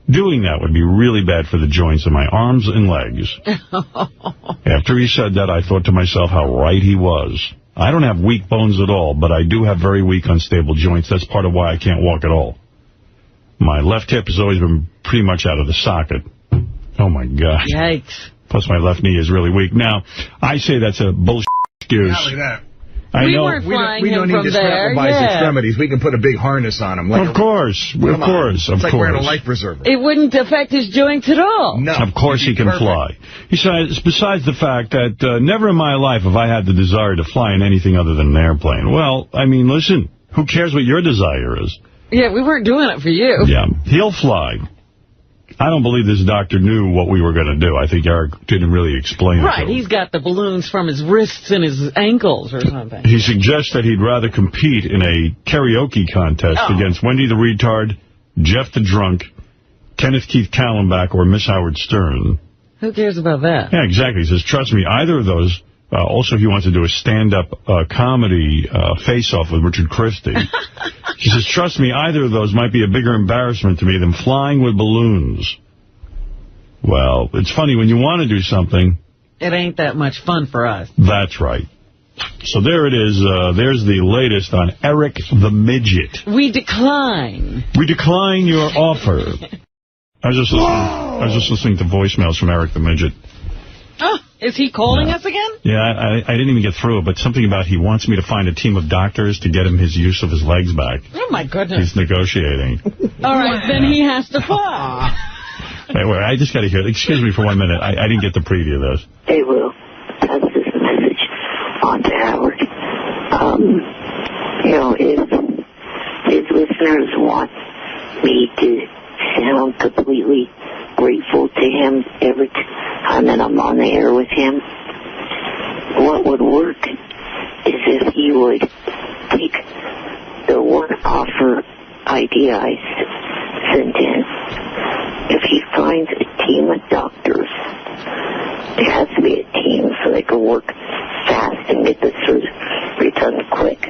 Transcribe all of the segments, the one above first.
Doing that would be really bad for the joints in my arms and legs. After he said that, I thought to myself how right he was. I don't have weak bones at all, but I do have very weak, unstable joints. That's part of why I can't walk at all. My left hip has always been pretty much out of the socket. Oh, my gosh. Yikes. Plus, my left knee is really weak. Now, I say that's a bullshit excuse. Yeah, look at that. I know. We don't need to scramble by his extremities. We can put a big harness on him. Of course. It's like wearing a life preserver. It wouldn't affect his joints at all. No. Of course he can fly. Besides the fact that never in my life have I had the desire to fly in anything other than an airplane. Well, I mean, listen, who cares what your desire is? Yeah, we weren't doing it for you. Yeah, he'll fly. I don't believe this doctor knew what we were going to do. I think Eric didn't really explain it. Right, he's got the balloons from his wrists and his ankles or something. He suggests that he'd rather compete in a karaoke contest against Wendy the Retard, Jeff the Drunk, Kenneth Keith Kallenbach, or Miss Howard Stern. Who cares about that? Yeah, exactly. He says, trust me, either of those. Also, he wants to do a stand-up comedy face-off with Richard Christie. He says, trust me, either of those might be a bigger embarrassment to me than flying with balloons. Well, it's funny, when you want to do something... It ain't that much fun for us. That's right. So there it is. There's the latest on Eric the Midget. We decline. We decline your offer. I was just listening to voicemails from Eric the Midget. Oh, is he calling us again? Yeah, I didn't even get through it, but something about he wants me to find a team of doctors to get him his use of his legs back. Oh, my goodness. He's negotiating. All right, then he has to fly. Wait, I just got to hear it. Excuse me for 1 minute. I didn't get the preview of this. Hey, Will. Pass this message on to Howard. If his listeners want me to sound completely grateful to him every time that I'm on the air with him, what would work is if he would take the one offer idea I sent in. If he finds a team of doctors, it has to be a team so they can work fast and get the surgery done quick.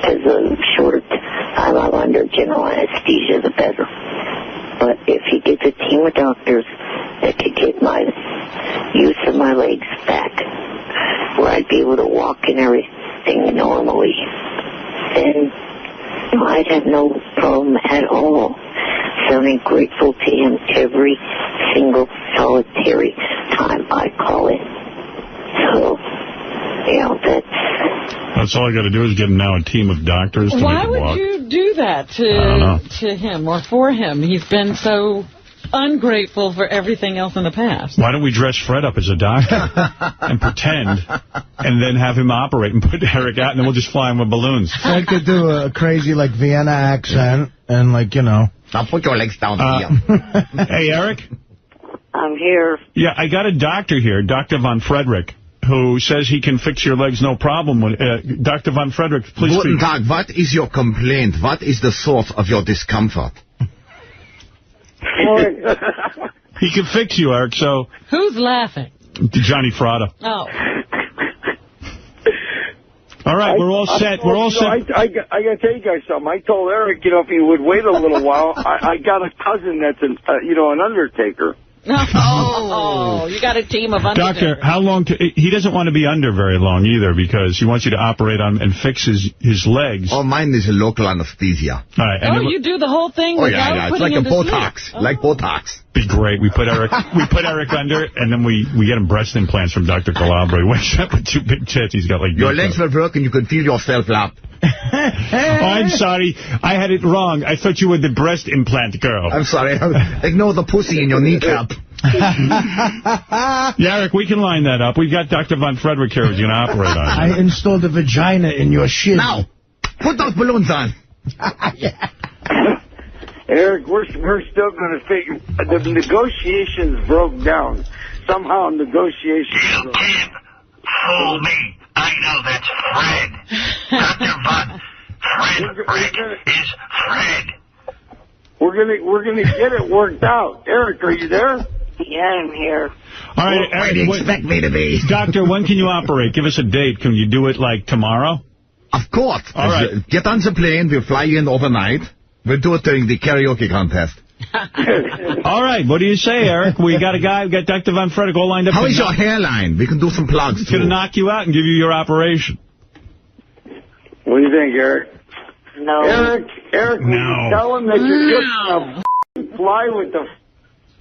As the shorter time I'm under general anesthesia, the better. But if he gets a team of doctors that could get my use of my legs back, where I'd be able to walk and everything normally, then I'd have no problem at all sounding grateful to him every single solitary time I call in. So, that's all I got to do is get him now a team of doctors to Why make him would walk. you do that to him or for him? He's been so ungrateful for everything else in the past. Why don't we dress Fred up as a doctor and pretend, and then have him operate and put Eric out, and then we'll just fly him with balloons. Fred could do a crazy, Vienna accent, and, Now put your legs down here. Hey, Eric? I'm here. Yeah, I got a doctor here, Dr. Von Frederick, who says he can fix your legs no problem. Dr. Von Frederick, please Guten speak. Tag, what is your complaint? What is the source of your discomfort? He can fix you, Eric, so... Who's laughing? Johnny Frada. Oh. All right, we're all set. We're all set. I got to tell you guys something. I told Eric, if he would wait a little while, I got a cousin that's an undertaker. Oh, you got a team of undertakers. Doctor, how long... he doesn't want to be under very long either, because he wants you to operate on and fix his legs. Oh, mine is a local anesthesia. All right. You do the whole thing Oh, without yeah. It's putting like him a to Botox. sleep. Like Botox. Be great. We put Eric under, and then we get him breast implants from Dr. Calabria. He wakes up with two big tits. He's got Your legs will work, and you can feel yourself up. Oh, I'm sorry. I had it wrong. I thought you were the breast implant girl. I'm sorry. Ignore the pussy in your kneecap. Yeah, Eric, we can line that up. We've got Dr. Von Frederick here who's going to operate on it. I installed a vagina in your shin. Now, put those balloons on. Eric, we're still going to figure... The negotiations broke down. Somehow negotiations You can't fool me. I know that's Fred. Dr. Von Frederick is Fred. We're gonna get it worked out. Eric, are you there? Yeah, I'm here. All right, Where do you expect me to be? Doctor, when can you operate? Give us a date. Can you do it, tomorrow? Of course. All right. Get on the plane. We'll fly in overnight. We'll do it during the karaoke contest. All right, what do you say, Eric? We got a guy, we got Dr. Von Frederick all lined up. How is your hairline? We can do some plugs, He's going to knock you out and give you your operation. What do you think, Eric? No. Eric, no. Tell him that you're just going to fly with the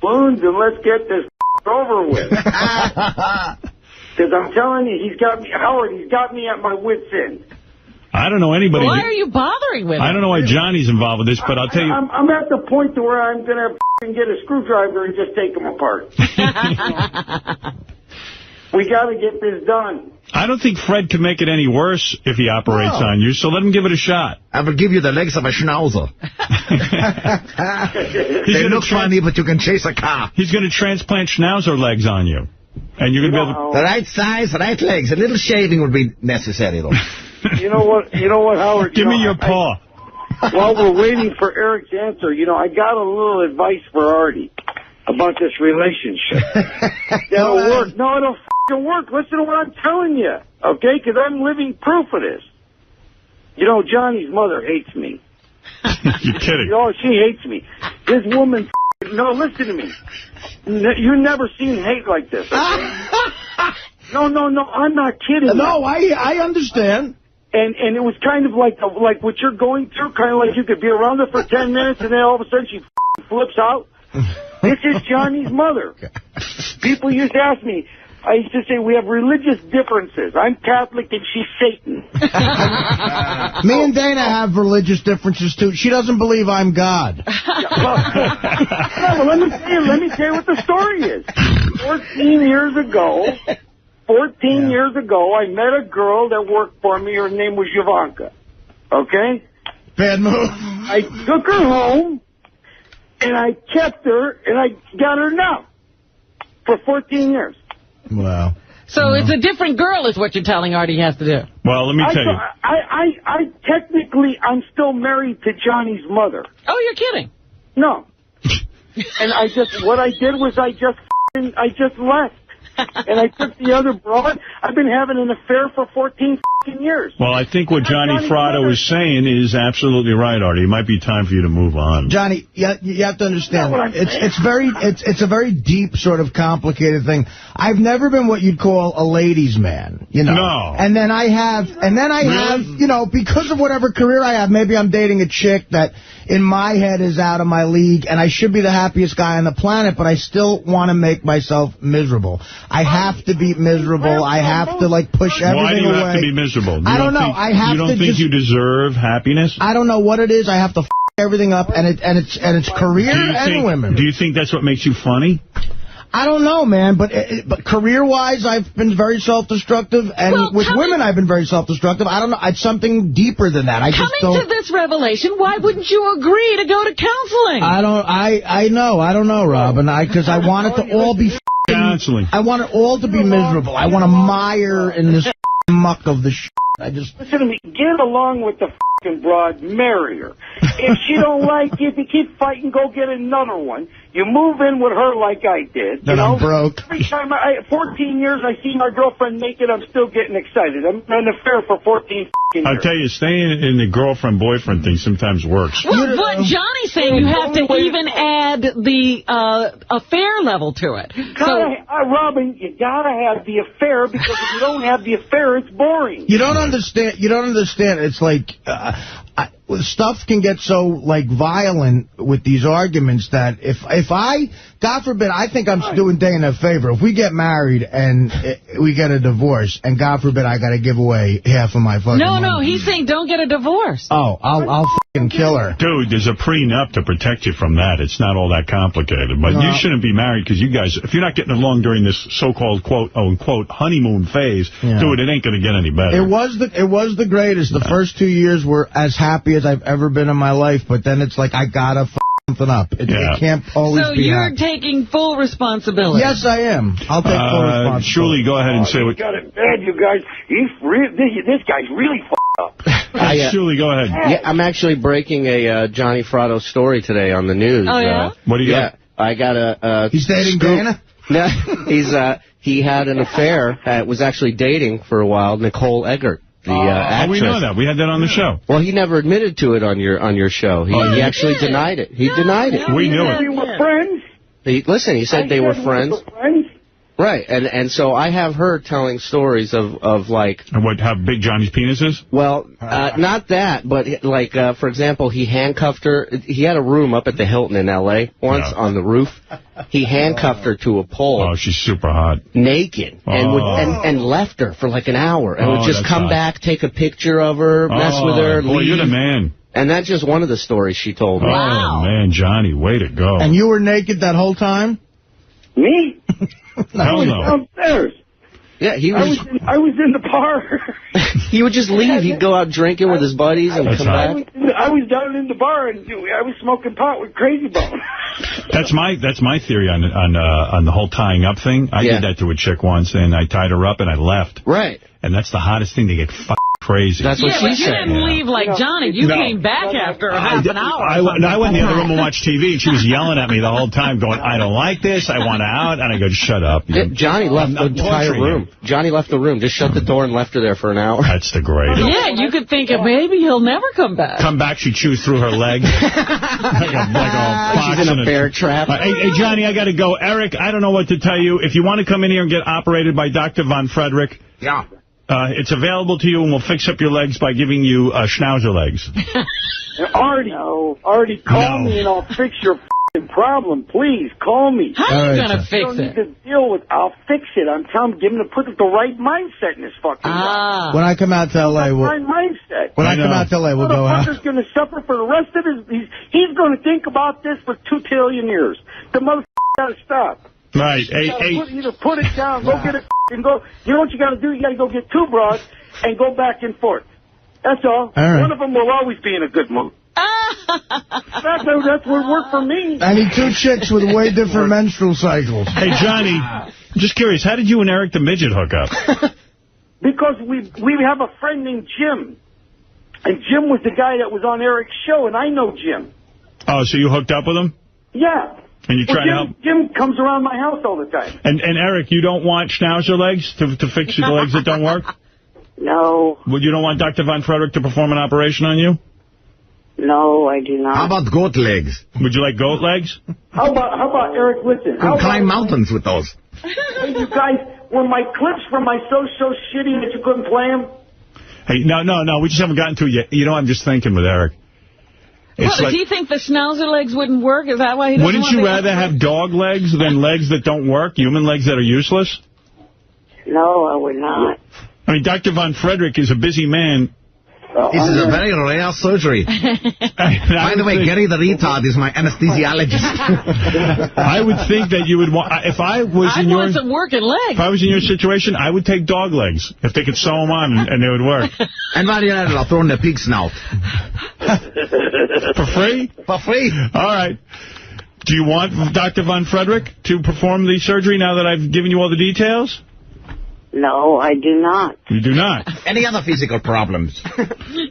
balloons and let's get this over with. Because I'm telling you, Howard, he's got me at my wit's end. I don't know anybody. Why are you bothering with him? I don't know why Johnny's involved with this, but I'll tell you. I'm at the point to where I'm going to get a screwdriver and just take them apart. We got to get this done. I don't think Fred can make it any worse if he operates on you, so let him give it a shot. I will give you the legs of a schnauzer. They look funny, but you can chase a car. He's going to transplant schnauzer legs on you. And you're going to be able to... The right size, right legs. A little shaving would be necessary, though. You know what, Howard? Give me your paw. While we're waiting for Eric's answer, I got a little advice for Artie about this relationship. That'll work. No, it'll work. Listen to what I'm telling you, okay? Because I'm living proof of this. Johnny's mother hates me. You're kidding. She hates me. This woman, no, listen to me. You've never seen hate like this, okay? No, I'm not kidding. No, I understand. And it was kind of like what you're going through, kind of like you could be around her for 10 minutes and then all of a sudden she flips out. This is Johnny's mother. People used to ask me, I used to say, we have religious differences. I'm Catholic and she's Satan. Me and Dana have religious differences, too. She doesn't believe I'm God. Well, let me tell you what the story is. 14 years ago, I met a girl that worked for me. Her name was Yavanka. Okay? Bad move. I took her home, and I kept her, and I got her now for 14 years. Wow. So it's a different girl is what you're telling Artie he has to do. Well, let me tell you. I technically, I'm still married to Johnny's mother. Oh, you're kidding. No. And what I did was I just left. And I took the other broad. I've been having an affair for 14 years. Well, I think what Johnny Fratto is saying is absolutely right, Artie. It might be time for you to move on. Johnny, you have to understand. It's a very deep, sort of complicated thing. I've never been what you'd call a ladies' man, No. And then I have, because of whatever career I have, maybe I'm dating a chick that in my head is out of my league, and I should be the happiest guy on the planet, but I still want to make myself miserable. I have to be miserable. I have to, push everything away. Why do you have to be miserable? I don't know. You don't think you deserve happiness? I don't know what it is. I have to everything up, and it's career and women. Do you think that's what makes you funny? I don't know, man, but career-wise, I've been very self-destructive, and with women, I've been very self-destructive. I don't know. It's something deeper than that. Coming to this revelation, why wouldn't you agree to go to counseling? I don't know, Robin, because I want it to all be counseling. I want it all to be miserable. I want to mire in this muck of the shit. Listen to me. Get along with the f***ing broad. Marry her. If she don't like you, if you keep fighting, go get another one. You move in with her like I did. Then I'm broke. Every time 14 years I see my girlfriend naked, I'm still getting excited. I'm in an affair for 14 years. I'll tell you, staying in the girlfriend-boyfriend thing sometimes works. Well, what Johnny's saying, you have to even add the affair level to it. Robin, you gotta have the affair, because if you don't have the affair, it's boring. You don't understand. It's like stuff can get so violent with these arguments that if I, God forbid, I think I'm doing Dana a favor. If we get married and we get a divorce, and God forbid I got to give away half of my fucking money. No, he's saying don't get a divorce. Oh, I'll fucking kill her. Dude, there's a prenup to protect you from that. It's not all that complicated. But you shouldn't be married because you guys, if you're not getting along during this so-called quote-unquote honeymoon phase, dude, it ain't going to get any better. It was the greatest. The first 2 years were as happy as I've ever been in my life, but then it's like I got to something up. It can't always be you're happy. taking full responsibility. Yes, I am. I'll take full responsibility. Shuli, go ahead and say what... You got it bad, you guys. This guy's really up. Shuli, go ahead. Yeah, I'm actually breaking a Johnny Fratto story today on the news. Oh, yeah? What do you got? I got a He's dating scoop. Dana? He had an affair, was actually dating for a while, Nicole Eggert. actress. We know that. We had that on the show. Well, he never admitted to it on your show. He actually denied it. He denied it. We knew it. We were friends. He said they were friends. Right, and so I have her telling stories of like... And how big Johnny's penis is? Well, not that, but like, for example, he handcuffed her. He had a room up at the Hilton in L.A. once on the roof. He handcuffed her to a pole. Oh, she's super hot. Naked. And left her for like an hour. And would just come back, take a picture of her, mess with her, leave. Boy, you're the man. And that's just one of the stories she told me. Wow. Oh, man, Johnny, way to go. And you were naked that whole time? Me? Hell no. Downstairs. Yeah, I was in the bar. He would just leave. He'd go out drinking with his buddies and come back. I was down in the bar and I was smoking pot with Crazy Bone. That's my theory on the whole tying up thing. I did that to a chick once, and I tied her up and I left. Right. And that's the hottest thing. They get crazy. That's what she said. You didn't leave like Johnny. You came back after half an hour. I went in the other room and watched TV, and she was yelling at me the whole time, going, I don't like this, I want out. And I go, shut up. Johnny left the entire room. Johnny left the room, just shut the door and left her there for an hour. That's the greatest. Yeah, you could think maybe he'll never come back. Come back, she chews through her leg. like a fox. She's in a bear trap. Hey, Johnny, I got to go. Eric, I don't know what to tell you. If you want to come in here and get operated by Dr. Von Frederick. Yeah. It's available to you, and we'll fix up your legs by giving you schnauzer legs. Artie, call me, and I'll fix your problem. Please, call me. How are you going to fix it? You don't need to deal with I'll fix it. I'm telling him to put the right mindset in his fucking life. When I come out to L.A., right mindset. When I come out to L.A., we'll go out. The motherfucker's going to suffer for the rest of his... He's going to think about this for 2 trillion years. The motherfucker got to stop. Right. Either put it down, go get it, and go. You know what you got to do? You got to go get 2 broads and go back and forth. That's all. Right. One of them will always be in a good mood. That's what worked for me. I need 2 chicks with way different menstrual cycles. Hey, Johnny, I'm just curious, how did you and Eric the Midget hook up? Because we have a friend named Jim. And Jim was the guy that was on Eric's show, and I know Jim. Oh, so you hooked up with him? Yeah. And you try to help? Jim comes around my house all the time. And Eric, you don't want schnauzer legs to fix the legs that don't work? No. Well, you don't want Dr. Von Frederick to perform an operation on you? No, I do not. How about goat legs? Would you like goat legs? How about Eric, listen. Can climb mountains with those. Hey, you guys, were my clips from my so shitty that you couldn't play them? Hey, no, we just haven't gotten to it yet. You know, I'm just thinking with Eric. What, does he think the schnauzer legs wouldn't work? Is that why he doesn't Wouldn't you rather have dog legs than legs that don't work, human legs that are useless? No, I would not. I mean, Dr. Von Frederick is a busy man. This is a very rare surgery. By the way, Gary the retard is my anesthesiologist. I would think that you would want... If I was in your... some working legs. If I was in your situation, I would take dog legs if they could sew them on and they would work. And while you're at it, I'll throw in the pig snout. For free? For free. All right. Do you want Dr. Von Frederick to perform the surgery now that I've given you all the details? No, I do not. You do not? Any other physical problems?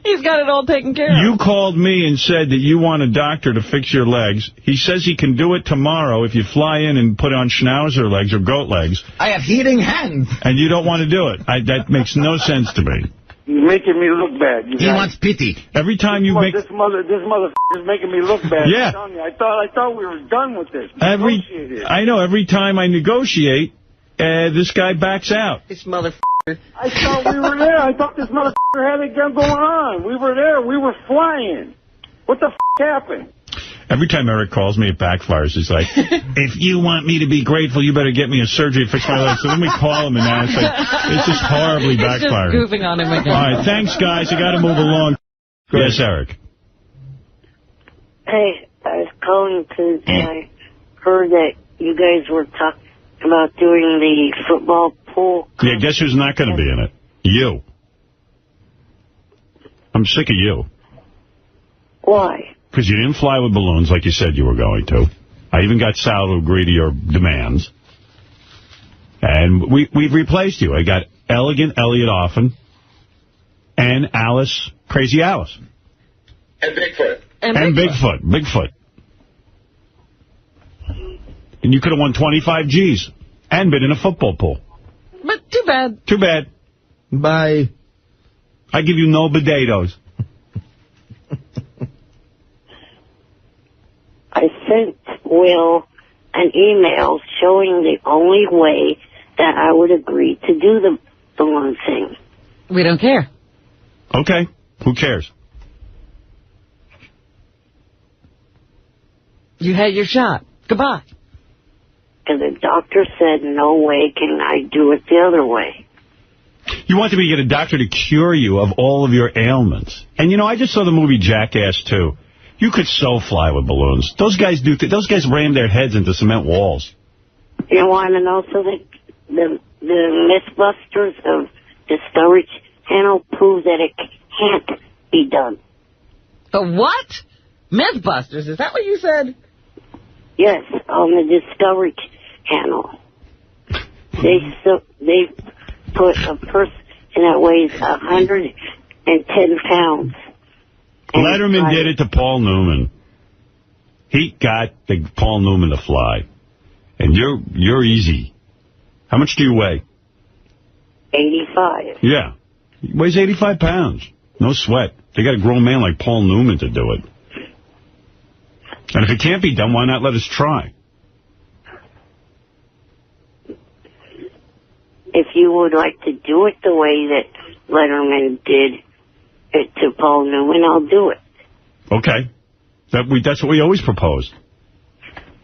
He's got it all taken care of. You called me and said that you want a doctor to fix your legs. He says he can do it tomorrow if you fly in and put on schnauzer legs or goat legs. I have heating hands. And you don't want to do it. That makes no sense to me. You're making me look bad. He wants pity. Every time you make... This motherfucker's making me look bad. Yeah. I'm telling you, I thought we were done with this. I know. Every time I negotiate... this guy backs out. This motherfucker. I thought we were there. I thought this motherfucker had it going on. We were there. We were flying. What the happened? Every time Eric calls me, it backfires. He's like, if you want me to be grateful, you better get me a surgery to fix my legs. So then we call him, and now it's just horribly backfiring. Just goofing on him again. All right, thanks, guys. I got to move along. Yes, Eric. Hey, I was calling because I heard that you guys were talking about doing the football pool. Yeah, guess who's not going to be in it? You. I'm sick of you. Why? Because you didn't fly with balloons like you said you were going to. I even got Sal to agree to your demands. And we've replaced you. I got Elegant Elliot Offen and Alice, Crazy Alice. And Bigfoot. And Bigfoot. And you could have won 25 G's and been in a football pool. But too bad. Too bad. Bye. I give you no potatoes. I sent Will an email showing the only way that I would agree to do the balloon thing. We don't care. Okay. Who cares? You had your shot. Goodbye. And the doctor said, no way can I do it the other way. You want me to get a doctor to cure you of all of your ailments. And, you know, I just saw the movie Jackass 2. You could so fly with balloons. Those guys those guys ram their heads into cement walls. You want to know something? The Mythbusters of Discovery Channel prove that it can't be done. The what? Mythbusters, is that what you said? Yes, on the Discovery Channel. They put a person that weighs 110 pounds. Letterman did it to Paul Newman. He got Paul Newman to fly. And you're easy. How much do you weigh? 85. Yeah. He weighs 85 pounds. No sweat. They got a grown man like Paul Newman to do it. And if it can't be done, why not let us try? If you would like to do it the way that Letterman did it to Paul Newman, I'll do it. Okay. That's what we always proposed.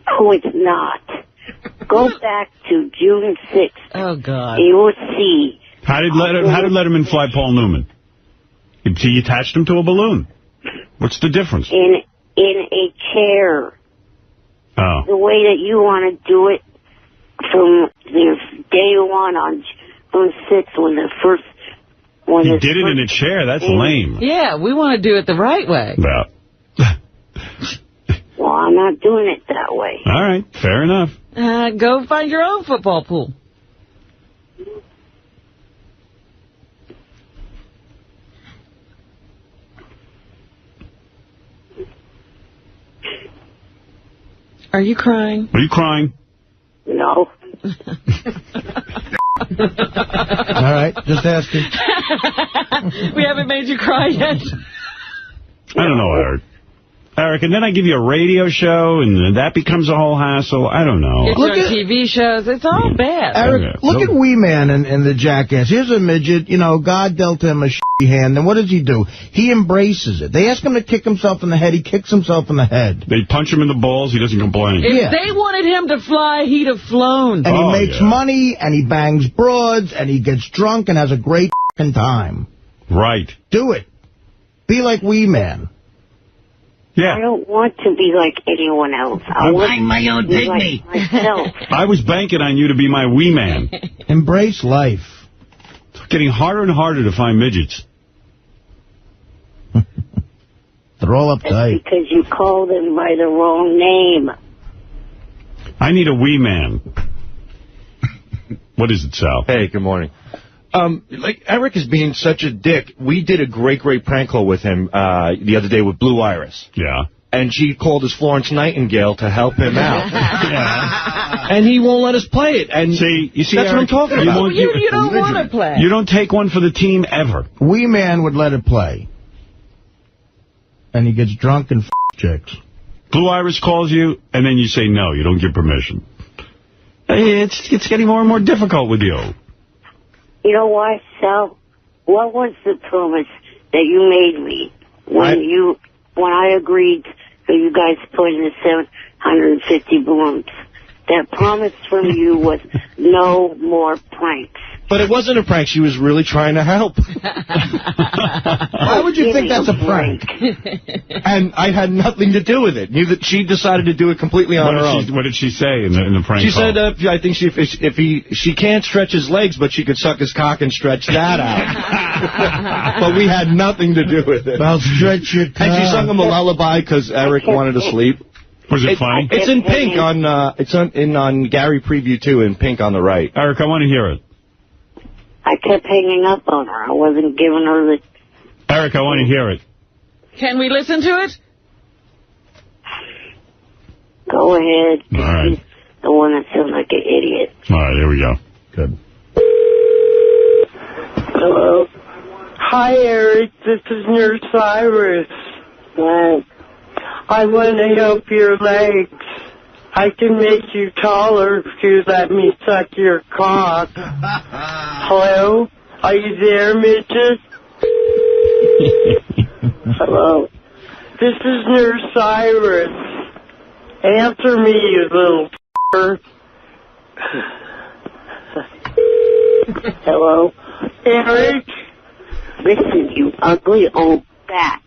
Oh, it's not. Go back to June 6th. Oh, God. You will see. How did Letterman fly Paul Newman? He attached him to a balloon. What's the difference? In a chair. Oh. The way that you want to do it from the day one on June 6th He did it in a chair. That's lame. Yeah, we want to do it the right way. Yeah. Well, I'm not doing it that way. All right. Fair enough. Go find your own football pool. Are you crying? Are you crying? No. All right, just asking. We haven't made you cry yet. I don't know, Eric. Eric, and then I give you a radio show, and that becomes a whole hassle. I don't know. It's on TV shows. It's all bad. Eric, look at Wee Man in the Jackass. Here's a midget. You know, God dealt him a shitty hand. And what does he do? He embraces it. They ask him to kick himself in the head. He kicks himself in the head. They punch him in the balls. He doesn't complain. If they wanted him to fly, he'd have flown. And he makes money, and he bangs broads, and he gets drunk and has a great f***ing time. Right. Do it. Be like Wee Man. Yeah. I don't want to be like anyone else. I want my own pygmy. Like myself. I was banking on you to be my wee man. Embrace life. It's getting harder and harder to find midgets. They're all uptight. Because you call them by the wrong name. I need a wee man. What is it, Sal? Hey, good morning. Like, Eric is being such a dick. We did a great prank call with him the other day with Blue Iris. Yeah. And she called us Florence Nightingale to help him out. Yeah. And he won't let us play it. And you see, that's Eric, what I'm talking about. You don't want to play. You don't take one for the team ever. Wee Man would let it play. And he gets drunk and chicks. Blue Iris calls you, and then you say no. You don't give permission. Hey, it's getting more and more difficult with you. You know what, Sal? What was the promise that you made me when I agreed to you guys putting the 750 balloons? That promise from you was no more pranks. But it wasn't a prank. She was really trying to help. Why would you think that's a prank? And I had nothing to do with it. She decided to do it completely on her own. What did she say in the prank She call? said, I think she can't stretch his legs, but she could suck his cock and stretch that out. But we had nothing to do with it. Well, stretch your cock. And she sung him a lullaby because Eric wanted to sleep. Was it funny? It's in pink on Gary Preview 2 in pink on the right. Eric, I want to hear it. I kept hanging up on her. I wasn't giving her the... Eric, I want to hear it. Can we listen to it? Go ahead. All right. She's the one that sounds like an idiot. All right, here we go. Good. Hello? Hi, Eric. This is Nurse Iris. I want to help your legs. I can make you taller if you let me suck your cock. Hello? Are you there, Midget? Hello? This is Nurse Iris. Answer me, you little f***er. Hello? Eric? Listen, you ugly old bat.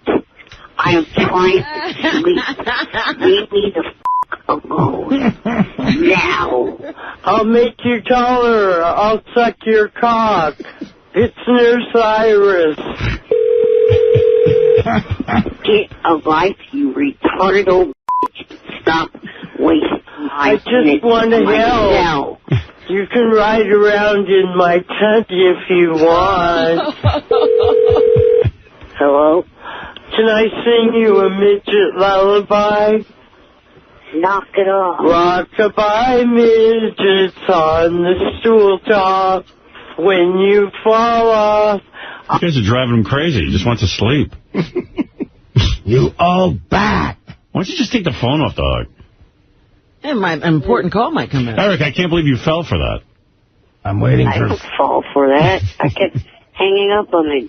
I am trying to sleep. Leave me the f*** alone. Now. I'll make you taller. I'll suck your cock. It's Nurse Iris. Get a life, you retarded old bitch. Stop wasting my I just want to help. You can ride around in my tent if you want. Hello? Can I sing you a midget lullaby? Knock it off. Rock-a-bye midgets on the stool top. When you fall off. You guys are driving him crazy. He just wants to sleep. You old bat. Why don't you just take the phone off the hook? And an important call might come in. Eric, I can't believe you fell for that. I'm waiting I for... don't fall for that. I kept hanging up on the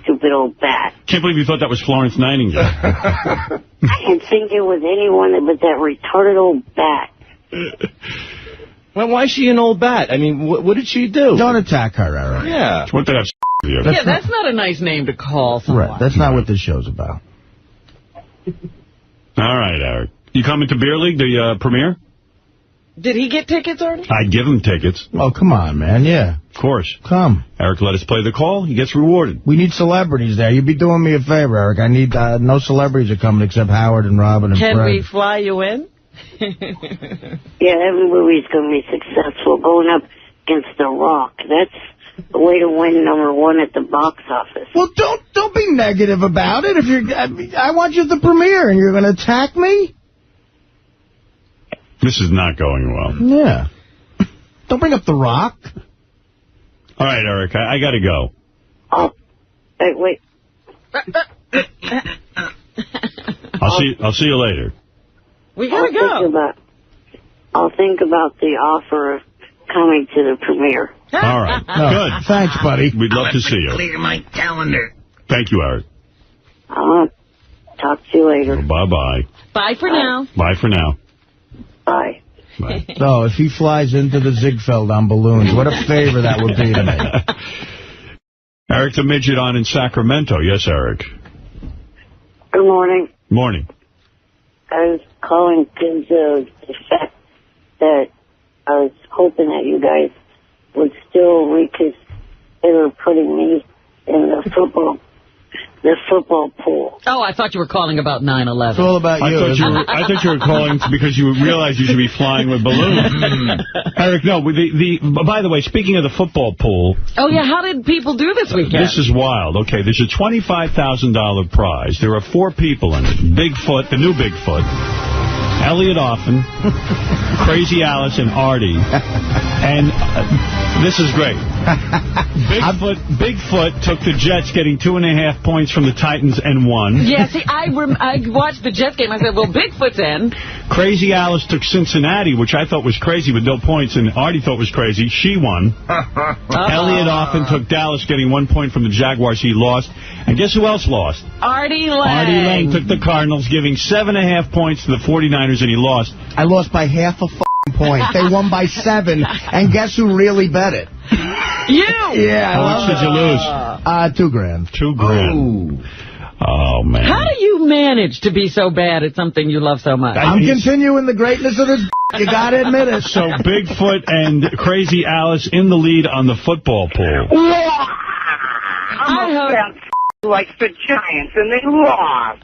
stupid old bat. Can't believe you thought that was Florence Nightingale. I didn't think it was anyone but that retarded old bat. Well, why is she an old bat? I mean, what did she do? Don't attack her, Eric. Yeah. What did I have with you? That's not a nice name to call someone. Right, that's not what this show's about. All right, Eric. You coming to Beer League, the premiere? Did he get tickets already? I'd give him tickets. Oh, come on, man, yeah. Of course. Come. Eric let us play the call. He gets rewarded. We need celebrities there. You'd be doing me a favor, Eric. I need no celebrities are coming except Howard and Robin and Can Fred. we fly you in? Yeah, every movie's going to be successful. Going up against The Rock. That's the way to win #1 at the box office. Well, don't be negative about it. If you're, I want you at the premiere, and you're going to attack me? This is not going well. Yeah. Don't bring up The Rock. All right, Eric, I got to go. Oh, hey, wait. I'll see you later. We got to go. I'll think about the offer of coming to the premiere. All right. Good. Thanks, buddy. We'd love to see you. Clear my calendar. Thank you, Eric. I'll talk to you later. Bye-bye. Bye for now. Bye for now. Bye. Bye. So, if he flies into the Ziegfeld on balloons, what a favor that would be to me. Eric the Midget on in Sacramento. Yes, Eric. Good morning. Morning. I was calling because of the fact that I was hoping that you guys would still reconsider putting me in the football pool. Oh, I thought you were calling about 9/11. It's all about you. I thought you were calling because you realized you should be flying with balloons. Eric, no. By the way, speaking of the football pool. Oh, yeah. How did people do this weekend? This is wild. Okay, there's a $25,000 prize. There are 4 people in it. Bigfoot, the new Bigfoot. Elliot Offen, Crazy Alice, and Artie. And this is great. Bigfoot took the Jets, getting 2.5 points from the Titans and won. Yeah, see, I watched the Jets game. I said, well, Bigfoot's in. Crazy Alice took Cincinnati, which I thought was crazy with no points, and Artie thought was crazy. She won. Elliot Offen took Dallas, getting 1 point from the Jaguars. He lost. And guess who else lost? Artie Lang. Artie Lang took the Cardinals, giving 7.5 points to the 49ers, and he lost. I lost by half a point. They won by 7, and guess who really bet it? You! Yeah. How much did you lose? $2,000. $2,000. Ooh. Oh, man. How do you manage to be so bad at something you love so much? I'm continuing the greatness of this. You got to admit it. So Bigfoot and Crazy Alice in the lead on the football pool. I'm a fan like the Giants, and they lost.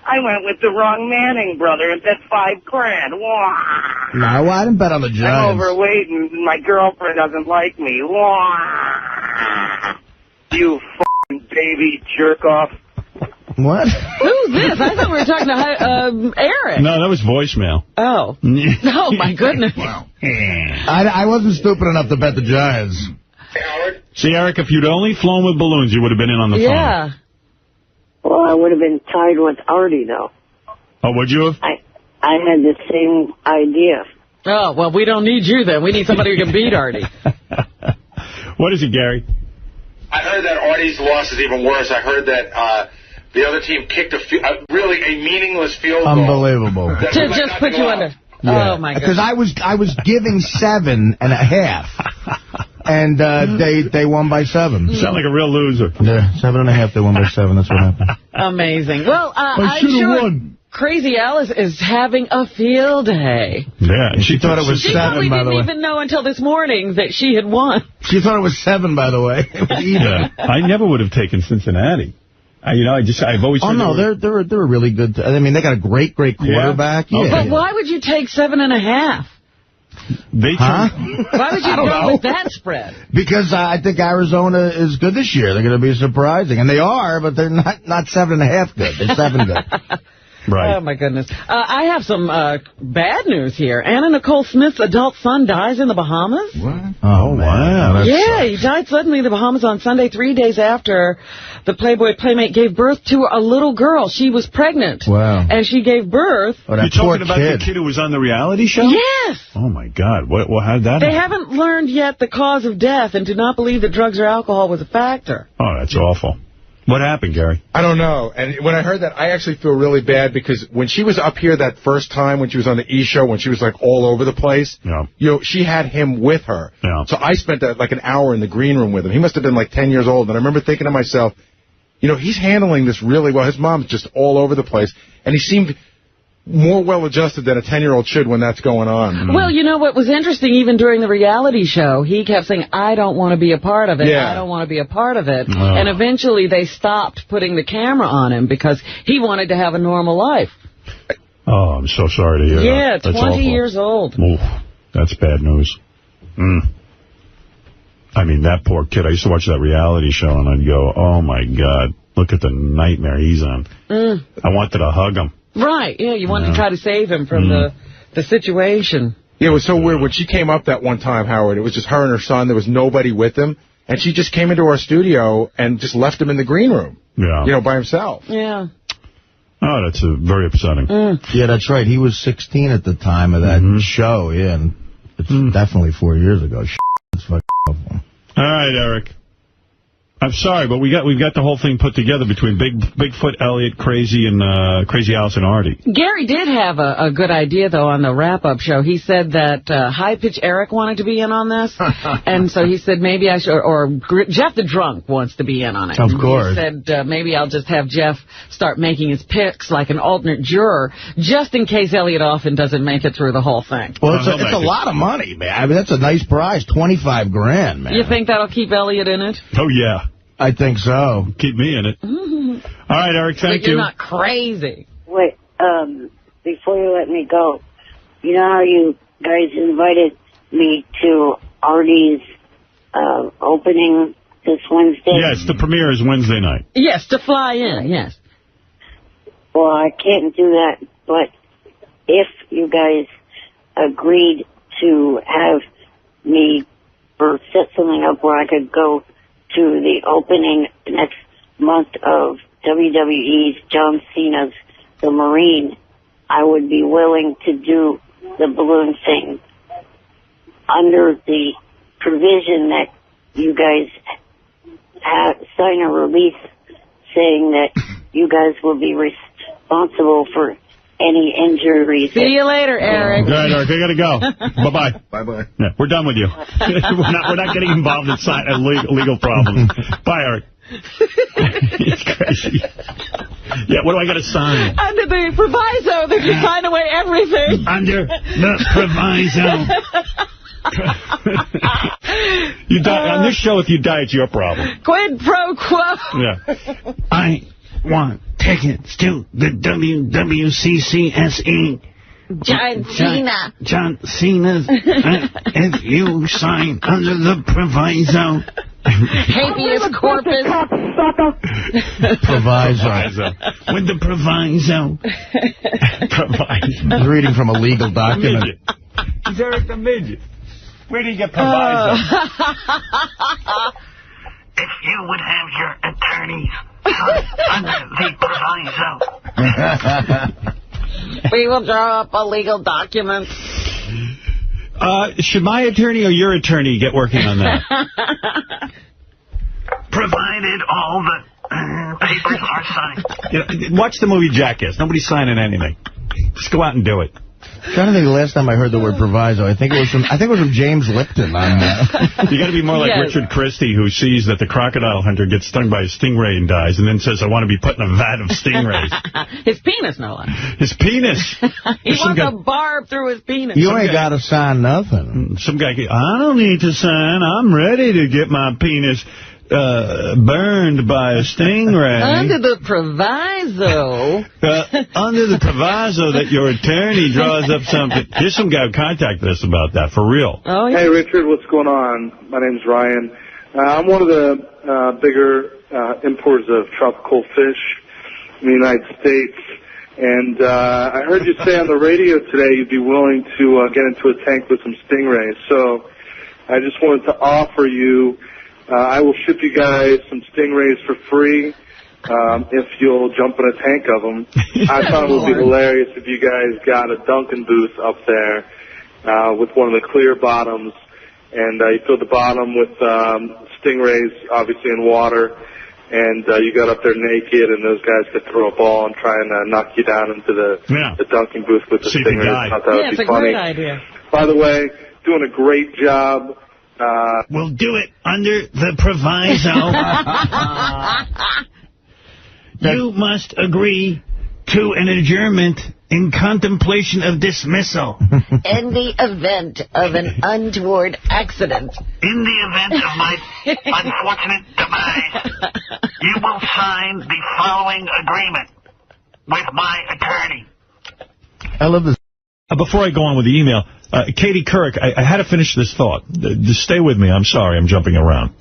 I went with the wrong Manning brother and bet $5,000. No, I didn't bet on the Giants. I'm overweight, and my girlfriend doesn't like me. You f***ing baby jerk-off. What? Who's this? I thought we were talking to Eric. No, that was voicemail. Oh. Oh, my goodness. Wow. I wasn't stupid enough to bet the Giants. See, Eric, if you'd only flown with balloons, you would have been in on the phone. Yeah. Well, I would have been tied with Artie, though. Oh, would you have? I had the same idea. Oh, well, we don't need you then. We need somebody who can beat Artie. What is it, Gary? I heard that Artie's loss is even worse. I heard that the other team kicked really a meaningless field goal. Unbelievable. To just put you under. Yeah. Oh, my goodness. Because I was giving 7.5. And they won by 7. You sound like a real loser. Yeah, 7.5, they won by 7. That's what happened. Amazing. Well, I I'm sure won. Crazy Alice is having a field day. Yeah, and she thought it was 7, by the way. She didn't even know until this morning that she had won. She thought it was 7, by the way. It was even. Yeah. I never would have taken Cincinnati. I've always. Oh no, they're a really good. I mean, they got a great quarterback. Yeah. But why would you take 7.5? Huh? Why would you go with that spread? Because I think Arizona is good this year. They're going to be surprising, and they are, but they're not 7.5 good. They're 7 good. Right. Oh, my goodness. I have some bad news here. Anna Nicole Smith's adult son dies in the Bahamas. What? Oh, wow. Yeah, he died suddenly in the Bahamas on Sunday, 3 days after the Playboy Playmate gave birth to a little girl. She was pregnant. Wow. And she gave birth. Oh, you're talking about the kid who was on the reality show? Yes. Oh, my God. How did that happen? They haven't learned yet the cause of death and do not believe that drugs or alcohol was a factor. Oh, that's awful. What happened, Gary? I don't know. And when I heard that, I actually feel really bad because when she was up here that first time, when she was on the E! Show, when she was like all over the place, she had him with her. Yeah. So I spent like an hour in the green room with him. He must have been like 10 years old. And I remember thinking to myself, he's handling this really well. His mom's just all over the place. And he seemed more well-adjusted than a 10-year-old should when that's going on. Well, what was interesting, even during the reality show, he kept saying, I don't want to be a part of it. Yeah. I don't want to be a part of it. And eventually they stopped putting the camera on him because he wanted to have a normal life. Oh, I'm so sorry to hear that. Yeah, That's 20 awful. years old. Oof, that's bad news. I mean, that poor kid. I used to watch that reality show, and I'd go, oh, my God, look at the nightmare he's on. I wanted to hug him. Right, yeah, you wanted to try to save him from the situation. Yeah, it was so weird. When she came up that one time, Howard, it was just her and her son. There was nobody with them. And she just came into our studio and just left him in the green room. Yeah. By himself. Yeah. Oh, that's very upsetting. Yeah, that's right. He was 16 at the time of that show. Yeah, and it's definitely 4 years ago. It's fucking awful. All right, Eric. I'm sorry, but we've got the whole thing put together between Bigfoot, Elliot, Crazy, and Crazy Alice and Artie. Gary did have a good idea, though, on the wrap-up show. He said that High Pitch Eric wanted to be in on this, and so he said maybe I should, or Jeff the Drunk wants to be in on it. Of course. He said maybe I'll just have Jeff start making his picks like an alternate juror, just in case Elliot Offen doesn't make it through the whole thing. Well, it's a lot of money, man. I mean, that's a nice prize, $25,000, man. You think that'll keep Elliot in it? Oh, yeah. I think so. Keep me in it. All right, Eric, thank you. You're not crazy. Wait, before you let me go, you know how you guys invited me to Artie's opening this Wednesday? Yes, the premiere is Wednesday night. Yes, to fly in, yes. Well, I can't do that, but if you guys agreed to have me or set something up where I could go to the opening next month of WWE's John Cena's The Marine, I would be willing to do the balloon thing under the provision that you guys sign a release saying that you guys will be responsible for any injuries. See you later, Eric. All right, Eric, I got to go. Bye-bye. Bye-bye. Yeah, we're done with you. we're not getting involved in legal problems. Bye, Eric. It's crazy. Yeah, what do I got to sign? Under the proviso that you sign away everything. Under the proviso. You die on this show. If you die, it's your problem. Quid pro quo. Yeah. I want tickets to the WWCCSE. John Cena. John Cena's. If you sign under the proviso. Habeas corpus. Proviso. With the proviso. Proviso. He's reading from a legal document. Midget. He's Eric the Midget. Where did he get proviso? if you would have your attorneys under the proviso. We will draw up a legal document. Should my attorney or your attorney get working on that? Provided all the papers are signed. Watch the movie Jackass. Nobody's signing anything. Just go out and do it. I'm trying to think the last time I heard the word proviso. I think it was from James Lipton. You got to be more like Richard Christie, who sees that the crocodile hunter gets stung by a stingray and dies, and then says, "I want to be put in a vat of stingrays." His penis, no less. His penis. He wants a barb through his penis. You ain't got to sign nothing. Some guy, I don't need to sign. I'm ready to get my penis burned by a stingray. Under the proviso. Under the proviso that your attorney draws up something. Here's some guy who contacted us about that, for real. Oh, yeah. Hey, Richard, what's going on? My name's Ryan. I'm one of the bigger importers of tropical fish in the United States. And I heard you say on the radio today you'd be willing to get into a tank with some stingrays. So I just wanted to offer you... I will ship you guys some stingrays for free if you'll jump in a tank of them. I thought it would be hilarious if you guys got a Dunkin' booth up there with one of the clear bottoms, and you fill the bottom with stingrays, obviously in water, and you got up there naked, and those guys could throw a ball and try and knock you down into the Dunkin' booth with the stingrays. I thought that would be funny. Great idea. By the way, doing a great job. We'll do it under the proviso. You must agree to an adjournment in contemplation of dismissal. In the event of an untoward accident. In the event of my unfortunate demise, you will sign the following agreement with my attorney. I love this. Before I go on with the email, Katie Couric, I had to finish this thought. Just stay with me. I'm sorry, I'm jumping around.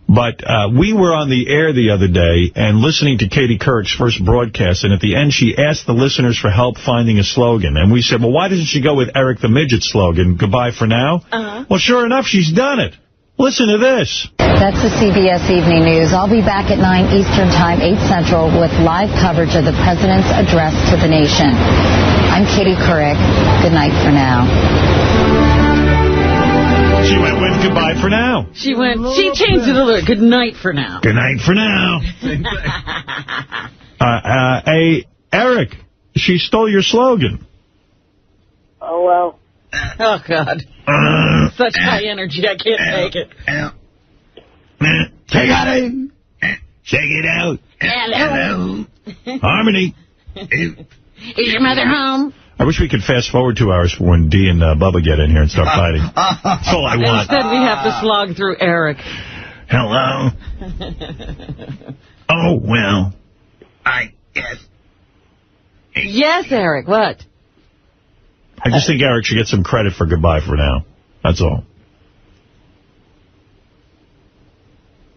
But we were on the air the other day and listening to Katie Couric's first broadcast, and at the end she asked the listeners for help finding a slogan. And we said, well, why doesn't she go with Eric the Midget slogan, goodbye for now? Well, sure enough, she's done it. Listen to this. That's the CBS Evening News. I'll be back at 9 Eastern Time, 8 Central, with live coverage of the President's address to the nation. I'm Katie Couric. Good night for now. She went with goodbye for now. She changed it a little. Good night for now. Good night for now. Hey, Eric, she stole your slogan. Oh, well. Oh, God. Such high energy, I can't take it. Take it out. Check it out. Hello. Harmony. Is your mother home? I wish we could fast forward 2 hours for when Dee and Bubba get in here and start fighting. That's all I want. Instead, we have to slog through Eric. Hello. Oh, well, I guess. Yes, Eric, what? I just think Eric should get some credit for goodbye for now. That's all.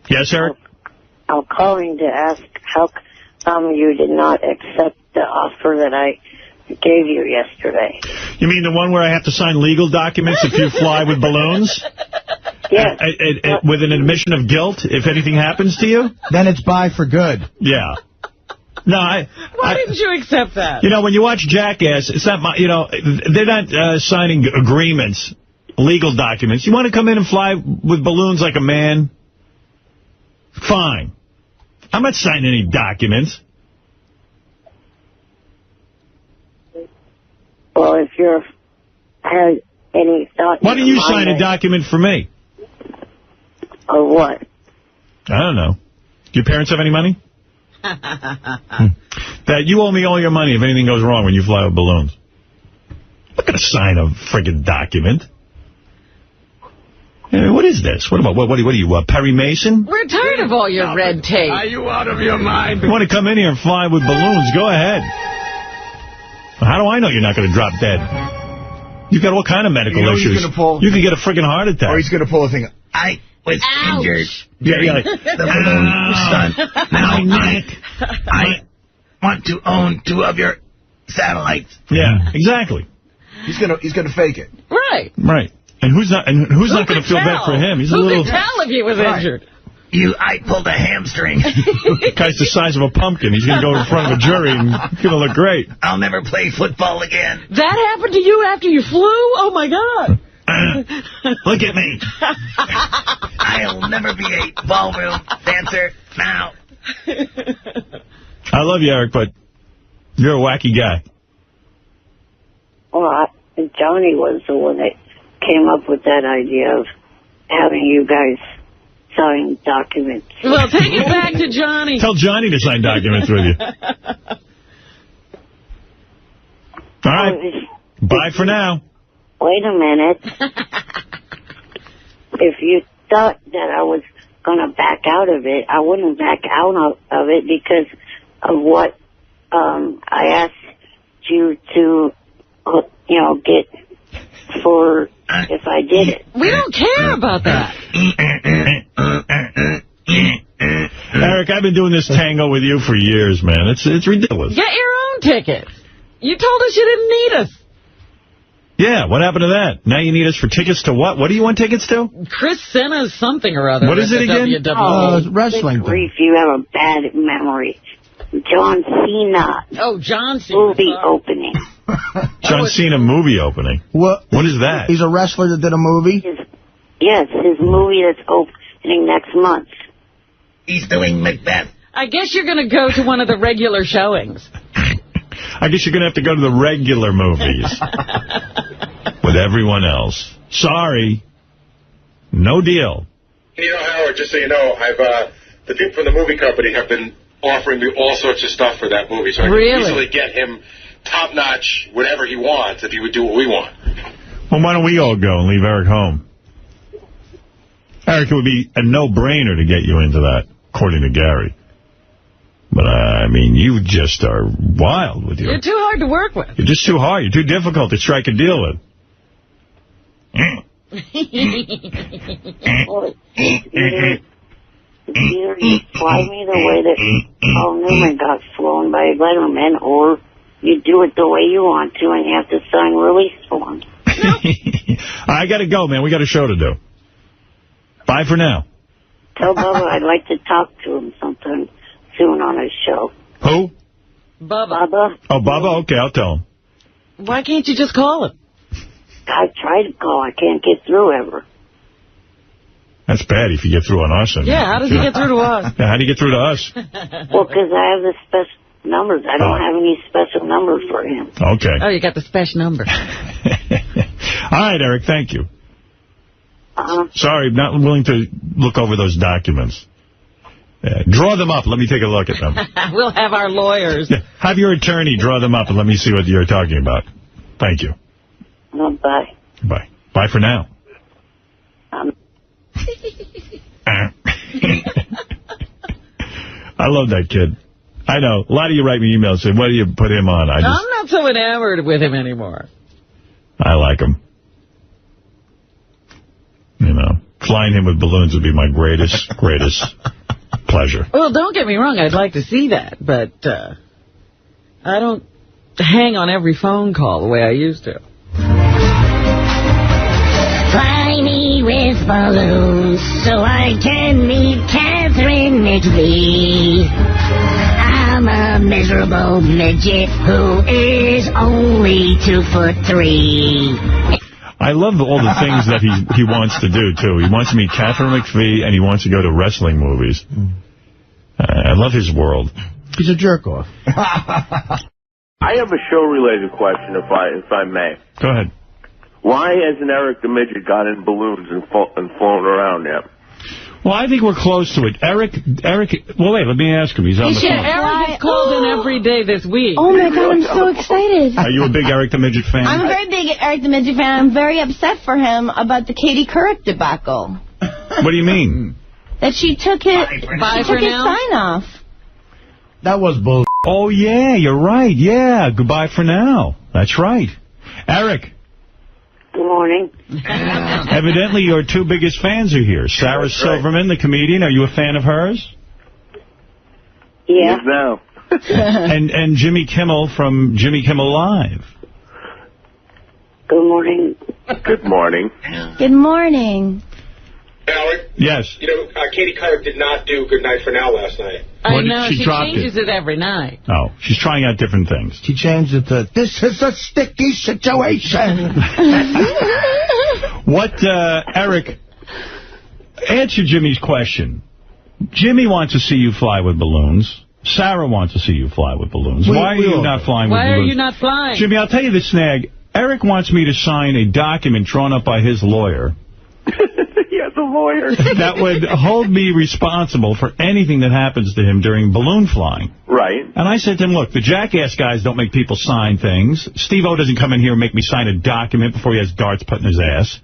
Yes, Eric? I'm calling to ask how come you did not accept the offer that I gave you yesterday. You mean the one where I have to sign legal documents if you fly with balloons? Yes. With an admission of guilt if anything happens to you? Then it's bye for good. Yeah. No, Why didn't you accept that? You know, when you watch Jackass, it's not my, they're not signing agreements, legal documents. You want to come in and fly with balloons like a man? Fine. I'm not signing any documents. Well, if you have any thought... Why don't you sign a document for me? Or what? I don't know. Do your parents have any money? That you owe me all your money if anything goes wrong when you fly with balloons. I'm not going to sign a friggin' document. What is this? What are you, Perry Mason? We're tired of all your red tape. Are you out of your mind? You want to come in here and fly with balloons, go ahead. How do I know you're not going to drop dead? You've got all kind of medical issues. You could get a friggin' heart attack. Or he's going to pull a thing. I was injured during the balloon stunt. Now, Nick, I want to own 2 of your satellites. Yeah, exactly. He's going to fake it. Right. Right. And who's not going to feel bad for him? He's Who could tell if he was injured? I pulled a hamstring. The guy's the size of a pumpkin. He's going to go in front of a jury and he's going to look great. I'll never play football again. That happened to you after you flew? Oh, my God. Look at me. I'll never be a ballroom dancer now. I love you, Eric, but you're a wacky guy. Well, Johnny was the one that came up with that idea of having you guys sign documents. Well, take it back to Johnny. Tell Johnny to sign documents with you. All right. Bye for now. Wait a minute. If you thought that I was going to back out of it, I wouldn't back out of it because of what I asked you to, get for if I did it. We don't care about that. Eric, I've been doing this tango with you for years, man. It's ridiculous. Get your own ticket. You told us you didn't need us. Yeah, what happened to that? Now you need us for tickets to what? What do you want tickets to? Chris Cena's something or other. What is it again? Wrestling. Grief, you have a bad memory. John Cena. Oh, John Cena. Movie opening. John Cena movie opening. What is that? He's a wrestler that did a movie? Yes, his movie that's opening next month. He's doing Macbeth. I guess you're going to go to one of the regular showings. I guess you're going to have to go to the regular movies with everyone else. Sorry. No deal. Howard, just so you know, the people from the movie company have been offering me all sorts of stuff for that movie, so I can easily get him top-notch whatever he wants if he would do what we want. Well, why don't we all go and leave Eric home? Eric, it would be a no-brainer to get you into that, according to Gary. But, I mean, you just are wild with your... You're too hard to work with. You're just too hard. You're too difficult to strike a deal with. Either you fly me the way that Paul Newman got flown by Letterman, or you do it the way you want to and you have to sign release forms. I got to go, man. We got a show to do. Bye for now. Tell Bubba I'd like to talk to him sometime soon on his show. Who? Bubba. Oh, Bubba? Okay, I'll tell him. Why can't you just call him? I tried to call. I can't get through ever. That's bad if you get through on us. Yeah, how does he get through to us? Yeah, how do you get through to us? Well, because I have the special numbers. I don't have any special numbers for him. Okay. Oh, you got the special number. All right, Eric, thank you. Sorry, not willing to look over those documents. Draw them up. Let me take a look at them. We'll have our lawyers. Yeah, have your attorney draw them up and let me see what you're talking about. Thank you. Bye. Bye. Bye for now. I love that kid. I know. A lot of you write me emails saying, what do you put him on? I'm not so enamored with him anymore. I like him. You know, flying him with balloons would be my greatest pleasure. Well, don't get me wrong. I'd like to see that, but I don't hang on every phone call the way I used to. Fly me with balloons so I can meet Catherine Midgley. I'm a miserable midget who is only 2'3". I love all the things that he wants to do, too. He wants to meet Catherine McPhee, and he wants to go to wrestling movies. I love his world. He's a jerk-off. I have a show-related question, if I may. Go ahead. Why hasn't Eric the Midget got in balloons and flown around yet? Well, I think we're close to it. Eric, well, wait, let me ask him. He's on the phone. Eric has called in every day this week. Oh, my God, I'm so excited. Are you a big Eric the Midget fan? I'm a very big Eric the Midget fan. I'm very upset for him about the Katie Couric debacle. What do you mean? That she took his sign off. That was bull. Oh, yeah, you're right. Yeah, goodbye for now. That's right. Eric. Good morning. Evidently, your two biggest fans are here. Sarah Silverman, the comedian. Are you a fan of hers? Yeah. Yes, now. and Jimmy Kimmel from Jimmy Kimmel Live. Good morning. Good morning. Good morning. Howard? Yes. You know, Katie Couric did not do Good Night for Now last night. I know, she changes it every night. Oh, she's trying out different things. She changed it to, this is a sticky situation. What, Eric, answer Jimmy's question. Jimmy wants to see you fly with balloons. Sarah wants to see you fly with balloons. Why are you not flying with balloons? Why are you not flying? Jimmy, I'll tell you the snag. Eric wants me to sign a document drawn up by his lawyer. He has a lawyer. That would hold me responsible for anything that happens to him during balloon flying. Right. And I said to him, look, the Jackass guys don't make people sign things. Steve-O doesn't come in here and make me sign a document before he has darts put in his ass.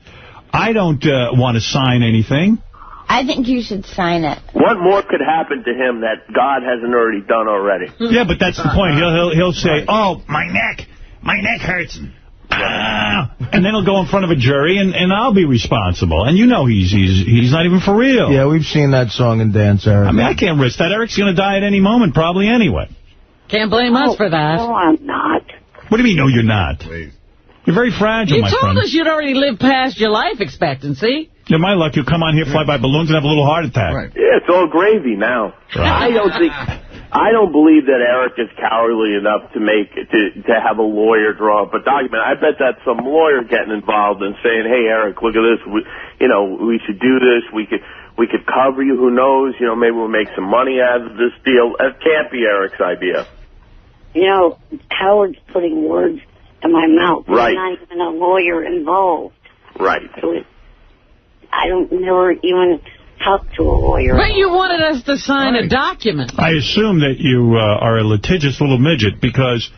I don't want to sign anything. I think you should sign it. What more could happen to him that God hasn't already done already? Yeah, but that's the point. He'll say, oh, my neck hurts. And then he'll go in front of a jury, and I'll be responsible. And you know he's not even for real. Yeah, we've seen that song and dance, Eric. I mean, I can't risk that. Eric's going to die at any moment, probably anyway. Can't blame us for that. No, I'm not. What do you mean, no, you're not? Please. You're very fragile, my friend. You told us you'd already lived past your life expectancy. Yeah, my luck, you'll come on here, fly by balloons, and have a little heart attack. Right. Yeah, it's all gravy now. Right. I don't believe that Eric is cowardly enough to have a lawyer draw up a document. I bet that's some lawyer getting involved and saying, "Hey, Eric, look at this. We should do this. We could cover you. Who knows? Maybe we'll make some money out of this deal." That can't be Eric's idea. Howard's putting words in my mouth. Right. There's not even a lawyer involved. Right. So I don't never even talk to a lawyer. But you wanted us to sign a document. I assume that you are a litigious little midget because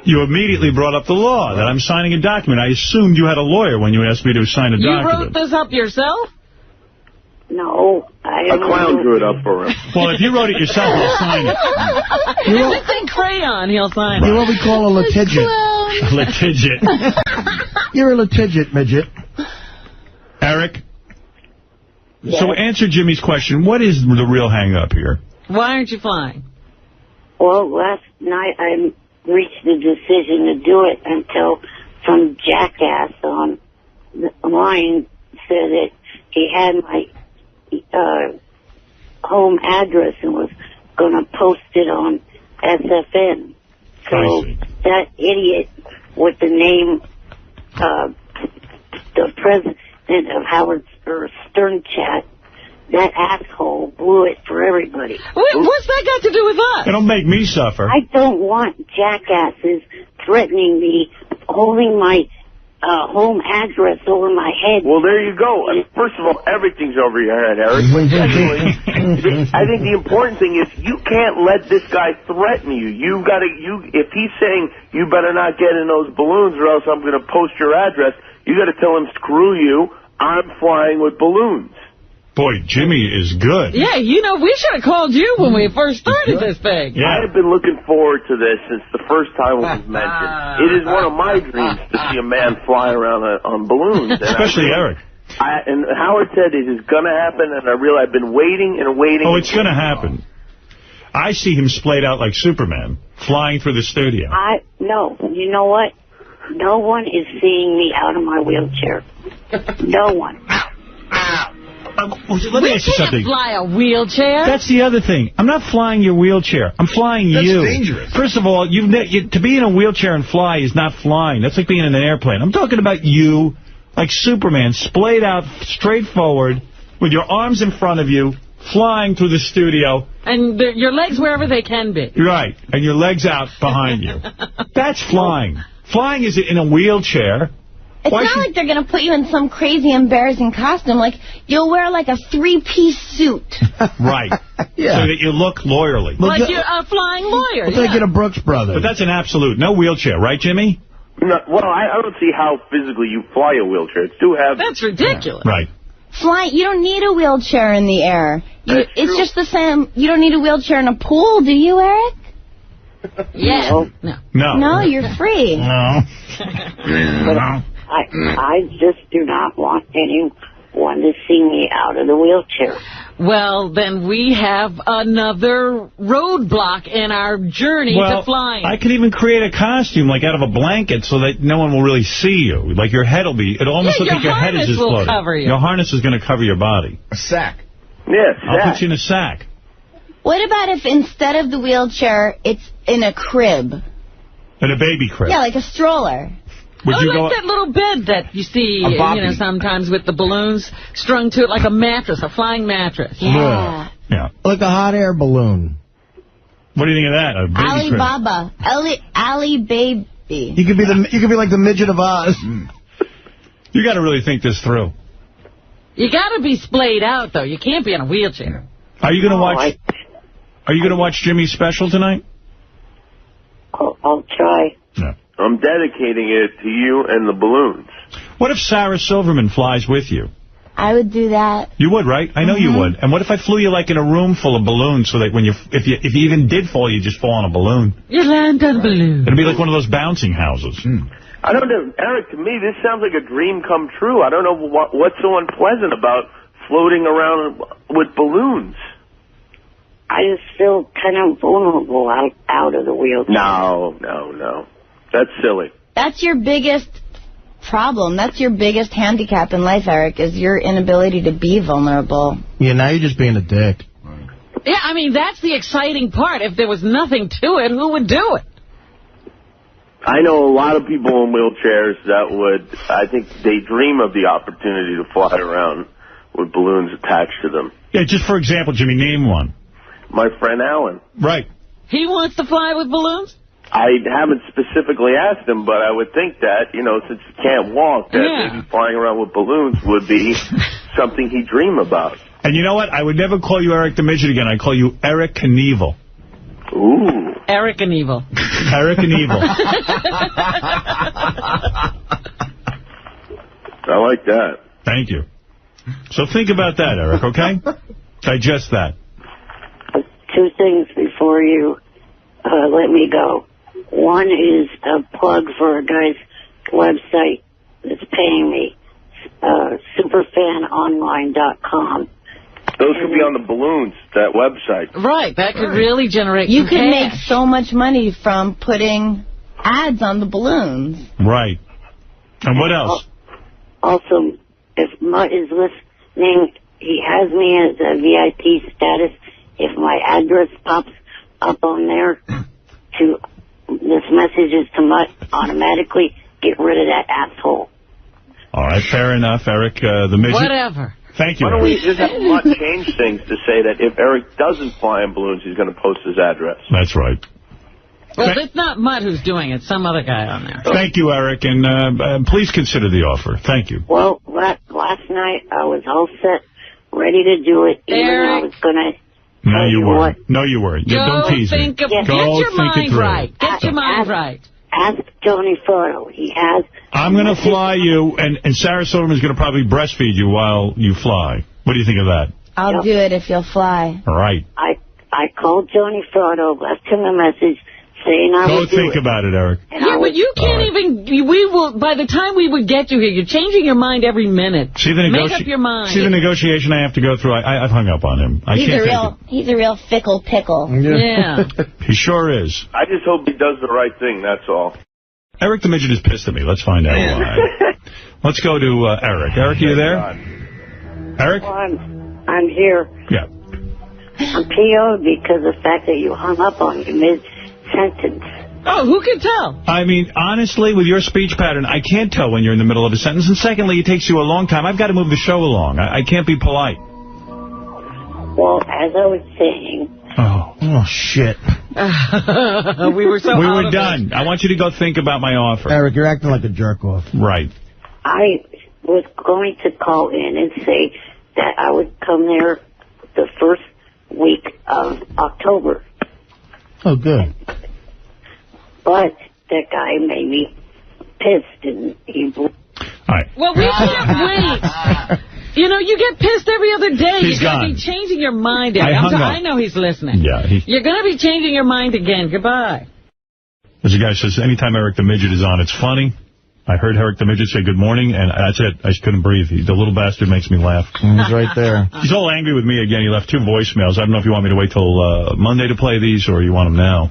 you immediately brought up the law, that I'm signing a document. I assumed you had a lawyer when you asked me to sign a document. You wrote this up yourself? No, I don't. A clown drew it up for him. Well, if you wrote it yourself, you'll sign it. If it's in crayon, he'll sign it. You're what we call a litigious. A litigious. You're a litigious, midget. Eric? Yes. So answer Jimmy's question. What is the real hang-up here? Why aren't you flying? Well, last night I reached the decision to do it until some jackass on the line said that he had my home address and was going to post it on SFN. So that idiot with the name, the president of Howard Stern Chat, that asshole blew it for everybody. What's that got to do with us? It'll make me suffer. I don't want jackasses threatening me, holding my home address over my head. Well, there you go. First of all, everything's over your head, Eric. Secondly, I think the important thing is you can't let this guy threaten you. If he's saying you better not get in those balloons or else I'm going to post your address, you got to tell him, screw you, I'm flying with balloons. Boy, Jimmy is good. Yeah, we should have called you when we first started this thing. Yeah. I have been looking forward to this since the first time it was mentioned. It is one of my dreams to see a man fly around on balloons. And especially Eric. And Howard said it is going to happen, and I realize I've been waiting and waiting. Oh, it's going to happen. I see him splayed out like Superman, flying through the studio. No, you know what? No one is seeing me out of my wheelchair. No one. Let me ask you something. We can't fly a wheelchair. That's the other thing. I'm not flying your wheelchair. I'm flying you. That's dangerous. First of all, to be in a wheelchair and fly is not flying. That's like being in an airplane. I'm talking about you, like Superman, splayed out straight forward, with your arms in front of you, flying through the studio. And your legs wherever they can be. Right. And your legs out behind you. That's flying. Flying is in a wheelchair. It's not like they're going to put you in some crazy, embarrassing costume. Like, you'll wear, like, a 3-piece suit. Right. Yeah. So that you look lawyerly. Like you're a flying lawyer. We'll take you to Brooks Brothers. But that's an absolute. No wheelchair, right, Jimmy? No, well, I don't see how physically you fly a wheelchair. It's too heavy. That's ridiculous. Right. You don't need a wheelchair in the air. It's just the same. You don't need a wheelchair in a pool, do you, Eric? Yeah. No, you're free. No. I just do not want any wanted to see me out of the wheelchair. Well, then we have another roadblock in our journey to flying. I could even create a costume, like out of a blanket, so that no one will really see you. Like your head will be, it'll almost look like your head is just floating. Cover you. Your harness is going to cover your body. A sack. Yes, I'll put you in a sack. What about if instead of the wheelchair, it's in a crib? In a baby crib. Yeah, like a stroller. Like that little bed that you see, sometimes with the balloons strung to it, like a mattress, a flying mattress. Yeah. Like a hot air balloon. What do you think of that? A baby crib. Alibaba. Ali Baby. You could be like the Midget of Oz. You got to really think this through. You got to be splayed out, though. You can't be in a wheelchair. Are you going to watch? Are you going to watch Jimmy's special tonight? I'll try. Yeah. I'm dedicating it to you and the balloons. What if Sarah Silverman flies with you? I would do that. You would, right? I know you would. And what if I flew you like in a room full of balloons, so that when if you even did fall, you just fall on a balloon? You land on a balloon. It'd be like one of those bouncing houses. I don't know, Eric. To me, this sounds like a dream come true. I don't know what's so unpleasant about floating around with balloons. I just feel kind of vulnerable out of the wheelchair. No. That's silly. That's your biggest problem. That's your biggest handicap in life, Eric, is your inability to be vulnerable. Yeah, now you're just being a dick. Yeah, I mean, that's the exciting part. If there was nothing to it, who would do it? I know a lot of people in wheelchairs that I think they dream of the opportunity to fly around with balloons attached to them. Yeah, just for example, Jimmy, name one. My friend Alan. Right. He wants to fly with balloons? I haven't specifically asked him, but I would think that, since he can't walk, that maybe flying around with balloons would be something he'd dream about. And you know what? I would never call you Eric the Midget again. I'd call you Eric Knievel. Ooh. Eric Knievel. Eric Knievel. I like that. Thank you. So think about that, Eric, okay? Digest that. 2 things before you let me go. One is a plug for a guy's website that's paying me, superfanonline.com. Those could be on the balloons, that website. Right, that could really generate You could cash. make so much money from putting ads on the balloons. Right. And what else? Also, if Mutt is listening, he has me as a VIP status. If my address pops up on there, this message is to Mutt, automatically get rid of that asshole. All right, fair enough, Eric. The Midget. Whatever. Thank you, Why don't Eric. we just have Mutt change things to say that if Eric doesn't fly in balloons, he's going to post his address. That's right. Well, it's not Mutt who's doing it. Some other guy on there. Thank you, Eric, and please consider the offer. Thank you. Well, last night I was all set, ready to do it, even though I was going to... No, you weren't. No, you weren't. Don't tease me. Get your mind right. Get your mind right. Ask Tony Furto. He has... I'm going to fly you, and Sarah Silverman's going to probably breastfeed you while you fly. What do you think of that? I'll do it if you'll fly. All right. I called Tony Furto, left him a message saying I would do it. Go think about it, Eric. Yeah, but you can't even... We will. By the time we would get you here, you're changing your mind every minute. Make up your mind. See the negotiation I have to go through? I've hung up on him. He's a real fickle pickle. Yeah. He sure is. I just hope he does the right thing, that's all. Eric the Midget is pissed at me. Let's find out why. Let's go to Eric. Eric, are you there? Eric? Well, I'm here. Yeah. I'm PO'd because of the fact that you hung up on me mid-sentence. Oh, who can tell? I mean, honestly, with your speech pattern, I can't tell when you're in the middle of a sentence. And secondly, it takes you a long time. I've got to move the show along. I can't be polite. Well, as I was saying... Oh, shit. We were done. I want you to go think about my offer. Eric, you're acting like a jerk-off. Right. I was going to call in and say that I would come there the first week of October. Oh, good. But that guy made me pissed, and he... All right. Well, we can't wait. You get pissed every other day. He's You're going to be changing your mind. I know he's listening. Yeah. You're going to be changing your mind again. Goodbye. As a guy says, anytime Eric the Midget is on, it's funny. I heard Eric the Midget say good morning, and that's it. I just couldn't breathe. The little bastard makes me laugh. He's right there. He's all angry with me again. He left 2 voicemails. I don't know if you want me to wait till Monday to play these, or you want them now.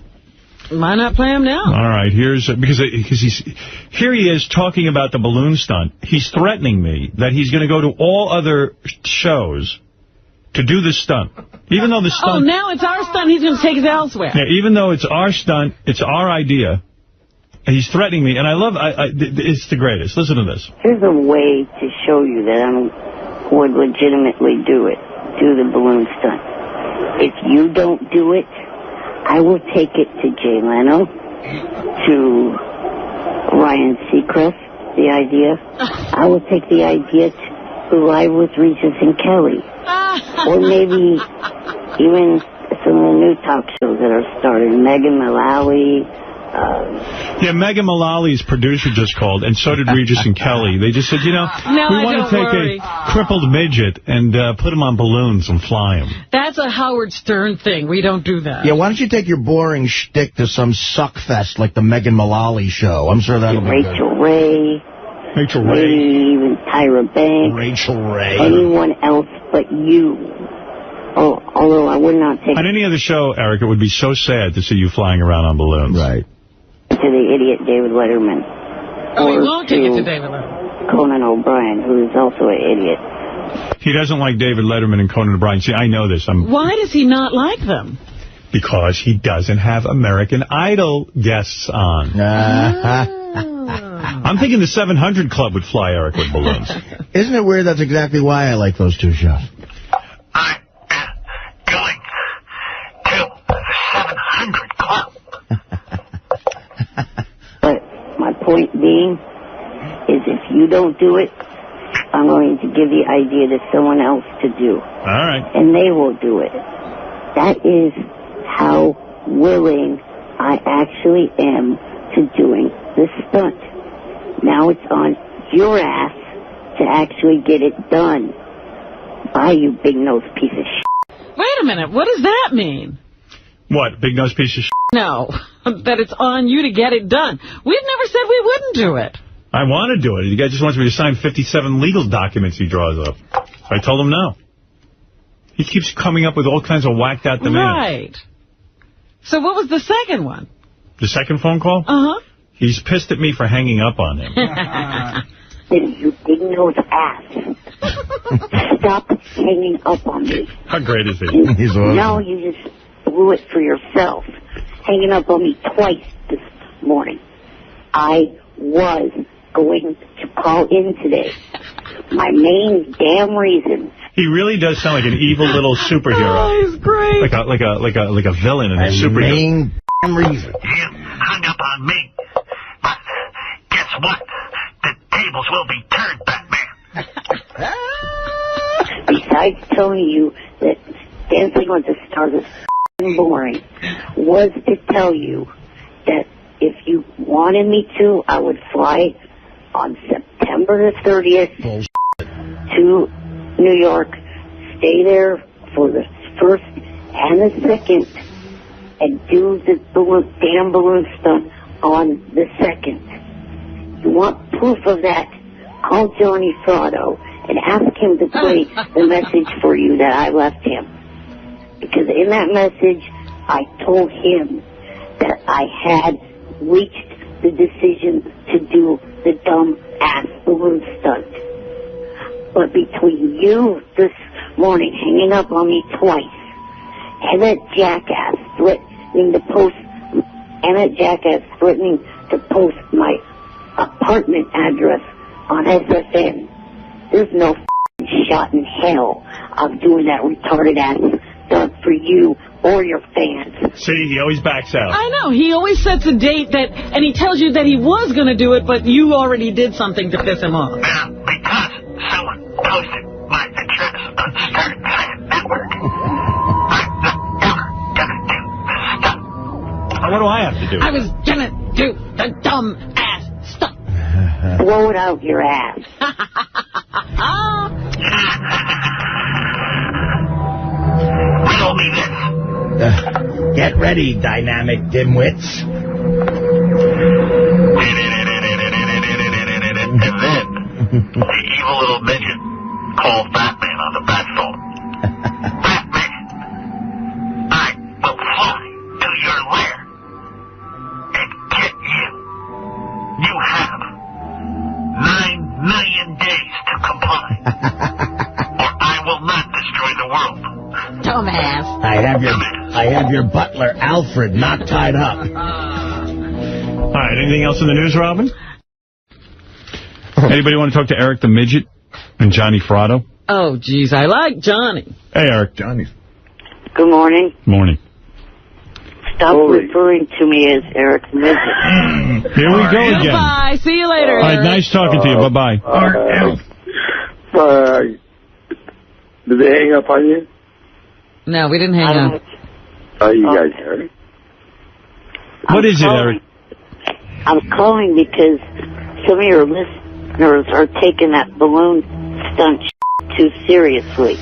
Why not play him now? All right, here's because here he is talking about the balloon stunt. He's threatening me that he's going to go to all other shows to do this stunt. Even though the stunt... Oh, now it's our stunt. He's going to take it elsewhere. Yeah, even though it's our stunt, it's our idea. And he's threatening me, and I love it's the greatest. Listen to this. Here's a way to show you that I would legitimately do it. Do the balloon stunt. If you don't do it, I will take it to Jay Leno, to Ryan Seacrest, the idea. I will take the idea to Live with Regis and Kelly. Or maybe even some of the new talk shows that are starting. Megan Mullally. Yeah, Megan Mullally's producer just called, and so did Regis and Kelly. They just said, we want to take a crippled midget and put him on balloons and fly him. That's a Howard Stern thing. We don't do that. Yeah, why don't you take your boring shtick to some suckfest like the Megan Mullally show? I'm sure that'll be Rachel Ray. Rachel Ray. Maybe even Tyra Banks. Rachel Ray. Anyone else but you. Oh, although I would not take... On any other show, Eric, it would be so sad to see you flying around on balloons. Right. To the idiot David Letterman. Oh, we won't take it to David Letterman. Conan O'Brien, who is also an idiot. He doesn't like David Letterman and Conan O'Brien. See, I know this. Why does he not like them? Because he doesn't have American Idol guests on. I'm thinking the 700 Club would fly Eric with balloons. Isn't it weird? That's exactly why I like those 2 shows. I'm going to the 700 Club. But my point being is if you don't do it, I'm going to give the idea to someone else to do. All right. And they will do it. That is how willing I actually am to doing this stunt. Now it's on your ass to actually get it done. Bye, you big-nosed piece of shit. Wait a minute. What does that mean? What, big-nosed piece of shit? No, that it's on you to get it done. We've never said we wouldn't do it. I want to do it. The guy just wants me to sign 57 legal documents he draws up. I told him no. He keeps coming up with all kinds of whacked-out demands. Right. So what was the second one? The second phone call? Uh-huh. He's pissed at me for hanging up on him. You big-nosed ass. Stop hanging up on me. How great is he? He's awesome. Now you just blew it for yourself. Hanging up on me twice this morning. I was going to call in today. My main damn reason. He really does sound like an evil little superhero. Oh, he's great. Like a villain in a superhero. Main damn reason. You hung up on me. But guess what? The tables will be turned, Batman. Besides telling you that Dancing with the Stars is boring, was to tell you that if you wanted me to, I would fly on September the 30th to New York, stay there for the 1st and the 2nd, and do the damn balloon stunt on the 2nd. You want proof of that? Call Johnny Frotto and ask him to play the message for you that I left him. Because in that message, I told him that I had reached the decision to do the dumb-ass balloon stunt. But between you this morning hanging up on me twice, and that jackass threatening to post my apartment address on SFN, there's no shot in hell of doing that retarded ass stunt for you or your fans. See, he always backs out. I know. He always sets a date and he tells you that he was going to do it, but you already did something to piss him off. Well, because someone posted my address on Stunt Network, I'm not ever gonna do this stunt. What do I have to do? I was going to do the dumb ass stunt. Blow it out your ass. Riddle me this. Get ready, dynamic dimwits. the evil little midget called Batman on the bat phone. Batman, I will fly to your lair and get you. You have 9 million days to comply, or I will not destroy the world. Dumbass. I have your butler, Alfred, not tied up. All right, anything else in the news, Robin? Anybody want to talk to Eric the Midget and Johnny Fratto? Oh, geez, I like Johnny. Hey, Eric. Johnny. Good morning. Morning. Stop referring to me as Eric the Midget. Here we go again. Goodbye. See you later, All right, Eric. nice talking to you. Bye-bye. Did they hang up on you? No, we didn't hang up. Oh, you guys heard it? What is it, Eric? I'm calling because some of your listeners are taking that balloon stunt too seriously.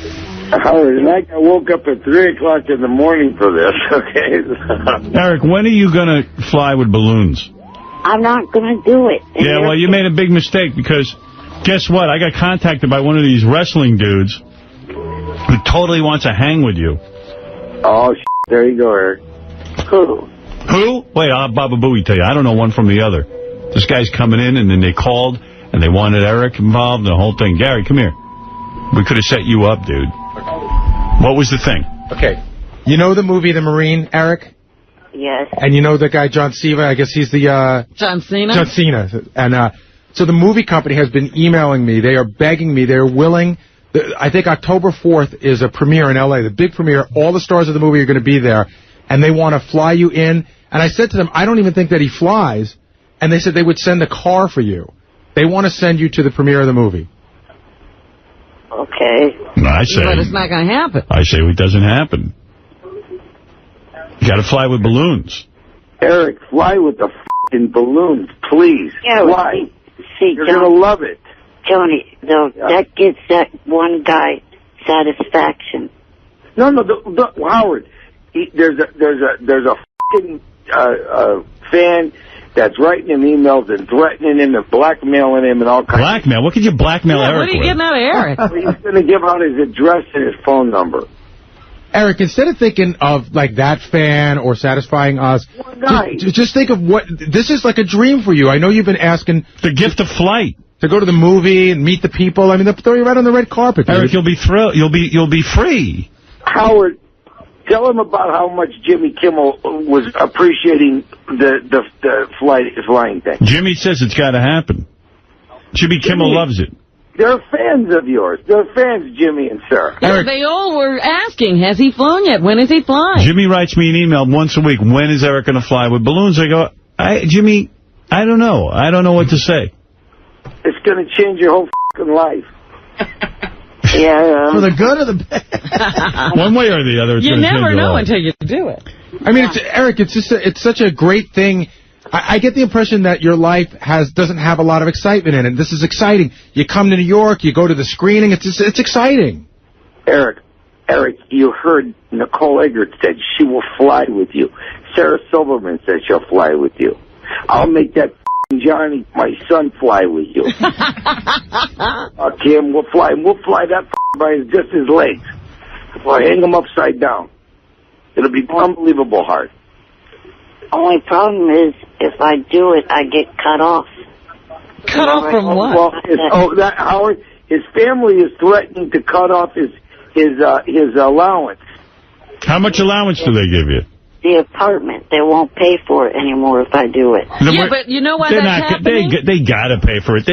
Howard, and I woke up at 3 o'clock in the morning for this, okay? Eric, when are you going to fly with balloons? I'm not going to do it. And Yeah, well, you made a big mistake because guess what? I got contacted by one of these wrestling dudes who totally wants to hang with you. Oh, there you go, Eric. Who? Who? Wait, I'll Baba Booey tell you. I don't know one from the other. This guy's coming in, and then they called, and they wanted Eric involved, and the whole thing. Gary, come here. We could have set you up, dude. What was the thing? Okay. You know the movie The Marine, Eric? Yes. And you know the guy, John Cena? I guess he's the... John Cena? John Cena. And so the movie company has been emailing me. They are begging me. They're willing... I think October 4th is a premiere in L.A., the big premiere. All the stars of the movie are going to be there. And they want to fly you in. And I said to them, I don't even think that he flies. And they said they would send a car for you. They want to send you to the premiere of the movie. Okay. No, I say... But it's not going to happen. I say it doesn't happen. You got to fly with balloons. Eric, fly with the f***ing balloons, please. Yeah, fly. See, You're going to love it. Tony, though, that gives that one guy satisfaction. No, Howard. There's a f***ing fan that's writing him emails and threatening him and blackmailing him and all kinds. Blackmail? What could you blackmail Eric with? What are you getting out of Eric? He's going to give out his address and his phone number. Eric, instead of thinking of, like, that fan or satisfying us, just think of what... This is like a dream for you. I know you've been asking... The gift of flight. To go to the movie and meet the people. I mean, they'll throw you right on the red carpet. Eric, you'll be thrilled. You'll be free. Howard, tell him about how much Jimmy Kimmel was appreciating the flying thing. Jimmy says it's got to happen. Jimmy Kimmel loves it. They're fans of yours. They're fans, Jimmy and Sarah. Yeah, they all were asking, has he flown yet? When is he flying? Jimmy writes me an email once a week. When is Eric going to fly with balloons? I go, Jimmy, I don't know. I don't know what to say. It's going to change your whole f***ing life. For the good or the bad? One way or the other. You never know until you do it. I mean, Eric, it's such a great thing. I get the impression that your life doesn't have a lot of excitement in it. This is exciting. You come to New York, you go to the screening. It's exciting. Eric, you heard Nicole Eggert said she will fly with you. Sarah Silverman said she'll fly with you. I'll make that Johnny, my son, fly with you. Kim, we'll fly that by just his legs. We'll hang him upside down. It'll be unbelievable hard. Only problem is, if I do it, I get cut off. Cut off from what? Well, Howard, his family is threatening to cut off his allowance. How much allowance do they give you? The apartment. They won't pay for it anymore if I do it. Yeah, but you know why that's happening? They got to pay for it.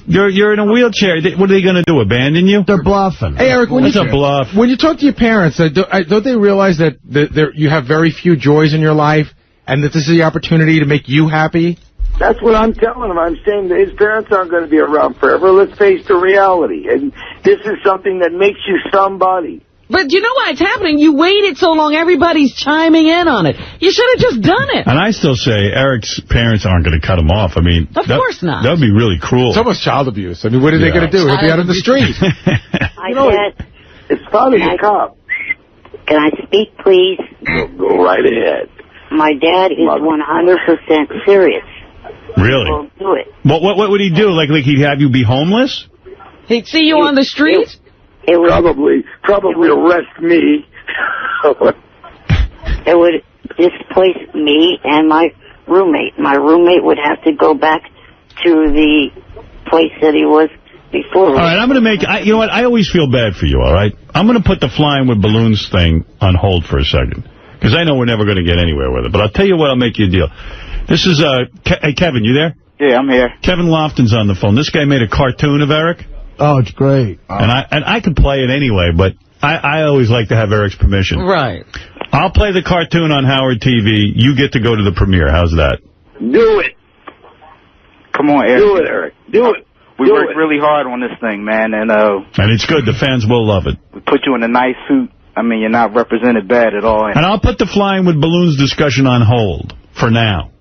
You're in a wheelchair. What are they going to do, abandon you? They're bluffing. Hey, Eric, That's a bluff. When you talk to your parents, don't they realize that you have very few joys in your life and that this is the opportunity to make you happy? That's what I'm telling him. I'm saying that his parents aren't going to be around forever. Let's face the reality. And this is something that makes you somebody. But you know why it's happening? You waited so long, everybody's chiming in on it. You should have just done it. And I still say Eric's parents aren't going to cut him off. I mean, of course not. That would be really cruel. It's almost child abuse. I mean, what are they going to do? He'll be out on the street. His father's a cop. Can I speak, please? Go right ahead. My dad is 100% serious. Really? We'll do it. What would he do? Like he'd have you be homeless? He'd see you on the street? It would probably arrest me. It would displace me and my roommate. My roommate would have to go back to the place that he was before. All right, I'm going to make... you know what? I always feel bad for you, all right? I'm going to put the flying with balloons thing on hold for a second, because I know we're never going to get anywhere with it. But I'll tell you what, I'll make you a deal. This is... hey, Kevin, you there? Yeah, I'm here. Kevin Lofton's on the phone. This guy made a cartoon of Eric. Oh, it's great. And I could play it anyway, but I always like to have Eric's permission. Right. I'll play the cartoon on Howard TV. You get to go to the premiere. How's that? Do it. Come on, Eric. Do it, Eric. Do it. We worked really hard on this thing, man, and it's good. The fans will love it. We put you in a nice suit. I mean, you're not represented bad at all. And I'll put the flying with balloons discussion on hold for now.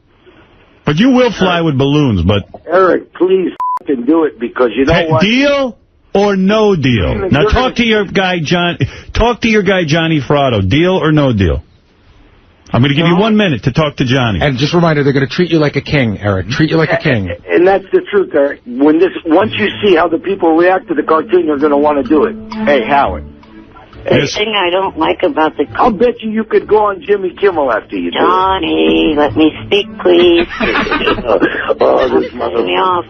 But you will fly with balloons, but... Eric, please f***ing do it, because you know what? Deal or no deal? Now talk to your guy, Johnny Fratto. Deal or no deal? I'm going to give you 1 minute to talk to Johnny. And just a reminder, they're going to treat you like a king, Eric. Treat you like a king. And that's the truth, Eric. Once you see how the people react to the cartoon, you're going to want to do it. Hey, Howard. The thing I don't like about the... I'll bet you could go on Jimmy Kimmel after you do it. Johnny, let me speak, please. This mother me off.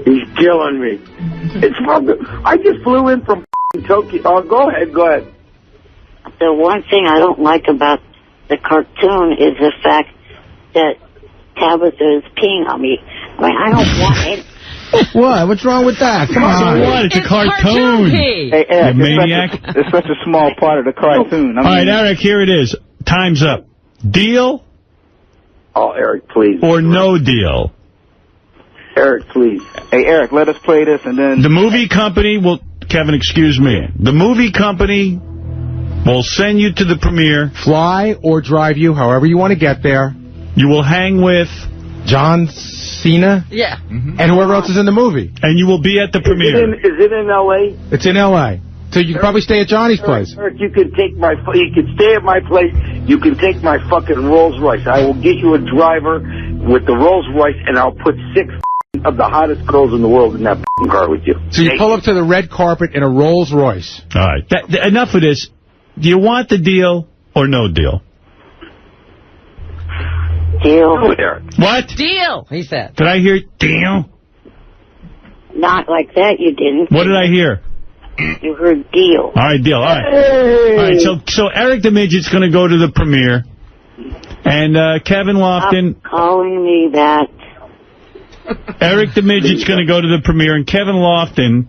He's killing me. It's fucking... I just flew in from Tokyo. Oh, go ahead. The one thing I don't like about the cartoon is the fact that Tabitha is peeing on me. I mean, I don't want it. What? What's wrong with that? Come on. So what? It's a cartoon. Hey, Eric, you maniac. It's such a small part of the cartoon. All right, Eric, here it is. Time's up. Deal? Oh, Eric, please. Or no deal? Eric, please. Hey, Eric, let us play this and then... The movie company will... Kevin, excuse me. The movie company will send you to the premiere. Fly or drive you, however you want to get there. You will hang with... John Cena? Yeah. And whoever else is in the movie. And you will be at the premiere. Is it in L.A.? It's in L.A. So you can probably stay at Johnny's place. Eric, you can stay at my place. You can take my fucking Rolls Royce. I will get you a driver with the Rolls Royce, and I'll put 6 of the hottest girls in the world in that car with you. So you pull up to the red carpet in a Rolls Royce. All right. Enough of this. Do you want the deal or no deal? Deal. What? Deal, he said. Did I hear deal? Not like that, you didn't. What did I hear? You heard deal. All right, deal. All right. Hey. All right, so Eric the Midget's going to go to the premiere. And Kevin Lofton... Stop calling me that. Eric the Midget's going to go to the premiere, and Kevin Lofton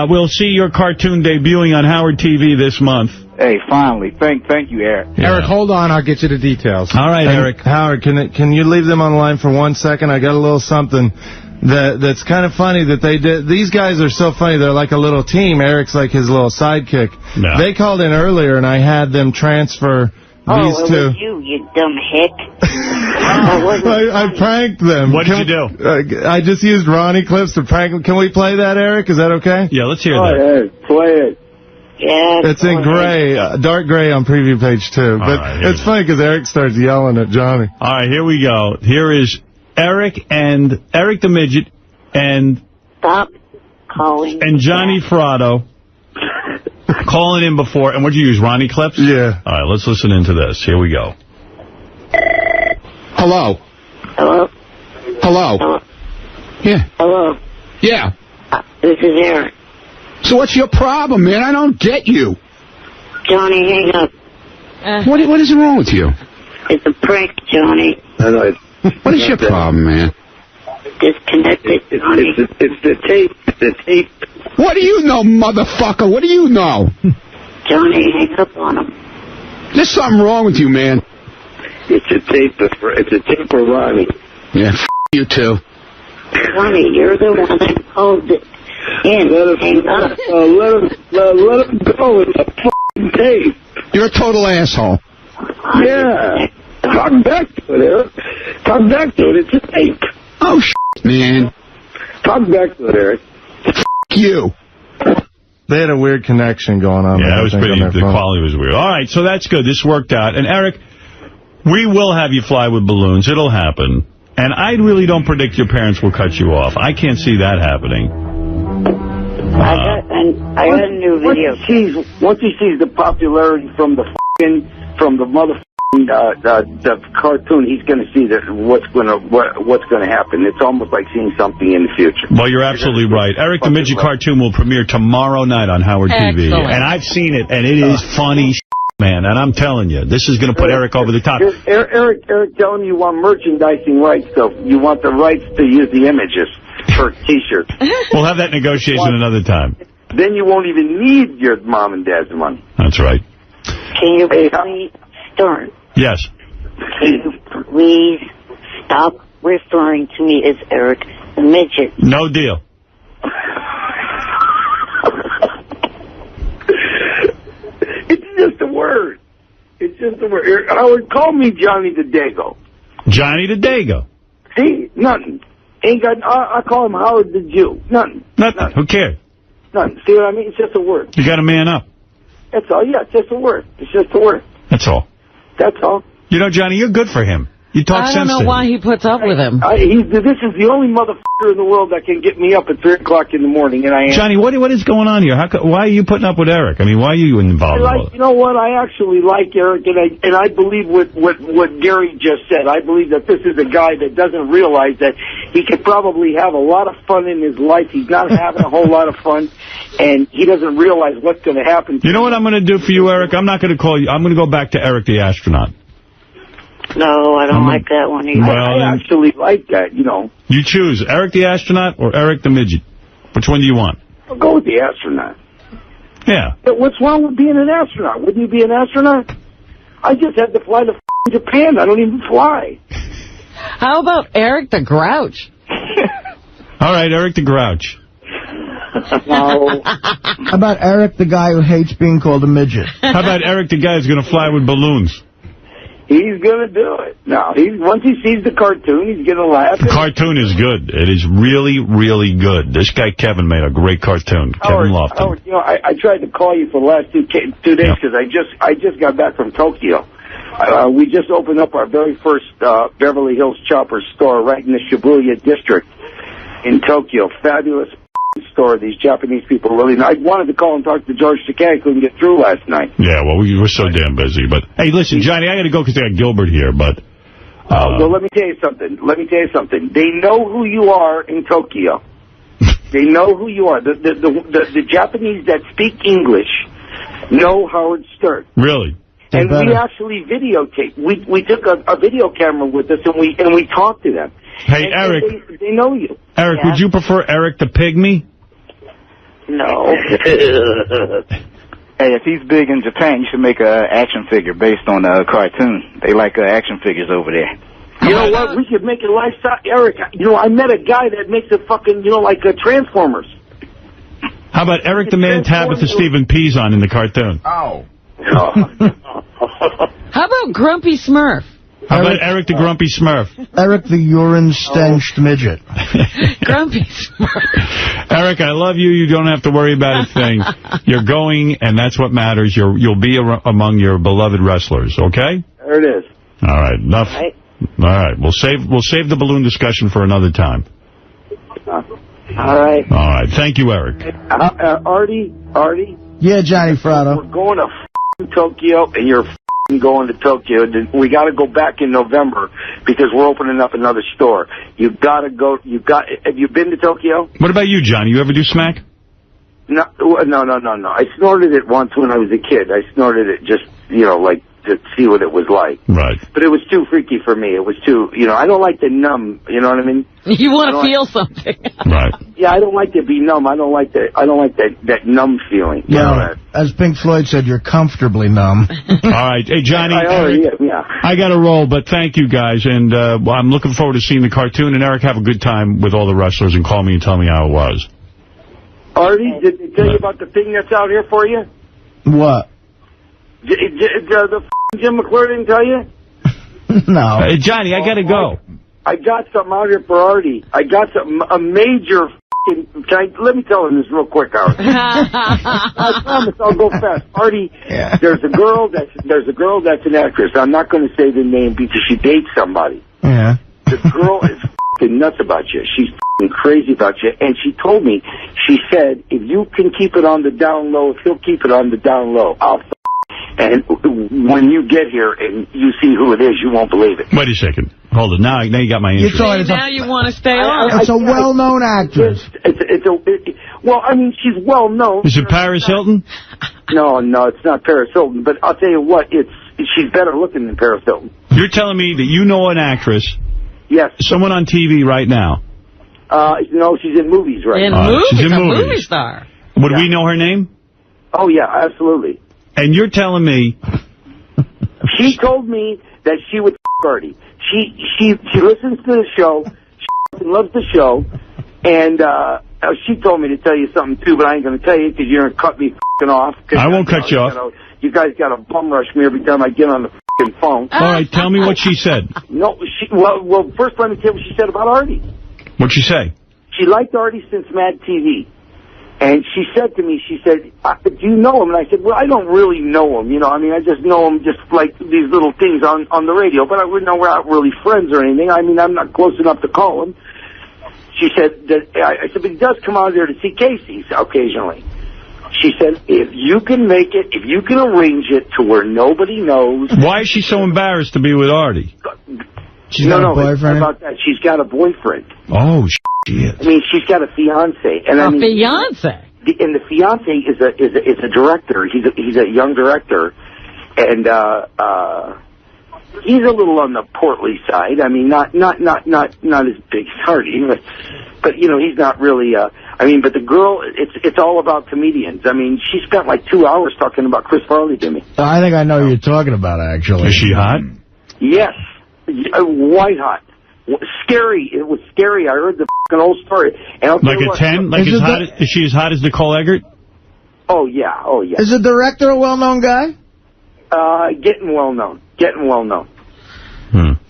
will see your cartoon debuting on Howard TV this month. Hey, finally. Thank you, Eric. Yeah. Eric, hold on. I'll get you the details. All right, Eric. Howard, can you leave them on the line for 1 second? I got a little something that's kind of funny that they did. These guys are so funny. They're like a little team. Eric's like his little sidekick. No. They called in earlier, and I had them transfer these two. Was you dumb hick. I pranked them. What did you do? I just used Ronnie clips to prank them. Can we play that, Eric? Is that okay? Yeah, let's hear that. Ahead. Play it. Yeah. It's in gray, dark gray on preview page 2. But it's funny because Eric starts yelling at Johnny. All right, here we go. Here is Eric the Midget and... Stop calling. And Johnny Fratto calling in before. And what did you use, Ronnie clips? Yeah. All right, let's listen into this. Here we go. Hello. Hello? Hello. Yeah. Hello? Yeah. This is Eric. So what's your problem, man? I don't get you. Johnny, hang up. What is wrong with you? It's a prank, Johnny. What is your problem, man? Disconnected, Johnny. It's the tape. The tape. What do you know, motherfucker? What do you know? Johnny, hang up on him. There's something wrong with you, man. It's a tape for Ronnie. Yeah, you too. Johnny, you're the one that called it in. Hang up. Let him go. It's a fucking tape. You're a total asshole. Yeah. Talk back to it, Eric. Talk back to it. It's a tape. Oh, man. Talk back to it, Eric. You. They had a weird connection going on. Yeah, the quality was weird. All right, so that's good. This worked out. And, Eric, we will have you fly with balloons. It'll happen. And I really don't predict your parents will cut you off. I can't see that happening. I got a new video. Once he sees the popularity from the cartoon, he's going to see that what's going to happen. It's almost like seeing something in the future. Well, you're absolutely right. Eric the Midget cartoon will premiere tomorrow night on Howard TV. And I've seen it, and it is funny, man. And I'm telling you, this is going to put Eric over the top. Eric telling you want merchandising rights, so you want the rights to use the images for T-shirts. We'll have that negotiation another time. Then you won't even need your mom and dad's money. That's right. Can you please, Stunt? Yes. Can you please stop referring to me as Eric the Midget? No deal. It's just a word. It's just a word. Howard, call me Johnny the Dago. Johnny the Dago. See, nothing. Ain't got. I call him Howard the Jew. Nothing. Who cares? Nothing. See what I mean? It's just a word. You got to man up. That's all. Yeah, it's just a word. It's just a word. That's all. That's all. You know, Johnny, you're good for him. You talk sense to him. I don't know why he puts up with him. This is the only motherfucker in the world that can get me up at 3 o'clock in the morning, and I am. Johnny, what is going on here? Why are you putting up with Eric? I mean, why are you involved in all You know what? I actually like Eric, and I believe what Gary just said. I believe that this is a guy that doesn't realize that he could probably have a lot of fun in his life. He's not having a whole lot of fun, and he doesn't realize what's going to happen. You know what I'm going to do for you, Eric? I'm not going to call you. I'm going to go back to Eric the astronaut. No, I don't like that one either. Well, I actually like that, you know. You choose Eric the astronaut or Eric the Midget. Which one do you want? I'll go with the astronaut. Yeah. But what's wrong with being an astronaut? Wouldn't you be an astronaut? I just had to fly to Japan. I don't even fly. How about Eric the Grouch? All right, Eric the Grouch. No. How about Eric, the guy who hates being called a midget? How about Eric, the guy who's going to fly with balloons? He's going to do it. No, once he sees the cartoon, he's going to laugh. The cartoon is good. It is really, really good. This guy, Kevin, made a great cartoon. Kevin Lofton. Howard, you know, I tried to call you for the last 2 days because I just got back from Tokyo. We just opened up our very first Beverly Hills Chopper store right in the Shibuya district in Tokyo. Fabulous store. These Japanese people really. I wanted to call and talk to George Takei. Couldn't get through last night. Yeah, well, we were so damn busy. But hey, listen, Johnny, I got to go because I got Gilbert here. But well, let me tell you something. They know who you are in Tokyo. They know who you are. The Japanese that speak English know Howard Stern. Really? And we actually videotaped. We took a video camera with us, and we talked to them. Hey, and Eric. They know you. Eric, would you prefer Eric the Pygmy? No. Hey, if he's big in Japan, you should make an action figure based on a cartoon. They like action figures over there. You know what? We could make it lifestyle. Eric, you know, I met a guy that makes it fucking, you know, like Transformers. How about Eric the Man Tabitha Stephen Peas on in the cartoon? Oh. How about Grumpy Smurf? How about Eric the Grumpy Smurf? Eric the urine-stenched midget. Grumpy Smurf. Eric, I love you. You don't have to worry about a thing. You're going, and that's what matters. You'll be among your beloved wrestlers, okay? There it is. All right, enough. All right, we'll save the balloon discussion for another time. All right. All right, thank you, Eric. Artie? Yeah, Johnny Fratto. We're going to Tokyo, and you're going to Tokyo. We got to go back in November because we're opening up another store. You've got to go. Have you been to Tokyo? What about you, Johnny? You ever do smack? No. I snorted it once when I was a kid. I snorted it just, you know, like to see what it was like. Right. But it was too freaky for me. It was too, you know, I don't like to numb, you know what I mean? You want to feel something. Right. Yeah, I don't like to be numb. I don't like that numb feeling. Yeah, as Pink Floyd said, you're comfortably numb. All right. Hey, Johnny, I got to roll, but thank you guys. And I'm looking forward to seeing the cartoon. And Eric, have a good time with all the wrestlers and call me and tell me how it was. Artie, did they tell you about the thing that's out here for you? What? The Jim McClure didn't tell you? No. Hey, Johnny, I got to go. I got something out here for Artie. I got something, a major let me tell him this real quick, Howard. I promise I'll go fast. Artie, there's a girl that's an actress. I'm not going to say the name because she dates somebody. Yeah. The girl is f***ing nuts about you. She's f***ing crazy about you. And she told me, she said, if you can keep it on the down low, if he'll keep it on the down low, I'll f***. And when you get here and you see who it is, you won't believe it. Wait a second. Hold it. Now you got my interest. Now you want to stay on. It's a well-known actress. Well, I mean, she's well-known. Is it Paris Hilton? No, it's not Paris Hilton. But I'll tell you what, she's better looking than Paris Hilton. You're telling me that you know an actress? Yes. Someone on TV right now? No, she's in movies right now. She's in movies. Movie star. Would we know her name? Oh, yeah, absolutely. And you're telling me... She told me that she would f*** Artie. She listens to the show. She loves the show. And she told me to tell you something, too, but I ain't going to tell you because you're going to cut me f***ing off. I won't cut you off. You guys got to bum rush me every time I get on the f***ing phone. All right, tell me what she said. No, well, first let me tell you what she said about Artie. What'd she say? She liked Artie since Mad TV. And she said to me, she said, do you know him? And I said, well, I don't really know him. You know, I mean, I just know him just like these little things on the radio. But I wouldn't know we're not really friends or anything. I mean, I'm not close enough to call him. She said that, I said, but he does come out there to see Casey occasionally. She said, if you can make it, if you can arrange it to where nobody knows. Why is she so embarrassed to be with Artie? She's got a boyfriend? It's not about that. She's got a boyfriend. Oh, shit. I mean, she's got a fiance. And I mean, fiance? And the fiance is a director. He's a young director. And he's a little on the portly side. I mean, not as big as Artie, but you know, he's not really. I mean, but the girl, it's all about comedians. I mean, she spent like 2 hours talking about Chris Farley to me. I think I know who you're talking about, actually. Is she hot? Yes, white hot, scary. It was scary. I heard the fucking whole story. And I'll like a 10? Like as hot? Is she as hot as Nicole Eggert? Oh yeah, oh yeah. Is the director a well-known guy? Getting well known.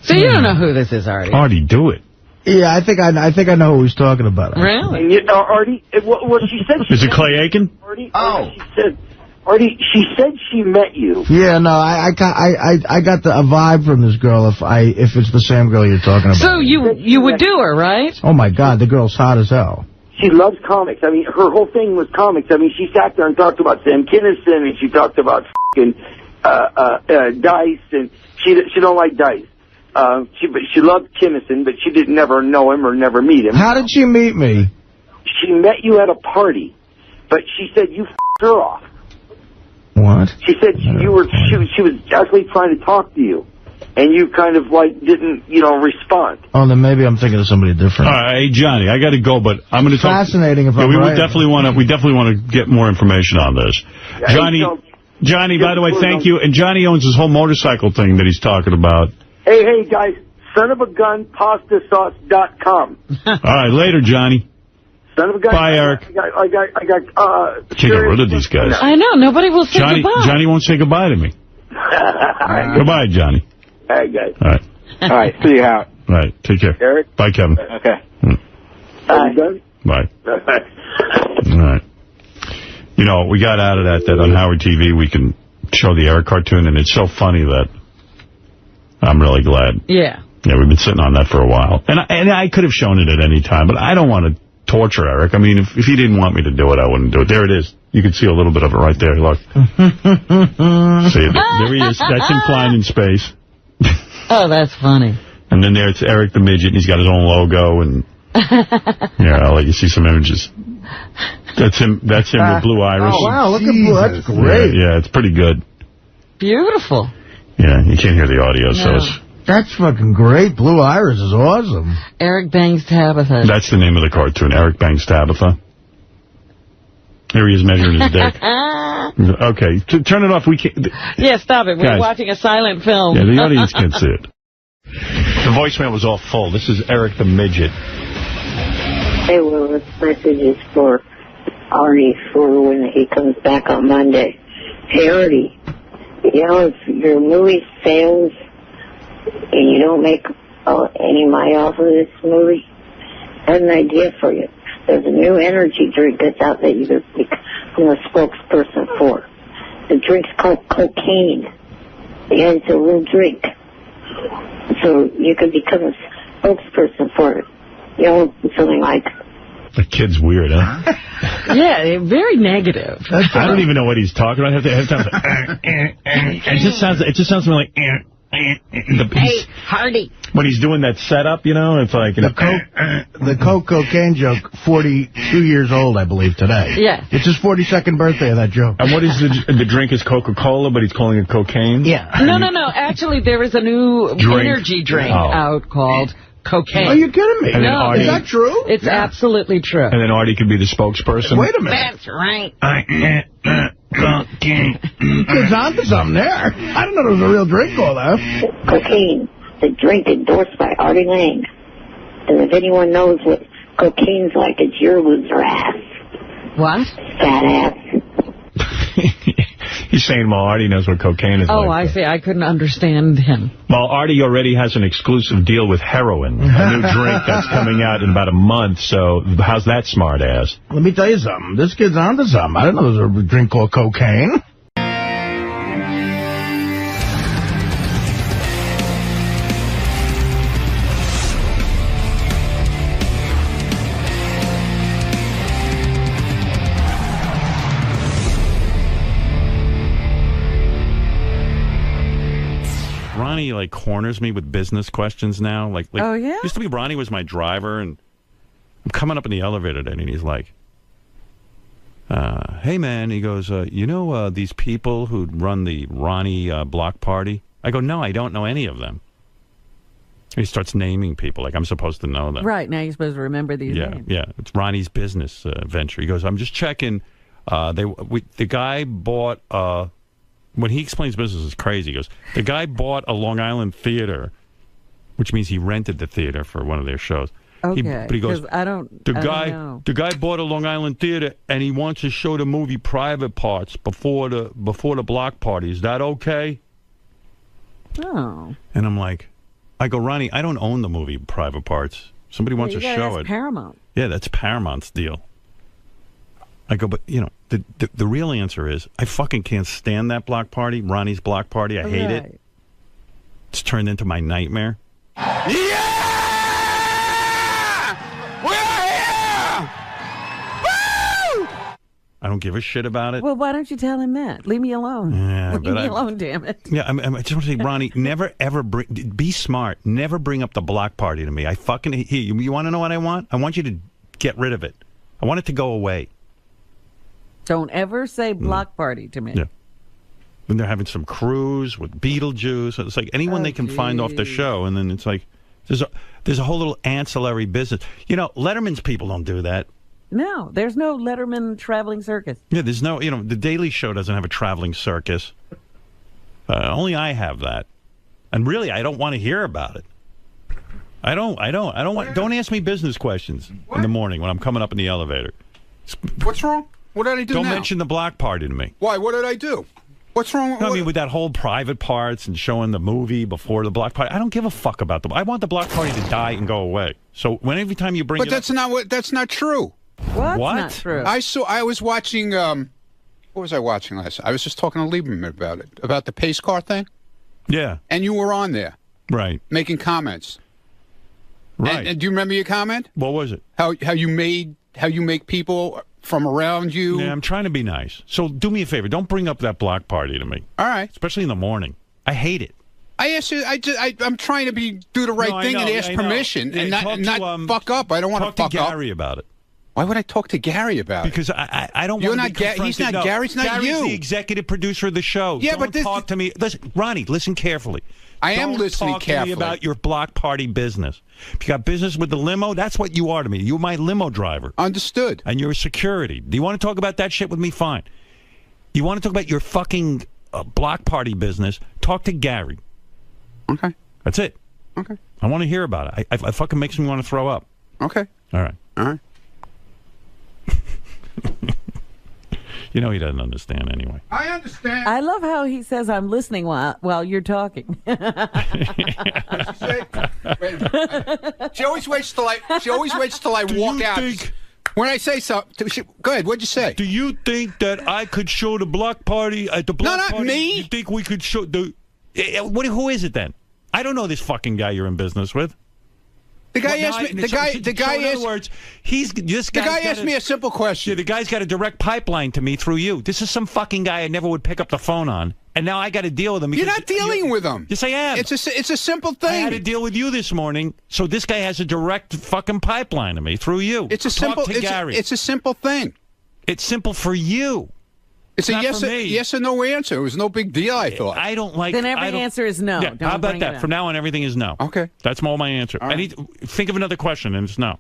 So you don't know who this is, Artie? Artie, do it. Yeah, I think I know who he's talking about. Really? And you know, Artie, what she said. Is it Clay Aiken? Artie, she said she met you. Yeah, no, I got a vibe from this girl if it's the same girl you're talking about. So you would do her, right? Oh my God, the girl's hot as hell. She loves comics. I mean, her whole thing was comics. I mean, she sat there and talked about Sam Kinison, and she talked about fucking Dice, and she don't like Dice. She loved Kinison, but she didn't never know him or never meet him. How did she meet me? She met you at a party, but she said you f***ed her off. What? She said she was actually trying to talk to you, and you kind of like didn't, respond. Oh, then maybe I'm thinking of somebody different. All right, hey, Johnny, I got to go, but I'm going to talk. Fascinating. If I'm we right. definitely want to get more information on this. Johnny, by the way, thank you. And Johnny owns this whole motorcycle thing that he's talking about. Hey, guys, sonofagunpastasauce.com. All right, later, Johnny. Son of a gun. Bye, Eric. I got can't get rid of these guys. I know. Nobody will say goodbye. Johnny won't say goodbye to me. Goodbye, Johnny. All right, guys. All right. All right. See you out. All right. Take care. Eric? Bye, Kevin. Okay. Bye. All right. We got out of that on Howard TV. We can show the Eric cartoon, and it's so funny that I'm really glad. Yeah. Yeah, we've been sitting on that for a while. And I could have shown it at any time, but I don't want to torture Eric. I mean, if he didn't want me to do it, I wouldn't do it. There it is. You can see a little bit of it right there. Look. See it? There he is. That's him flying in space. Oh, that's funny. And then there's Eric the Midget, and he's got his own logo. And I'll let you see some images. That's him with Blue Iris. Oh, wow, look at Blue. That's great. Yeah, it's pretty good. Beautiful. Yeah, you can't hear the audio, so it's... That's fucking great. Blue Iris is awesome. Eric Bangs Tabitha. That's the name of the cartoon, Eric Bangs Tabitha. Here he is measuring his dick. Okay, turn it off. We can't... Yeah, stop it. We're watching a silent film. Yeah, the audience can't see it. The voicemail was all full. This is Eric the Midget. Hey, well, this message is for Artie for when he comes back on Monday. Hey, Artie, if your movie fails and you don't make any money off of this movie, I have an idea for you. There's a new energy drink that's out that you could become a spokesperson for. The drink's called cocaine. And it's a real drink. So you could become a spokesperson for, something like. The kid's weird, huh? Yeah, very negative. I don't even know what he's talking about. It just sounds to me like... Hey, Hardy. When he's doing that setup, it's like... The cocaine joke, 42 years old, I believe, today. Yeah. It's his 42nd birthday of that joke. And what is the drink is Coca-Cola, but he's calling it cocaine? Yeah. No. Actually, there is a new energy drink out called cocaine. Are you kidding me? No, is that true? It's absolutely true. And then Artie could be the spokesperson? Wait a minute. That's right. Kid's onto something there. I didn't know there was a real drink called that. Cocaine, the drink endorsed by Artie Lang. And if anyone knows what cocaine's like, it's your loser ass. What? Fat ass. He's saying, well, Artie knows what cocaine is like. Oh, I see. I couldn't understand him. Well, Artie already has an exclusive deal with heroin, a new drink that's coming out in about a month, so how's that smart ass? Let me tell you something. This kid's onto something. I didn't know there was a drink called cocaine. Ronnie, corners me with business questions now. Oh, yeah? Used to be Ronnie was my driver, and I'm coming up in the elevator today, and he's like, hey, man, he goes, these people who run the Ronnie block party? I go, no, I don't know any of them. He starts naming people like I'm supposed to know them. Right, now you're supposed to remember these names. Yeah, it's Ronnie's business venture. He goes, I'm just checking. The guy bought... when he explains business, it's crazy. He goes, the guy bought a Long Island theater, which means he rented the theater for one of their shows. Okay, but he goes, the guy bought a Long Island theater, and he wants to show the movie Private Parts before the block party. Is that okay? Oh. And I'm like, I go, Ronnie, I don't own the movie Private Parts. Somebody wants to show it. Paramount. Yeah, that's Paramount's deal. I go, but, the real answer is I fucking can't stand that block party, Ronnie's block party. I hate it. It's turned into my nightmare. Yeah! We're here! Woo! I don't give a shit about it. Well, why don't you tell him that? Leave me alone. Yeah, Leave me alone, damn it. Yeah, I just want to say, Ronnie, never, ever be smart. Never bring up the block party to me. I fucking, you want to know what I want? I want you to get rid of it. I want it to go away. Don't ever say block party to me. Yeah. When they're having some cruise with Beetlejuice, it's like anyone they can find off the show, and then it's like there's a whole little ancillary business. Letterman's people don't do that. No, there's no Letterman traveling circus. Yeah, there's no, the Daily Show doesn't have a traveling circus. Only I have that, and really, I don't want to hear about it. Don't ask me business questions in the morning when I'm coming up in the elevator. What's wrong? What did I do Don't now? mention the block party to me. Why? What did I do? What's wrong? No, I mean, with that whole Private Parts and showing the movie before the block party, I don't give a fuck about them. I want the block party to die and go away. So every time you bring it up... That's not true. What's what? Not true? I was watching... what was I watching last night? I was just talking to Lieberman about it. About the pace car thing. Yeah. And you were on there. Right. Making comments. Right. And do you remember your comment? What was it? How you make people... from around you. Yeah, I'm trying to be nice. So do me a favor. Don't bring up that block party to me. All right. Especially in the morning. I hate it. I asked you. I'm trying to do the right thing and ask permission and not fuck up. I don't want to fuck up. Talk to Gary about it. Why would I talk to Gary about it? Because I don't. You're want not to be confronted. He's not no, Gary. It's not Gary's you. The executive producer of the show. Yeah, don't talk to me. Listen, Ronnie, listen carefully. I am listening talk carefully. To me about your block party business. If you got business with the limo, that's what you are to me. You're my limo driver. Understood. And you're security. Do you want to talk about that shit with me? Fine. You want to talk about your fucking block party business? Talk to Gary. Okay. That's it. Okay. I want to hear about it. It fucking makes me want to throw up. Okay. All right. All right. He doesn't understand anyway. I understand. I love how he says I'm listening while you're talking. She always waits till I walk out. When I say something, go ahead. What'd you say? Do you think that I could show the block party at the block party? No, not me. You think we could show the? Who is it then? I don't know this fucking guy you're in business with. The guy asked me. The guy in asked. other words, the guy asked me a simple question. Yeah, the guy's got a direct pipeline to me through you. This is some fucking guy I never would pick up the phone on, and now I got to deal with him. You're not dealing with him. Yes, I am. It's a simple thing. I had to deal with you this morning, so this guy has a direct fucking pipeline to me through you. It's a simple. It's a simple thing. It's simple for you. It's a yes or no answer. It was no big deal, I thought. I don't like... Then every answer is no. Yeah, How about that? From now on, everything is no. Okay. That's all my answer. All right. Think of another question, and it's no.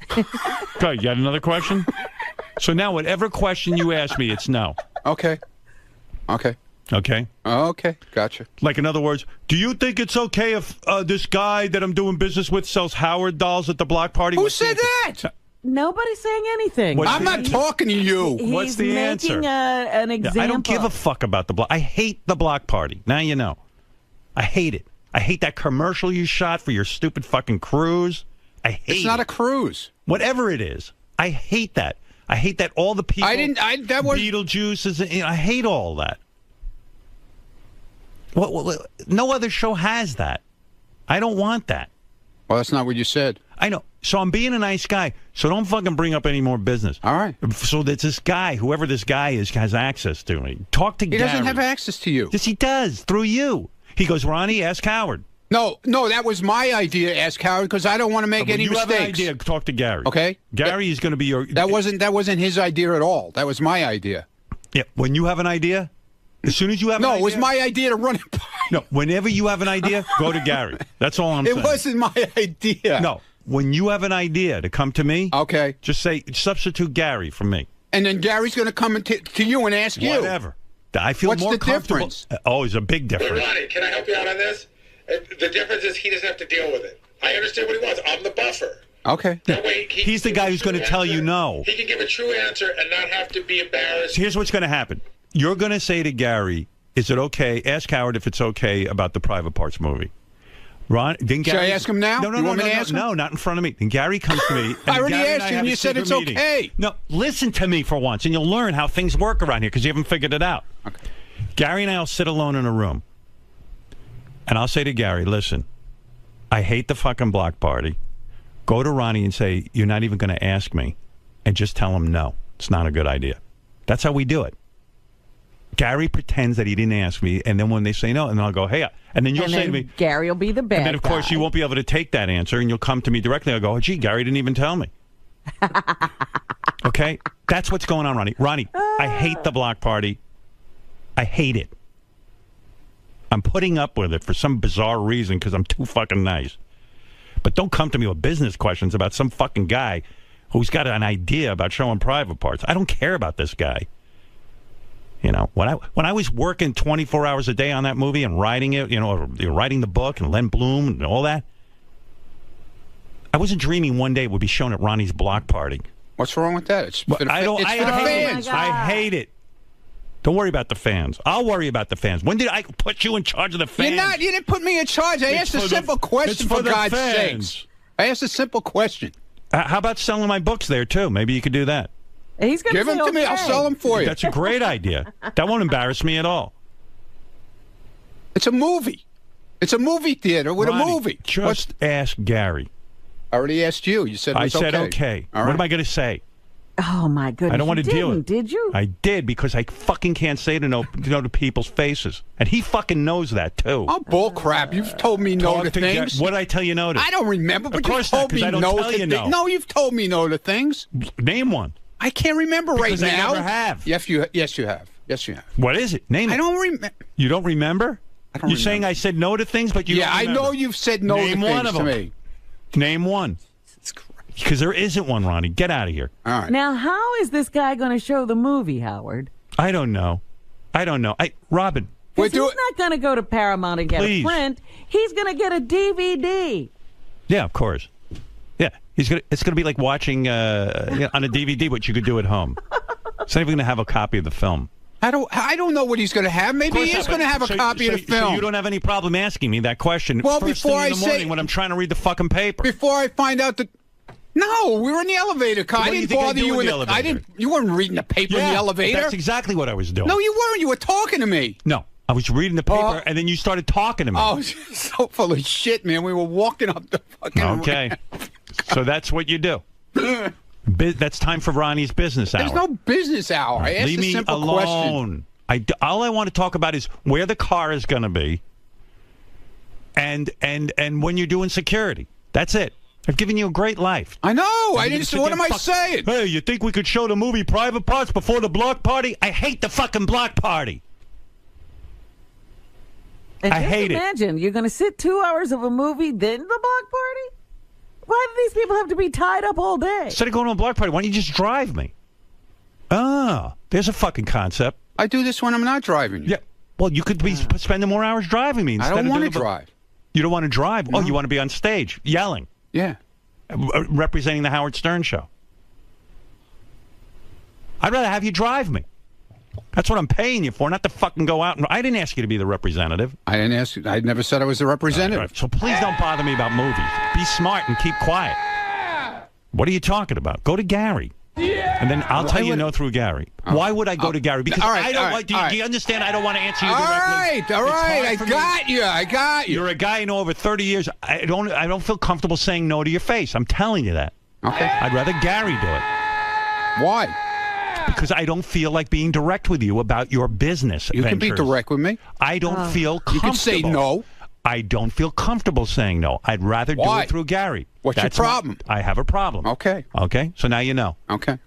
Good. You got another question? So now, whatever question you ask me, it's no. Okay. Okay. Okay? Okay. Gotcha. Like, in other words, do you think it's okay if this guy that I'm doing business with sells Howard dolls at the block party? Who said that? Nobody's saying anything. I'm not talking to you. What's the answer? He's making an example. Yeah, I don't give a fuck about the block. I hate the block party. Now you know. I hate it. I hate that commercial you shot for your stupid fucking cruise. I hate it. It's not a cruise. Whatever it is. I hate that. I hate that all the people... that was... Beetlejuice is... I hate all that. No other show has that. I don't want that. Well, that's not what you said. I know. So I'm being a nice guy. So don't fucking bring up any more business. All right. So that this guy, whoever this guy is, has access to me. Talk to Gary. He doesn't have access to you. Yes, he does. Through you. He goes, Ronnie, ask Howard. No, that was my idea, ask Howard, because I don't want to make any mistakes. You have an idea, talk to Gary. Okay? Gary is going to be your... That wasn't his idea at all. That was my idea. Yeah, when you have an idea, as soon as you have an idea... No, it was my idea to run it by. No, whenever you have an idea, go to Gary. That's all I'm saying. It wasn't my idea. No, when you have an idea to come to me, okay, just say, substitute Gary from me. And then Gary's going to come to you and ask you. Whatever. I feel What's more the comfortable. difference? Oh, it's a big difference. Wait, Ronnie, can I help you out on this? The difference is he doesn't have to deal with it. I understand what he wants. I'm the buffer. Okay. That way he's the guy who's going to tell you no. He can give a true answer and not have to be embarrassed. Here's what's going to happen. You're going to say to Gary, is it okay? Ask Howard if it's okay about the Private Parts movie. Then Gary, should I ask him now? No, not in front of me. Then Gary comes to me. And I already Gary asked you, and you said it's meeting. okay. No, listen to me for once, and you'll learn how things work around here because you haven't figured it out. Okay. Gary and I will sit alone in a room, and I'll say to Gary, listen, I hate the fucking block party. Go to Ronnie and say, you're not even going to ask me, and just tell him no. It's not a good idea. That's how we do it. Gary pretends that he didn't ask me, and then when they say no, and I'll go, hey, and then you'll say to me, Gary will be the bad and then, of course, you won't be able to take that answer, and you'll come to me directly. I'll go, oh, gee, Gary didn't even tell me. Okay? That's what's going on, Ronnie. Ronnie, I hate the block party. I hate it. I'm putting up with it for some bizarre reason because I'm too fucking nice. But don't come to me with business questions about some fucking guy who's got an idea about showing Private Parts. I don't care about this guy. You know, when I was working 24 hours a day on that movie and writing it, writing the book and Len Bloom and all that, I wasn't dreaming one day it would be shown at Ronnie's block party. What's wrong with that? It's for the fans. I hate it. Don't worry about the fans. I'll worry about the fans. When did I put you in charge of the fans? You didn't put me in charge. I asked a simple question, for God's sakes. I asked a simple question. How about selling my books there, too? Maybe you could do that. He's gonna give them to me. I'll sell them for you. That's a great idea. That won't embarrass me at all. It's a movie. It's a movie theater with Ronnie, a movie. Just ask Gary. I already asked you. You said it was I said okay. All right. What am I going to say? Oh, my goodness. I don't want to deal with it. Did you? I did because I fucking can't say to people's faces. And he fucking knows that, too. Oh, bull crap. You've told me no to things. What did I tell you no to? I don't remember, but you've told me no to things. No, you've told me no to things. Name one. I can't remember right now. Because I never have. Yes, you have. Yes, you have. What is it? Name it. I don't remember. You don't remember? You're remember. Saying I said no to things, but you don't remember. I know you've said no to things to me. Name one. Because there isn't one, Ronnie. Get out of here. All right. Now, how is this guy going to show the movie, Howard? I don't know. Robin. He's not going to go to Paramount and get a print. He's going to get a DVD. Yeah, of course. Yeah, it's going to be like watching on a DVD what you could do at home. It's not even going to have a copy of the film. I don't know what he's going to have. Maybe he is going to have a copy of the film. So you don't have any problem asking me that question. Well, first before thing in the morning when I'm trying to read the fucking paper. Before I find out that. No, we were in the elevator car. I didn't bother you in the elevator. You weren't reading the paper in the elevator. That's exactly what I was doing. No, you weren't. You were talking to me. No, I was reading the paper, and then you started talking to me. Oh, so full of shit, man. We were walking up the fucking Okay. So that's what you do. That's time for Ronnie's business hour. There's no business hour. I asked Leave a me simple alone. question. All I want to talk about is where the car is going to be and when you're doing security. That's it. I've given you a great life. I know. I didn't say, what am I saying? Hey, you think we could show the movie Private Parts before the block party? I hate the fucking block party. And I hate it. Imagine you're going to sit 2 hours of a movie, then the block party? Why do these people have to be tied up all day? Instead of going to a block party, why don't you just drive me? Ah, there's a fucking concept. I do this when I'm not driving you. Yeah. Well, you could be spending more hours driving me. I don't want to drive. You don't want to drive? No. Oh, you want to be on stage yelling. Yeah. Representing the Howard Stern show. I'd rather have you drive me. That's what I'm paying you for, not to fucking go out. I didn't ask you to be the representative. I didn't ask you. I never said I was the representative. Right. So please don't bother me about movies. Be smart and keep quiet. What are you talking about? Go to Gary. And then I'll tell you no through Gary. Why would I go to Gary? Because I don't like. Do you understand? I don't want to answer you directly. All right. I got you. You're a guy I know over 30 years. I don't feel comfortable saying no to your face. I'm telling you that. Okay. I'd rather Gary do it. Why? Because I don't feel like being direct with you about your business You ventures. can be direct with me. I don't feel comfortable. You can say no. I don't feel comfortable saying no. I'd rather do it through Gary. What's your problem? I have a problem. Okay. Okay? So now you know. Okay.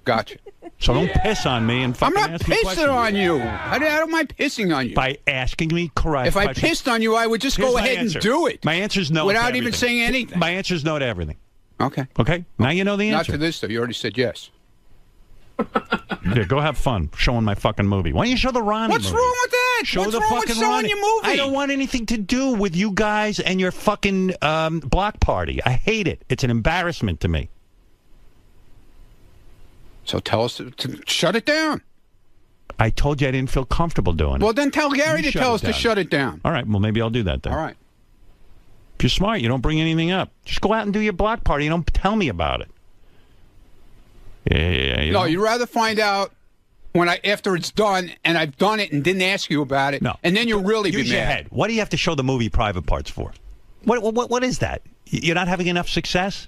Gotcha. So don't piss on me and fucking I'm not ask me questions. pissing on you. I don't mind pissing on you. By asking me correct. If I pissed on you, I would just go ahead and do it. My answer is no to without everything. even saying anything. My answer is no to everything. Okay. Okay? Now you know the answer. Not to this, though. You already said yes. Yeah, go have fun showing my fucking movie. Why don't you show the Ronnie What's movie? wrong with that? Show What's the wrong fucking with showing Ronnie. your movie? I don't want anything to do with you guys and your fucking block party. I hate it. It's an embarrassment to me. So tell us to shut it down. I told you I didn't feel comfortable doing it. Well, then tell Gary to tell us to shut it down. All right, well, maybe I'll do that then. All right. If you're smart, you don't bring anything up. Just go out and do your block party. You don't tell me about it. Yeah. No, you'd rather find out after it's done and I've done it and didn't ask you about it. No. And then you'll really be Use your mad. head. What do you have to show the movie Private Parts for? What is that? You're not having enough success?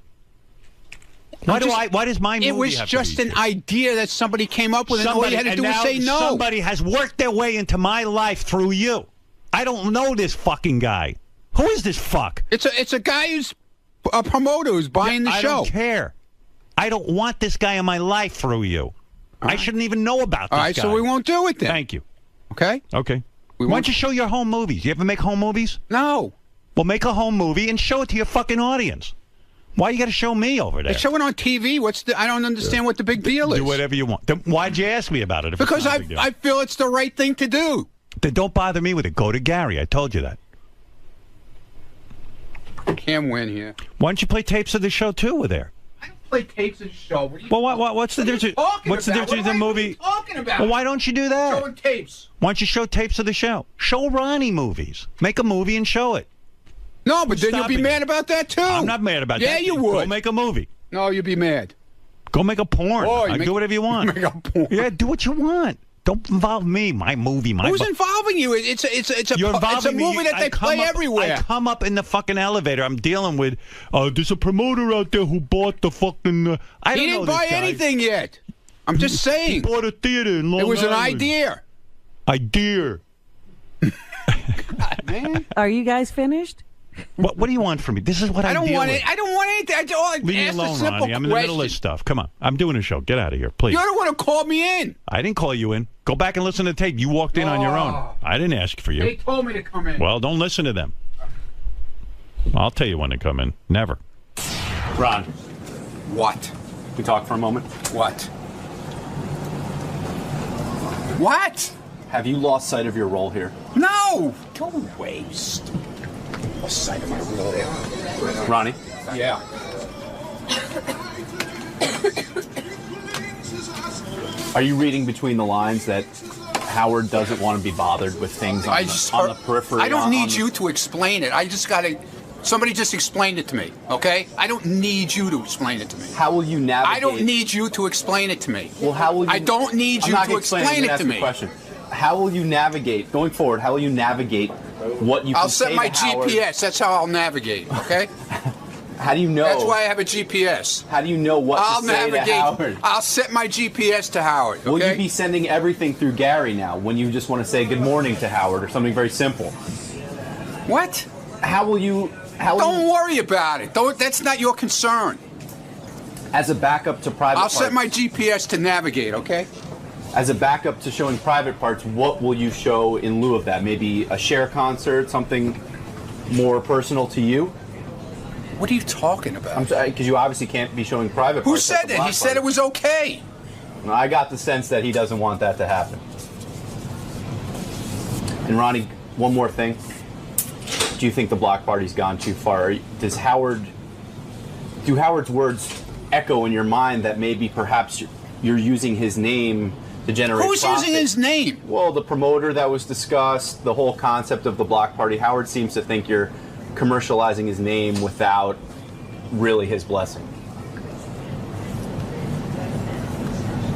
Why does my movie It was have just to be an idea that somebody came up with, and all you had to do was say no. Somebody has worked their way into my life through you. I don't know this fucking guy. Who is this fuck? It's a guy who's a promoter who's buying the show. I don't care. I don't want this guy in my life through you. I shouldn't even know about this guy. All right, so we won't do it then. Thank you. Okay? Okay. Why don't you show your home movies? You ever make home movies? No. Well, make a home movie and show it to your fucking audience. Why you got to show me over there? They show it on TV. I don't understand what the big deal is. Do whatever you want. Then why'd you ask me about it? Because I feel it's the right thing to do. Then don't bother me with it. Go to Gary. I told you that. Can't win here. Why don't you play tapes of the show too with there? Play tapes of the show. What's the difference? What's the difference in the movie? Talking about? Well, why don't you do that? Showing tapes. Why don't you show tapes of the show? Show Ronnie movies. Make a movie and show it. No, but then you'll be mad about that too. I'm not mad about that. Yeah, you would. Go make a movie. No, you'd be mad. Go make a porn. Do whatever you want. Make a porn. Yeah, do what you want. Don't involve me. My movie. Who's involving you? It's a movie that they play everywhere. I come up in the fucking elevator. I'm dealing with. There's a promoter out there who bought the fucking. I don't know. He didn't buy anything yet. I'm just saying. He bought a theater in Long Island. It was an idea. Idea. God, man. Are you guys finished? What do you want from me? This is what I don't want it. I don't want anything. Leave me alone, Ronnie. I'm in the middle of stuff. Come on. I'm doing a show. Get out of here, please. You're the one who called me in. I didn't call you in. Go back and listen to the tape. You walked in on your own. I didn't ask for you. They told me to come in. Well, don't listen to them. I'll tell you when to come in. Never. Ron. What? We talk for a moment? What? What? Have you lost sight of your role here? No! Go away, stupid. Lost sight of my role here. Ronnie? Yeah. Are you reading between the lines that Howard doesn't want to be bothered with things on the periphery? I don't need you to explain it. I just got to... Somebody just explained it to me, okay? I don't need you to explain it to me. How will you navigate? I don't need you to explain it to me. Well, how will you... I don't need you to explain it to me. Question. How will you navigate going forward? How will you navigate what you? I'll set my GPS. That's how I'll navigate. Okay. How do you know? That's why I have a GPS. How do you know what I'll to say navigate. to Howard? I'll set my GPS to Howard. Okay? Will you be sending everything through Gary now when you just want to say good morning to Howard or something very simple? What? How will you? Don't worry about it. That's not your concern. As a backup to private I'll parts. set my GPS to navigate, okay? As a backup to showing private parts, what will you show in lieu of that? Maybe a Cher concert, something more personal to you? What are you talking about? Because you obviously can't be showing private Who parts. said that? He said it was okay. Well, I got the sense that he doesn't want that to happen. And Ronnie, one more thing. Do you think the block party's gone too far? Do Howard's words echo in your mind that maybe perhaps you're using his name to generate Who's profit? using his name? Well, the promoter that was discussed, the whole concept of the block party. Howard seems to think you're commercializing his name without really his blessing.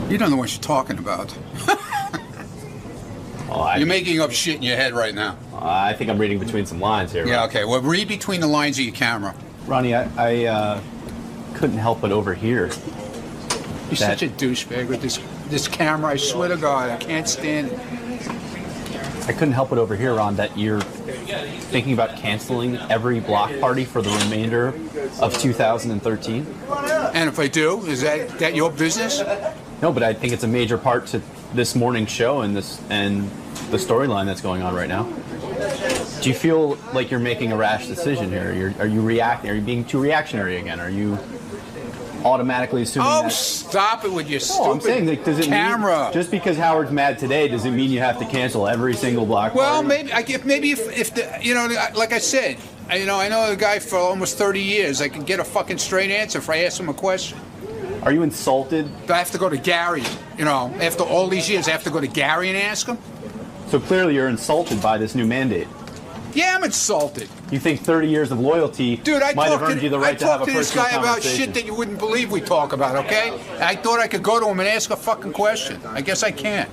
You don't know what you're talking about. You're making up shit in your head right now. I think I'm reading between some lines here. Yeah, okay. Well, read between the lines of your camera. Ronnie, I couldn't help but overhear. You're such a douchebag with this camera. I swear to God, I can't stand it. I couldn't help but overhear, Ron, that you're thinking about canceling every block party for the remainder of 2013. And if I do, is that your business? No, but I think it's a major part to this morning's show and the storyline that's going on right now. Do you feel like you're making a rash decision here? Are you reacting? Are you being too reactionary again? Are you automatically assuming that... stop it with your stupid I'm saying, like, does it camera. Mean, just because Howard's mad today, does it mean you have to cancel every single block party? Well, maybe if the, like I said, I know the guy for almost 30 years. I can get a fucking straight answer if I ask him a question. Are you insulted? I have to go to Gary. After all these years, I have to go to Gary and ask him? So clearly you're insulted by this new mandate. Yeah, I'm insulted. You think 30 years of loyalty might have earned you the right to have a personal this guy about conversation. shit that you wouldn't believe we talk about, okay? I thought I could go to him and ask a fucking question. I guess I can't.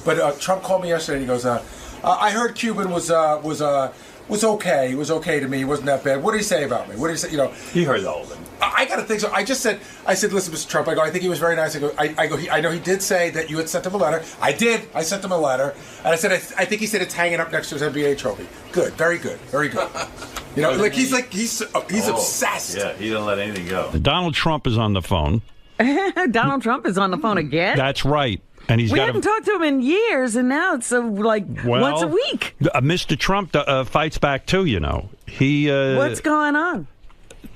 But Trump called me yesterday and he goes, I heard Cuban was okay. It was okay to me. It wasn't that bad. What did he say about me? What did he say? He heard the whole thing. I got to think so. I said, listen, Mr. Trump, I think he was very nice. I know he did say that you had sent him a letter. I did. I sent him a letter. And I said, I think he said it's hanging up next to his NBA trophy. Good. Very good. Very good. He's obsessed. Yeah, he didn't let anything go. Donald Trump is on the phone. Donald Trump is on the phone again? That's right. And we haven't talked to him in years, and now it's once a week. Mr. Trump fights back too, What's going on?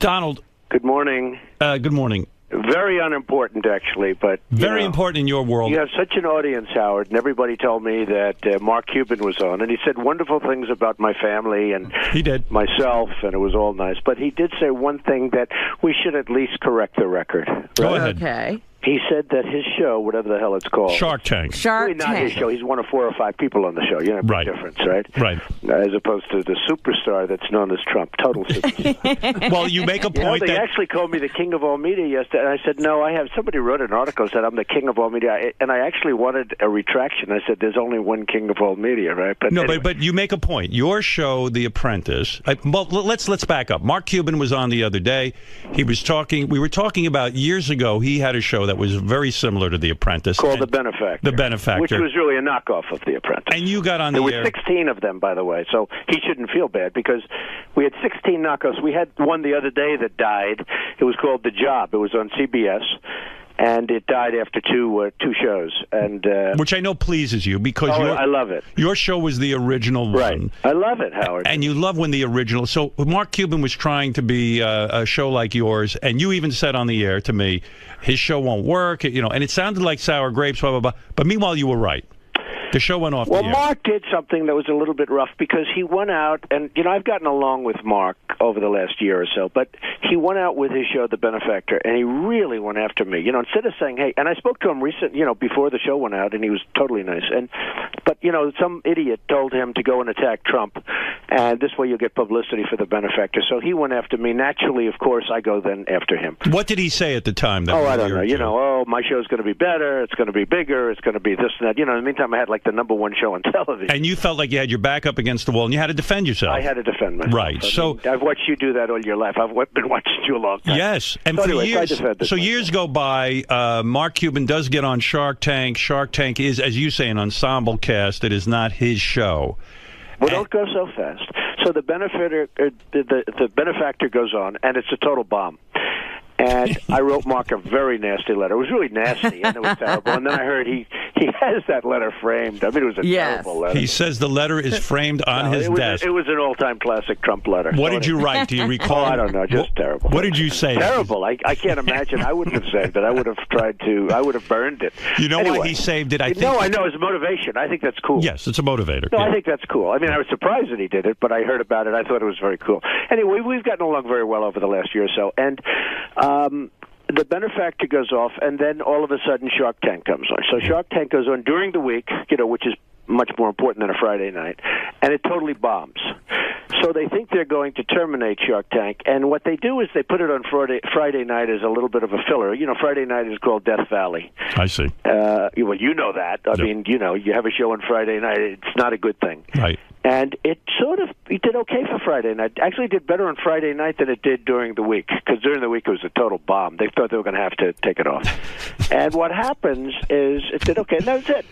Donald. Good morning. Good morning. Very unimportant, actually, but... Very important in your world. You have such an audience, Howard, and everybody told me that Mark Cuban was on, and he said wonderful things about my family and he did. Myself, and it was all nice. But he did say one thing that we should at least correct the record. Right? Go ahead. Okay. He said that his show, whatever the hell it's called, Shark Tank. Really not his show. He's one of 4 or 5 people on the show. You know, Right. difference, right? Right. As opposed to the superstar that's known as Trump, total superstar. Well, you make a point they that actually called me the king of all media yesterday. And I said, no, somebody wrote an article said I'm the king of all media, and I actually wanted a retraction. I said, there's only one king of all media, right? But no, anyway. but you make a point. Your show, The Apprentice. Well, let's back up. Mark Cuban was on the other day. He was talking. We were talking about years ago. He had a show that was very similar to The Apprentice, called The Benefactor. The Benefactor, which was really a knockoff of The Apprentice. And you got on the air. There were 16 of them, by the way, so he shouldn't feel bad because we had 16 knockoffs. We had one the other day that died. It was called The Job. It was on CBS. And it died after two shows, and which I know pleases you because I love it. Your show was the original one. Right. I love it, Howard. And you love when the original. So Mark Cuban was trying to be a show like yours, and you even said on the air to me, his show won't work. You know, and it sounded like sour grapes, blah blah blah. But meanwhile, you were right. The show went off the air. Well, Mark did something that was a little bit rough because he went out, and, you know, I've gotten along with Mark over the last year or so, but he went out with his show, The Benefactor, and he really went after me. You know, instead of saying, hey, and I spoke to him before the show went out, and he was totally nice. But, you know, some idiot told him to go and attack Trump, and this way you'll get publicity for The Benefactor. So he went after me. Naturally, of course, I go then after him. What did he say at the time? I don't know. You know, my show's going to be better, it's going to be bigger, it's going to be this and that. You know, in the meantime, I had, like, the #1 show on television. And you felt like you had your back up against the wall, and you had to defend yourself. I had to defend myself. Right. So I've watched you do that all your life. I've been watching you a long time. Yes. And so for anyway, years, so years go by, Mark Cuban does get on Shark Tank. Shark Tank is, as you say, an ensemble cast. It is not his show. Well, don't go so fast. So the benefactor goes on, and it's a total bomb. And I wrote Mark a very nasty letter. It was really nasty, and it was terrible. And then I heard he has that letter framed. I mean, it was a terrible letter. He says the letter is framed on his desk. It was an all-time classic Trump letter. What did you write? Do you recall? I don't know. Just terrible. What did you say? Terrible. I can't imagine. I wouldn't have saved it. I would have tried to. I would have burned it. You know why he saved it? I think. No, I know. It's motivation. I think that's cool. Yes, it's a motivator. No, I think that's cool. I mean, I was surprised that he did it, but I heard about it. I thought it was very cool. Anyway, we've gotten along very well over the last year or so, and the benefactor goes off, and then all of a sudden Shark Tank comes on. So Shark Tank goes on during the week, you know, which is much more important than a Friday night, and it totally bombs. So they think they're going to terminate Shark Tank, and what they do is they put it on Friday night as a little bit of a filler. You know, Friday night is called Death Valley. I see. Well, you know that. I mean, you know, you have a show on Friday night. It's not a good thing. Right. And it did okay for Friday night. Actually did better on Friday night than it did during the week, because during the week it was a total bomb. They thought they were going to have to take it off. And what happens is it did okay, and that's it.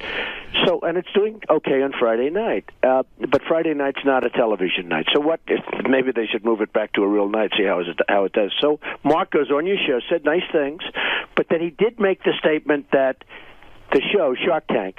So, and it's doing okay on Friday night. But Friday night's not a television night. So maybe they should move it back to a real night, see how it does. So Mark goes on your show, said nice things, but then he did make the statement that the show, Shark Tank,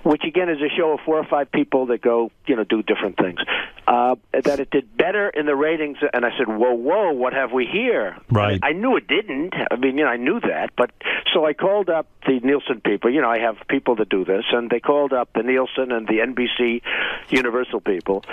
which again is a show of 4 or 5 people that go, you know, do different things, that it did better in the ratings. And I said, whoa, what have we here? Right. I knew it didn't. I mean, you know, I knew that. But so I called up the Nielsen people. You know, I have people that do this. And they called up the Nielsen and the NBC Universal people.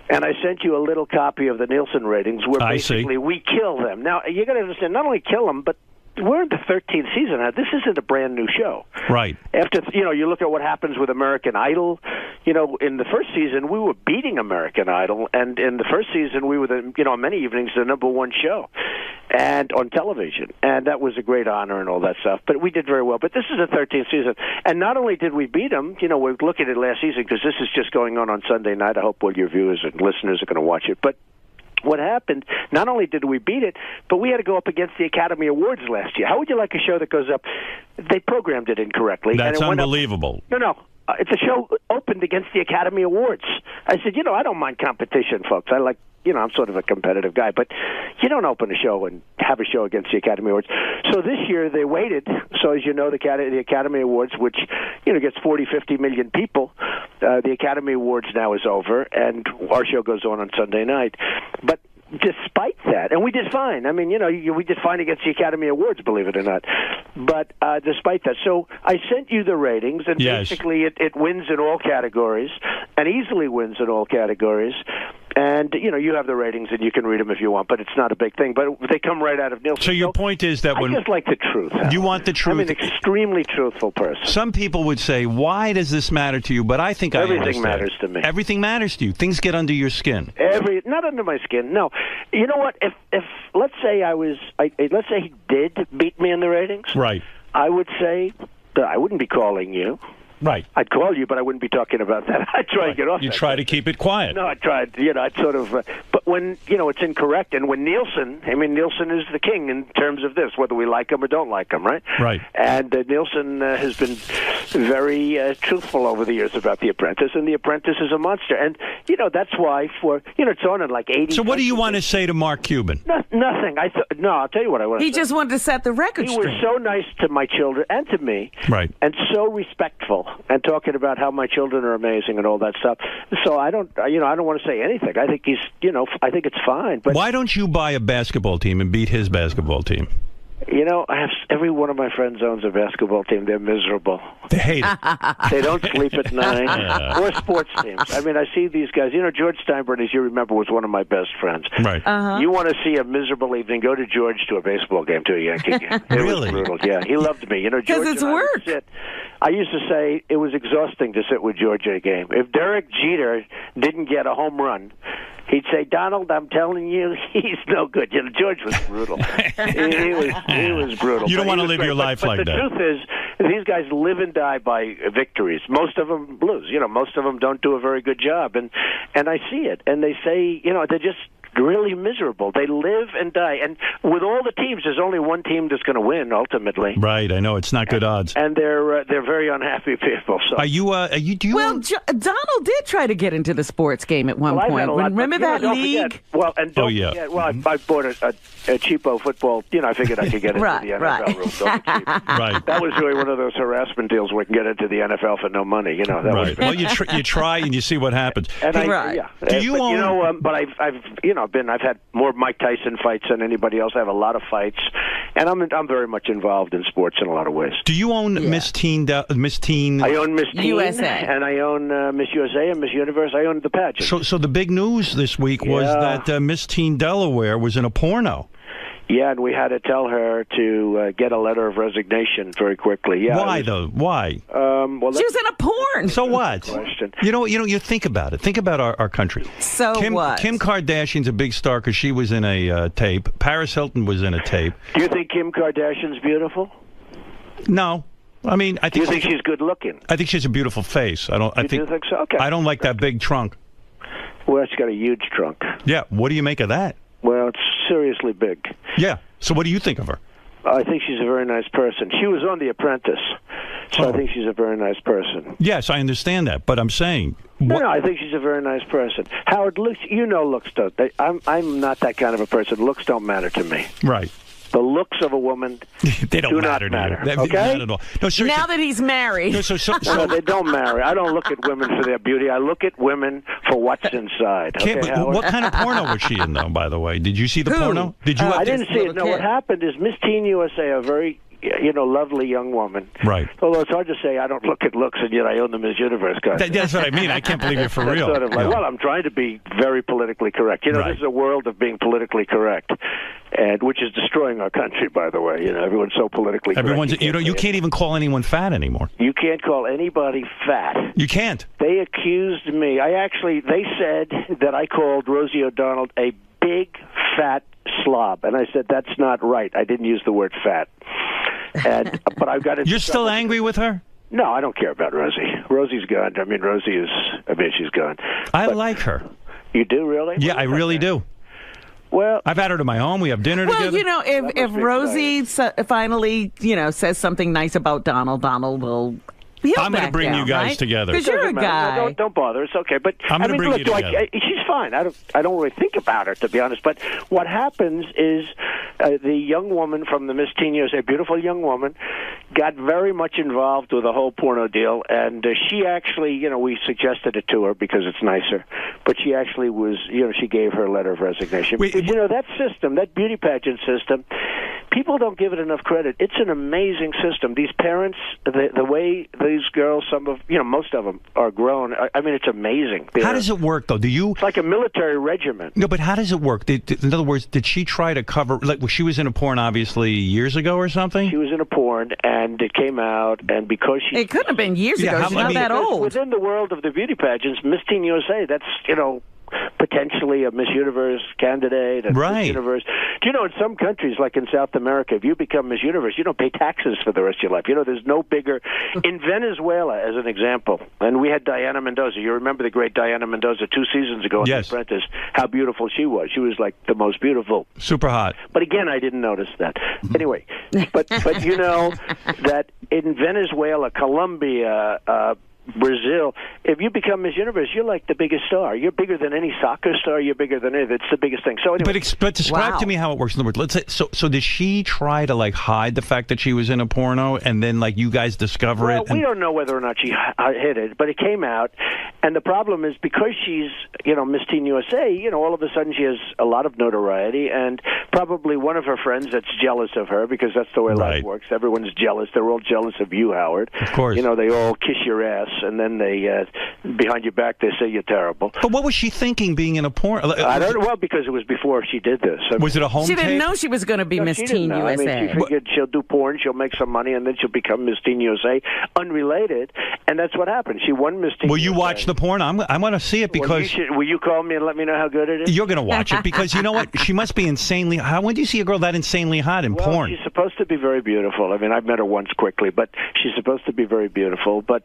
And I sent you a little copy of the Nielsen ratings where basically we kill them. Now, you got to understand, not only kill them, but we're in the 13th season now. This isn't a brand new show. Right. After, you know, you look at what happens with American Idol. You know, in the first season, we were beating American Idol. And in the first season, we were, on many evenings, the #1 show and on television. And that was a great honor and all that stuff. But we did very well. But this is the 13th season. And not only did we beat them, you know, we're looking at last season because this is just going on Sunday night. I hope all your viewers and listeners are going to watch it. But what happened, not only did we beat it, but we had to go up against the Academy Awards last year. How would you like a show that goes up? They programmed it incorrectly. That's and it unbelievable. No. It's a show opened against the Academy Awards. I said, you know, I don't mind competition, folks. I like, you know, I'm sort of a competitive guy, but you don't open a show and have a show against the Academy Awards. So this year they waited. So as you know, the Academy Awards, which, you know, gets 40, 50 million people, the Academy Awards now is over, and our show goes on Sunday night. But despite that, and we did fine. I mean, you know, we did fine against the Academy Awards, believe it or not. But despite that, so I sent you the ratings, and basically it wins in all categories, and easily wins in all categories. And, you have the ratings, and you can read them if you want, but it's not a big thing. But they come right out of Nielsen. So your point is that when... I just like the truth. You want the truth. I'm an extremely truthful person. Some people would say, why does this matter to you? But I think Everything matters to me. Everything matters to you. Things get under your skin. Not under my skin, no. You know what? If let's say let's say he did beat me in the ratings. Right. I would say that I wouldn't be calling you. Right. I'd call you, but I wouldn't be talking about that. I'd try to get off. You try to keep it quiet. No, I tried. I'd sort of. But when it's incorrect, and when Nielsen is the king in terms of this, whether we like him or don't like him, right? Right. And Nielsen has been very truthful over the years about The Apprentice, and The Apprentice is a monster. And that's why it's on in like 80. So what do you want to say to Mark Cuban? Nothing. No, I'll tell you what I want to say. He just wanted to set the record straight. He was so nice to my children and to me, right? And so respectful. And talking about how my children are amazing and all that stuff. So I don't want to say anything. I think I think it's fine. But why don't you buy a basketball team and beat his basketball team? Every one of my friends owns a basketball team. They're miserable. They hate it. They don't sleep at night. Or sports teams. I mean, I see these guys. George Steinbrenner, as you remember, was one of my best friends. Right. You want to see a miserable evening, go to George to a baseball game, to a Yankee game. It Really? was brutal. Yeah, he loved me. George because it's work. I used to say it was exhausting to sit with George at a game. If Derek Jeter didn't get a home run, he'd say, Donald, I'm telling you, he's no good. George was brutal. he was brutal. You don't want to live great. your life but like the that. The truth is, these guys live and die by victories. Most of them lose. Most of them don't do a very good job. And I see it. And they say, they're just really miserable. They live and die. And with all the teams, there's only one team that's going to win ultimately. Right, I know it's not good odds. And they're very unhappy people. So Are you? Do you? Well, Donald did try to get into the sports game at one point. Remember that league? Forget, well, and don't forget, well, I bought a cheapo football. I figured I could get into the NFL rules. Right. That was really one of those harassment deals where you can get into the NFL for no money. That right. Well, you try and you see what happens. And Do you own? But I've had more Mike Tyson fights than anybody else. I have a lot of fights, and I'm very much involved in sports in a lot of ways. Do you own Miss Teen? Miss Teen. I own Miss Teen USA, and I own Miss USA and Miss Universe. I own the pageant. So the big news this week was that Miss Teen Delaware was in a porno. Yeah, and we had to tell her to get a letter of resignation very quickly. Yeah. Why though? Why? Well, she was in a porn. So what? Question. You think about it. Think about our country. So what? Kim Kardashian's a big star because she was in a tape. Paris Hilton was in a tape. Do you think Kim Kardashian's beautiful? No. I mean, I think. Do you think she's good looking? I think she has a beautiful face. I think so? Okay. I don't like that big trunk. Well, she's got a huge trunk. Yeah. What do you make of that? Well, it's seriously big. Yeah. So what do you think of her? I think she's a very nice person. She was on The Apprentice, so I think she's a very nice person. Yes, I understand that, but I'm saying... No, I think she's a very nice person. Howard, looks don't. I'm not that kind of a person. Looks don't matter to me. Right. The looks of a woman they don't do matter not to you. Okay? Not at all. No, seriously. Now that he's married. No, No, they don't marry. I don't look at women for their beauty. I look at women for what's inside. Okay, what kind of porno was she in, though, by the way? Did you see the porno? Did you? I didn't see it. No, what happened is Miss Teen USA, a very lovely young woman. Right. Although it's hard to say I don't look at looks, and yet I own the Miss Universe card. That's what I mean. I can't believe you're for real. Sort of like, well, I'm trying to be very politically correct. This is a world of being politically correct, and which is destroying our country, by the way. Everyone's so politically correct. You can't even call anyone fat anymore. You can't call anybody fat. You can't. They accused me. They said that I called Rosie O'Donnell a big, fat slob. And I said, that's not right. I didn't use the word fat. But I've got it. You're still angry with her? No, I don't care about Rosie. Rosie's gone. She's gone. I like her. You do, really? Yeah, I really do. Well, I've had her to my home. We have dinner together. Well, if Rosie finally, says something nice about Donald will... I'm going to bring you guys together. Because you're a guy. No, don't bother. It's okay. But I'm going to bring you together. She's fine. I don't really think about her, to be honest. But what happens is the young woman from the Miss Teen USA, a beautiful young woman, got very much involved with the whole porno deal. And she actually, we suggested it to her because it's nicer. But she actually was, she gave her a letter of resignation. That system, that beauty pageant system, people don't give it enough credit. It's an amazing system. These parents, the way these girls, most of them are grown. I mean, it's amazing. How does it work, though? Do you... It's like a military regiment. No, but how does it work? In other words, did she try to cover, like, well, she was in a porn, obviously, years ago or something? She was in a porn, and it came out, and because she... It couldn't have been years ago. She's not that old. Within the world of the beauty pageants, Miss Teen USA, that's, potentially a Miss Universe candidate. And right. Miss Universe. Do you know, in some countries, like in South America, if you become Miss Universe, you don't pay taxes for the rest of your life. There's no bigger... In Venezuela, as an example, and we had Diana Mendoza. You remember the great Diana Mendoza 2 seasons ago on The Apprentice, how beautiful she was. She was, like, the most beautiful. Super hot. But again, I didn't notice that. Anyway, but you know that in Venezuela, Colombia, Brazil, if you become Miss Universe, you're like the biggest star. You're bigger than any soccer star. You're bigger than anything. It's the biggest thing. So anyway, but describe to me how it works. In other words, let's say, so did she try to like hide the fact that she was in a porno, and then like you guys discover it? We don't know whether or not she hid it, but it came out. And the problem is because she's Miss Teen USA, all of a sudden she has a lot of notoriety, and probably one of her friends that's jealous of her because that's the way life works. Everyone's jealous. They're all jealous of you, Howard. Of course. They all kiss your ass. And then they, behind your back, they say you're terrible. But what was she thinking being in a porn? I don't know. Well, because it was before she did this. Was it a home She tape? didn't know she was going to be Miss Teen USA. I mean, she figured she'll do porn, she'll make some money, and then she'll become Miss Teen USA, unrelated. And that's what happened. She won Miss Teen Will USA. you watch the porn? I want to see it because... Will you call me and let me know how good it is? You're going to watch it because you know what? She must be insanely... When do you see a girl that insanely hot in porn? She's supposed to be very beautiful. I mean, I've met her once quickly, but she's supposed to be very beautiful. But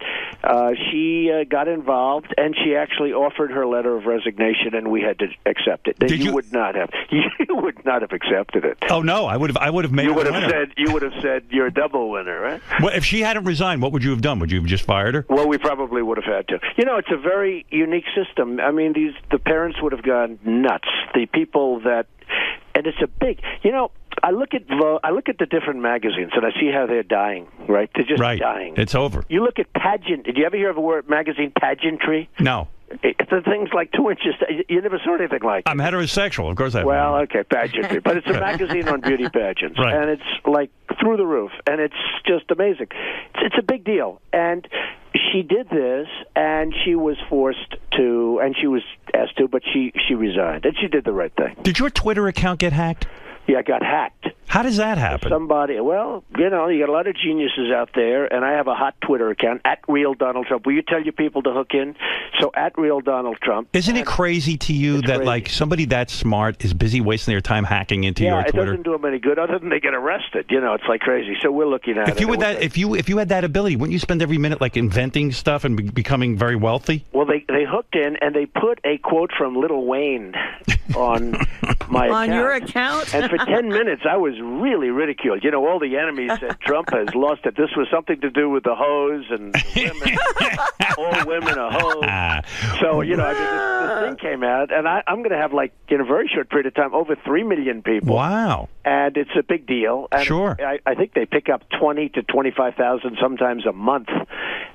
she got involved, and she actually offered her letter of resignation, and we had to accept it. You would not have. You would not have accepted it. Oh no, I would have made. You would have said you're a double winner, right? Well, if she hadn't resigned, what would you have done? Would you have just fired her? Well, we probably would have had to. It's a very unique system. I mean, the parents would have gone nuts. The people that, and it's a big. I look at the different magazines and I see how they're dying. Right? They're just dying. It's over. You look at pageant. Did you ever hear of a word magazine pageantry? No. The thing's like 2 inches. You never saw anything like it. I'm heterosexual, of course I have. Well, okay, pageantry. But it's a magazine on beauty pageants. Right. And it's like through the roof. And it's just amazing. It's a big deal. And she did this, and she was forced to, and she was asked to, but she resigned. And she did the right thing. Did your Twitter account get hacked? Yeah, it got hacked. How does that happen? Somebody, you got a lot of geniuses out there, and I have a hot Twitter account, @RealDonaldTrump. Will you tell your people to hook in? So, @RealDonaldTrump. Isn't it crazy to you that, crazy. Like, somebody that smart is busy wasting their time hacking into your Twitter? Yeah, it doesn't do them any good other than they get arrested. It's like crazy. So we're looking at it. If you had that ability, wouldn't you spend every minute, like, inventing stuff and becoming very wealthy? Well, they hooked in, and they put a quote from Lil Wayne on my account. On your account? And for 10 minutes, I was really ridiculed. All the enemies said Trump has lost it. This was something to do with the hose and women. All women are hoes. So, this thing came out, and I'm going to have, in a very short period of time, over 3 million people. Wow. And it's a big deal. And sure. I think they pick up 20 to 25,000 sometimes a month.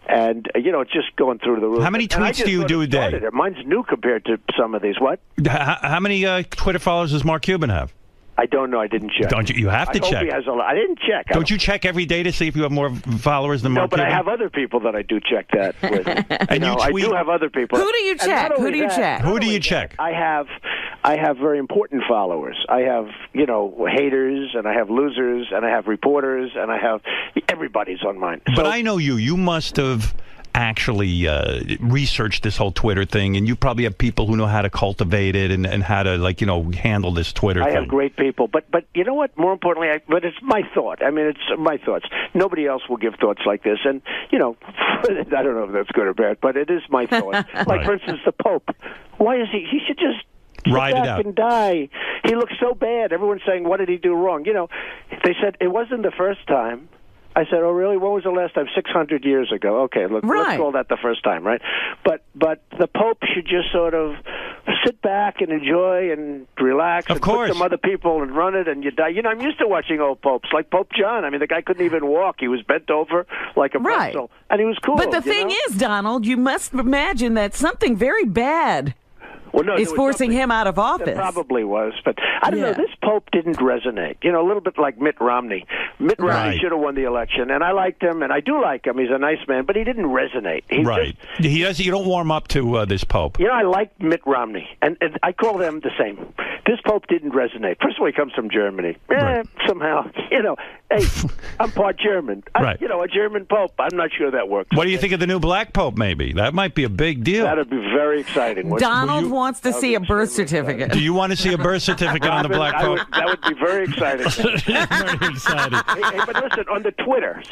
And, it's just going through the roof. How many tweets do you do a day? Mine's new compared to some of these. What? How many Twitter followers does Mark Cuban have? I don't know. I didn't check. Don't you? You have to check. Hope he has a lot. I didn't check. Don't you check every day to see if you have more followers than Mark Cuban? No, but I have other people that I do check that with. And you tweet? I do have other people. Who do you check? Who do you check? Who do you check? I have very important followers. I have, haters, and I have losers, and I have reporters, and I have everybody's on mine. But I know you. You must have actually researched this whole Twitter thing, and you probably have people who know how to cultivate it and how to handle this Twitter thing. I have great people, but you know what? More importantly, but it's my thought. I mean, it's my thoughts. Nobody else will give thoughts like this, and I don't know if that's good or bad, but it is my thought. Like for instance, the Pope. Why is he? He should just ride it out and die. He looks so bad. Everyone's saying, "What did he do wrong?" They said it wasn't the first time. I said, "Oh, really? When was the last time?" 600 years ago. Okay, let's call that the first time, right? But the Pope should just sort of sit back and enjoy and relax. Of course. Put some other people and run it, and you die. I'm used to watching old popes, like Pope John. I mean, the guy couldn't even walk. He was bent over like a pretzel, and he was cool. But the thing is, Donald, you must imagine that something very bad Well, no, is forcing him out of office. There probably was, but I don't know. This Pope didn't resonate. You know, a little bit like Mitt Romney. Mitt Romney should have won the election, and I liked him, and I do like him. He's a nice man, but he didn't resonate. He does. You don't warm up to this Pope. You know, I like Mitt Romney, and I call them the same. This Pope didn't resonate. First of all, he comes from Germany. Somehow, you know, hey, I'm part German. You know, a German Pope. I'm not sure that works. What do you think of the new black Pope, maybe? That might be a big deal. That would be very exciting. Donald wants to see a birth certificate. Do you want to see a birth certificate on the black Pope? That would be very exciting. Very exciting. Hey, but listen, on the Twitter,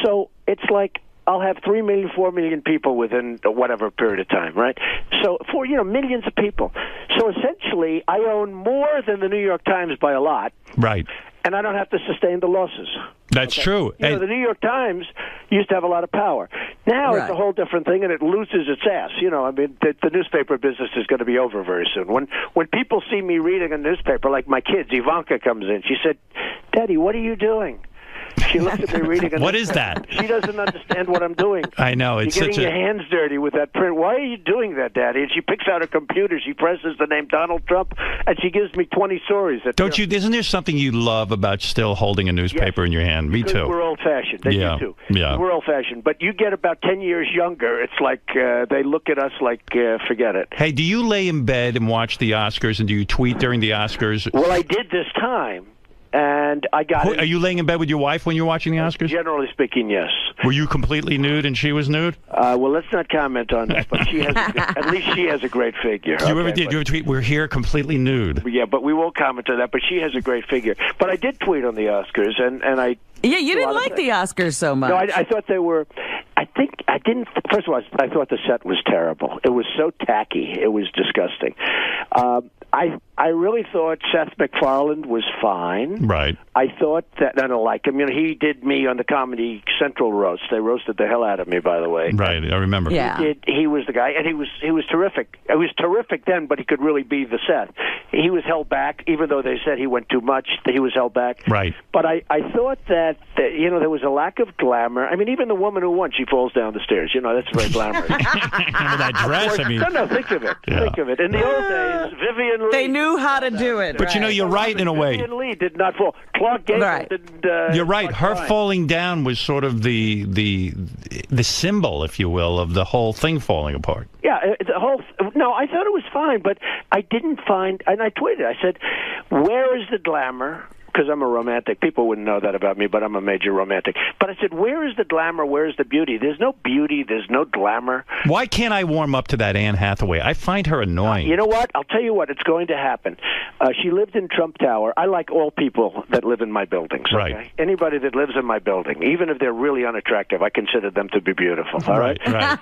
so it's like I'll have 3 million, 4 million people within whatever period of time, right? So for, you know, millions of people. So essentially, I own more than the New York Times by a lot. Right. And I don't have to sustain the losses. That's true. You know, the New York Times used to have a lot of power. Now it's a whole different thing, and it loses its ass. You know, I mean, the newspaper business is going to be over very soon. When people see me reading a newspaper, like my kids, Ivanka comes in. She said, "Daddy, what are you doing?" She looked at me reading. What is that? She doesn't understand what I'm doing. I know. It's You're such getting your hands dirty with that print. Why are you doing that, Daddy? And she picks out her computer. She presses the name Donald Trump, and she gives me 20 stories. Don't you? Isn't there something you love about still holding a newspaper in your hand? Me too. We're old-fashioned. They do too. Yeah. We're old-fashioned. But you get about 10 years younger, it's like they look at us like, forget it. Hey, do you lay in bed and watch the Oscars, and do you tweet during the Oscars? Well, I did this time. And I got Are you laying in bed with your wife when you're watching the Oscars? Generally speaking, yes. Were you completely nude and she was nude? Well, let's not comment on that, but she has at least she has a great figure. You ever tweet, "We're here completely nude"? Yeah, but we won't comment on that, but she has a great figure. But I did tweet on the Oscars, and I... Yeah, you didn't like the Oscars so much. No, I thought they were... I think I didn't... First of all, I thought the set was terrible. It was so tacky. It was disgusting. I really thought Seth MacFarlane was fine. Right. I thought that... I don't like him. You know, he did me on the Comedy Central roast. They roasted the hell out of me, by the way. Right, I remember. Yeah. He was the guy, and he was terrific. He was terrific then, but he could really be the Seth. He was held back, even though they said he went too much. He was held back. Right. But I thought that, you know, there was a lack of glamour. I mean, even the woman who won, she falls down the stairs. You know, that's very glamorous. Remember that dress? I mean, no, think of it. Yeah. Think of it. In the old days, Vivian Lee. They knew how to do it. But you know, you're right in a way. Vivian Lee did not fall. Clark Gable didn't. You're right. Her falling down was sort of the symbol, if you will, of the whole thing falling apart. Yeah, the whole... No, I thought it was fine, but I didn't find... And I tweeted. I said, where is the glamour? Because I'm a romantic. People wouldn't know that about me, but I'm a major romantic. But I said, where is the glamour? Where is the beauty? There's no beauty. There's no glamour. Why can't I warm up to that Anne Hathaway? I find her annoying. You know what? I'll tell you what. It's going to happen. She lived in Trump Tower. I like all people that live in my buildings. Okay? Right. Anybody that lives in my building, even if they're really unattractive, I consider them to be beautiful. All right? Right.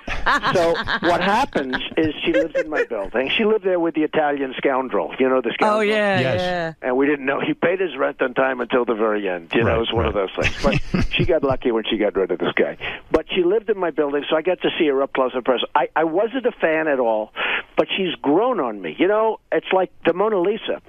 So what happens is she lives in my building. She lived there with the Italian scoundrel. You know the scoundrel? Oh, yeah, Yes. yeah. And we didn't know. He paid his rent on time until the very end. You know, it was one of those things. But she got lucky when she got rid of this guy. But she lived in my building, so I got to see her up close and personal. I wasn't a fan at all, but she's grown on me. You know, it's like the Mona Lisa.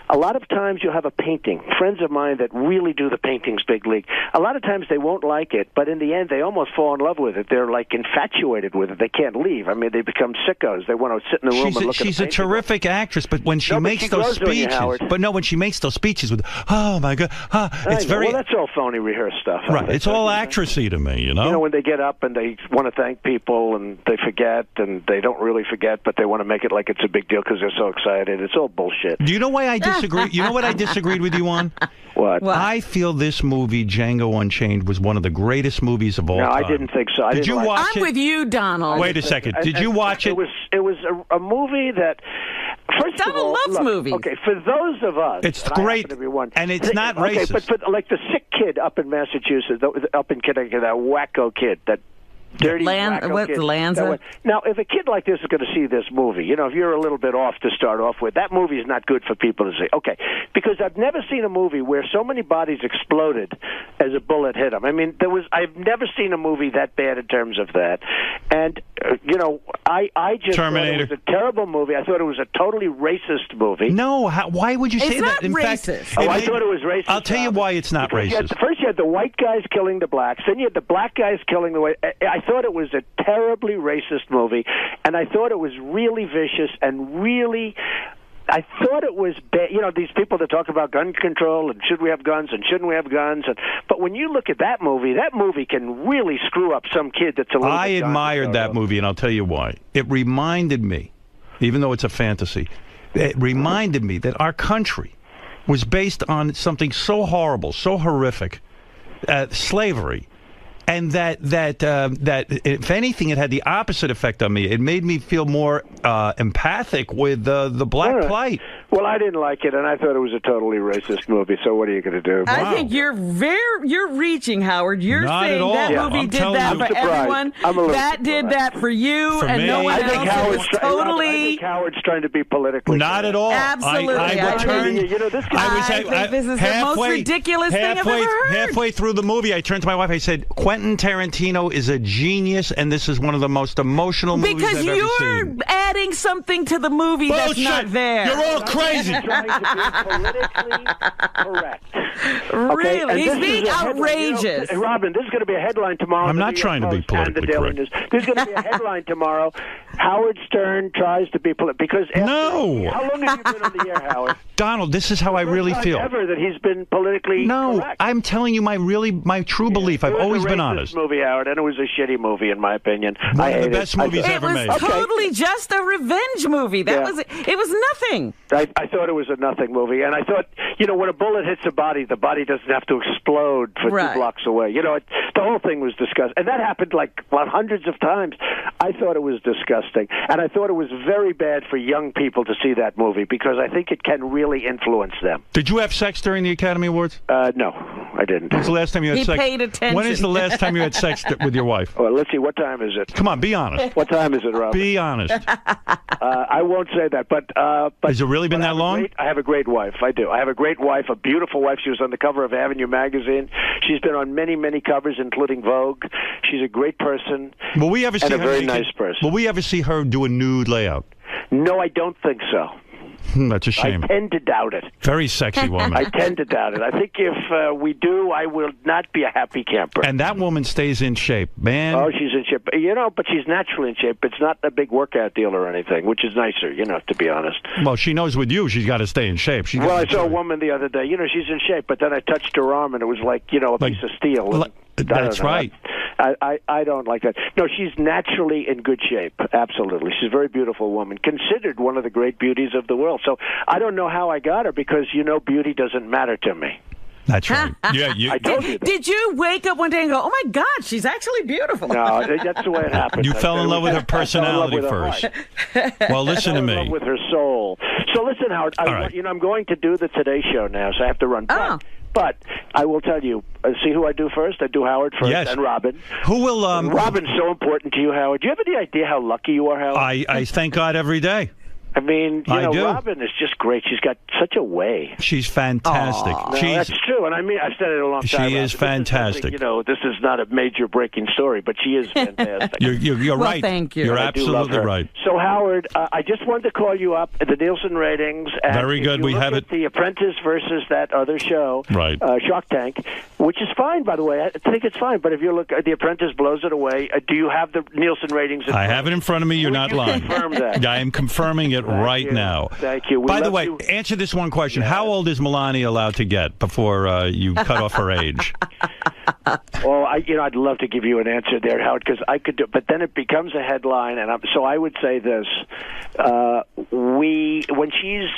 A lot of times you'll have a painting. Friends of mine that really do the paintings big league. A lot of times they won't like it, but in the end they almost fall in love with it. They're like infatuated with it. They can't leave. I mean, they become sickos. They want to sit in the room and look at She's a terrific actress, but when she makes those speeches, when she makes those speeches with, oh my God, it's very. Well, that's all phony rehearsed stuff. Right, it's all actressy to me, you know. You know, when they get up and they want to thank people and they forget and they don't really forget, but they want to make it like it's a big deal because they're so excited. It's all bullshit. Do you know why I disagree? You know what I disagreed with you on? What? I feel this movie, Django Unchained, was one of the greatest movies of all time. No, I didn't think so. Did you watch it? I'm with you, Donald. Wait a second. Did you watch it? It was a movie that... First Donald of all, loves movies. Okay, for those of us... It's great, and it's not racist. But for, like the sick kid up in Massachusetts, up in Connecticut, that wacko kid, that dirty wacko kid. Lanza? Now, if a kid like this is going to see this movie, you know, if you're a little bit off to start off with, that movie is not good for people to see. Okay, because I've never seen a movie where so many bodies exploded as a bullet hit them. I mean, I've never seen a movie that bad in terms of that. And you know, I just Terminator. thought it was a terrible movie. I thought it was a totally racist movie. No, why would you say It's that? not racist. I thought it was racist. I'll tell you why it's not racist. First you had the white guys killing the blacks, then you had the black guys killing the white. I thought it was a terribly racist movie, and I thought it was really vicious and really... I thought it was bad. You know, these people that talk about gun control and should we have guns and shouldn't we have guns. But when you look at that movie can really screw up some kid that's a little I bit admired that movie, and I'll tell you why. It reminded me, even though it's a fantasy, it reminded me that our country was based on something so horrible, so horrific, slavery. And that if anything, it had the opposite effect on me. It made me feel more empathic with the black plight. Well, I didn't like it, and I thought it was a totally racist movie. So what are you going to do? I think you're reaching, Howard. You're Not saying at all. that Yeah, movie I'm did telling that you. for I'm surprised. everyone. I'm a little That did that for you, For and me. no one I think else. Howard's It was totally. I think Howard's trying to be politically. Not at all. Absolutely. I returned. You know, this guy. I think this is the most ridiculous thing I've ever heard. Halfway through the movie, I turned to my wife. I said, "Quentin Tarantino is a genius, and this is one of the most emotional movies Because I've ever you're seen." adding something to the movie that's not there. You're all crazy. Correct. Really? and He's this being is a headline, outrageous. Robin, this is going to be a headline tomorrow. I'm in the not New trying to York be Post and the politically Daily News. There's going to be a headline tomorrow. Howard Stern tries to be political. Because No. How long have you been on the air, Howard? Donald, this is how I really First time feel. ever that he's been politically No, correct. I'm telling you my true belief. I've It was always a been racist honest. movie, Howard, and it was a shitty movie, in my opinion. One I of the hate best it. movies I ever made. It was totally just a revenge movie. That was it. It was nothing. I thought it was a nothing movie, and I thought, you know, when a bullet hits a body, the body doesn't have to explode for 2 blocks away. You know, the whole thing was disgusting, and that happened like hundreds of times. I thought it was disgusting, and I thought it was very bad for young people to see that movie because I think it can really influence them. Did you have sex during the Academy Awards? No, I didn't. When's the last time you had He sex? paid attention. When is the last time you had sex with your wife? Well, let's see. What time is it? Come on, be honest. What time is it, Rob? Be honest. I won't say that, but Has it really been that long? I have a great wife. I do. I have a great wife, a beautiful wife. She was on the cover of Avenue magazine. She's been on many, many covers, including Vogue. She's a great person. Will we ever see and a her very naked? nice person. Will we ever see her do a nude layout? No, I don't think so. That's a shame. I tend to doubt it. Very sexy woman. I tend to doubt it. I think if we do, I will not be a happy camper. And that woman stays in shape, man. Oh, she's in shape. You know, but she's naturally in shape. It's not a big workout deal or anything, which is nicer, you know, to be honest. Well, she knows with you she's got to stay in shape. Well, I saw a woman the other day. You know, she's in shape, but then I touched her arm, and it was like, you know, a piece of steel. That's right. I don't like that. No, she's naturally in good shape. Absolutely. She's a very beautiful woman, considered one of the great beauties of the world. So I don't know how I got her because, you know, beauty doesn't matter to me. That's right. Yeah, I told you that. Did you wake up one day and go, oh, my God, she's actually beautiful? No, that's the way it happened. You fell in love with her personality first. Well, listen to I fell in me. love with her soul. So listen, Howard, you know, I'm going to do the Today Show now, so I have to run. But I will tell you, see who I do first? I do Howard first and Robin. Who will... Robin's so important to you, Howard. Do you have any idea how lucky you are, Howard? I thank God every day. I mean, you know, do. Robin is just great. She's got such a way. She's fantastic. No, that's true, and I mean, I've said it a long time. She is fantastic. You know, this is not a major breaking story, but she is fantastic. You're right. Thank you. You're I do love absolutely her. right. So, Howard, I just wanted to call you up at the Nielsen ratings. And Very good. We have it. The Apprentice versus that other show, right? Shark Tank, which is fine, by the way. I think it's fine. But if you look, The Apprentice blows it away. Do you have the Nielsen ratings? I have it in front of me. You're not lying. Confirm that. I am confirming it right now. Thank you. By the way, answer this one question. How old is Melania allowed to get before you cut off her age? Well, I'd love to give you an answer there, Howard, because I could do, but then it becomes a headline, and so I would say this: when she's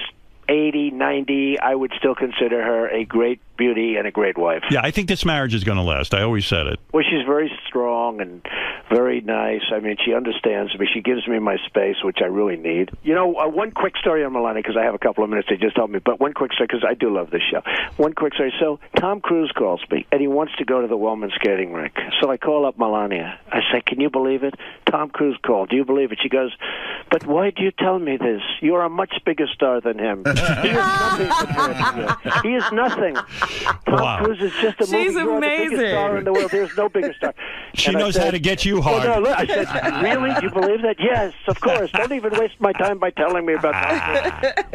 80, 90, I would still consider her a great beauty and a great wife. Yeah, I think this marriage is going to last. I always said it. Well, she's very strong and very nice. I mean, she understands me. She gives me my space, which I really need. You know, one quick story on Melania, because I have a couple of minutes. They just told me, but one quick story, because I do love this show. One quick story. So Tom Cruise calls me, and he wants to go to the women's skating rink. So I call up Melania. I say, can you believe it? Tom Cruise called. Do you believe it? She goes, but why do you tell me this? You're a much bigger star than him. He is nothing compared to you. He is nothing. Tom Cruise is just a movie. She's You're the biggest amazing. star in the world. There's no bigger star. She knows how to get you hard. Well, no, I said, really? You believe that? Yes, of course. Don't even waste my time by telling me about that.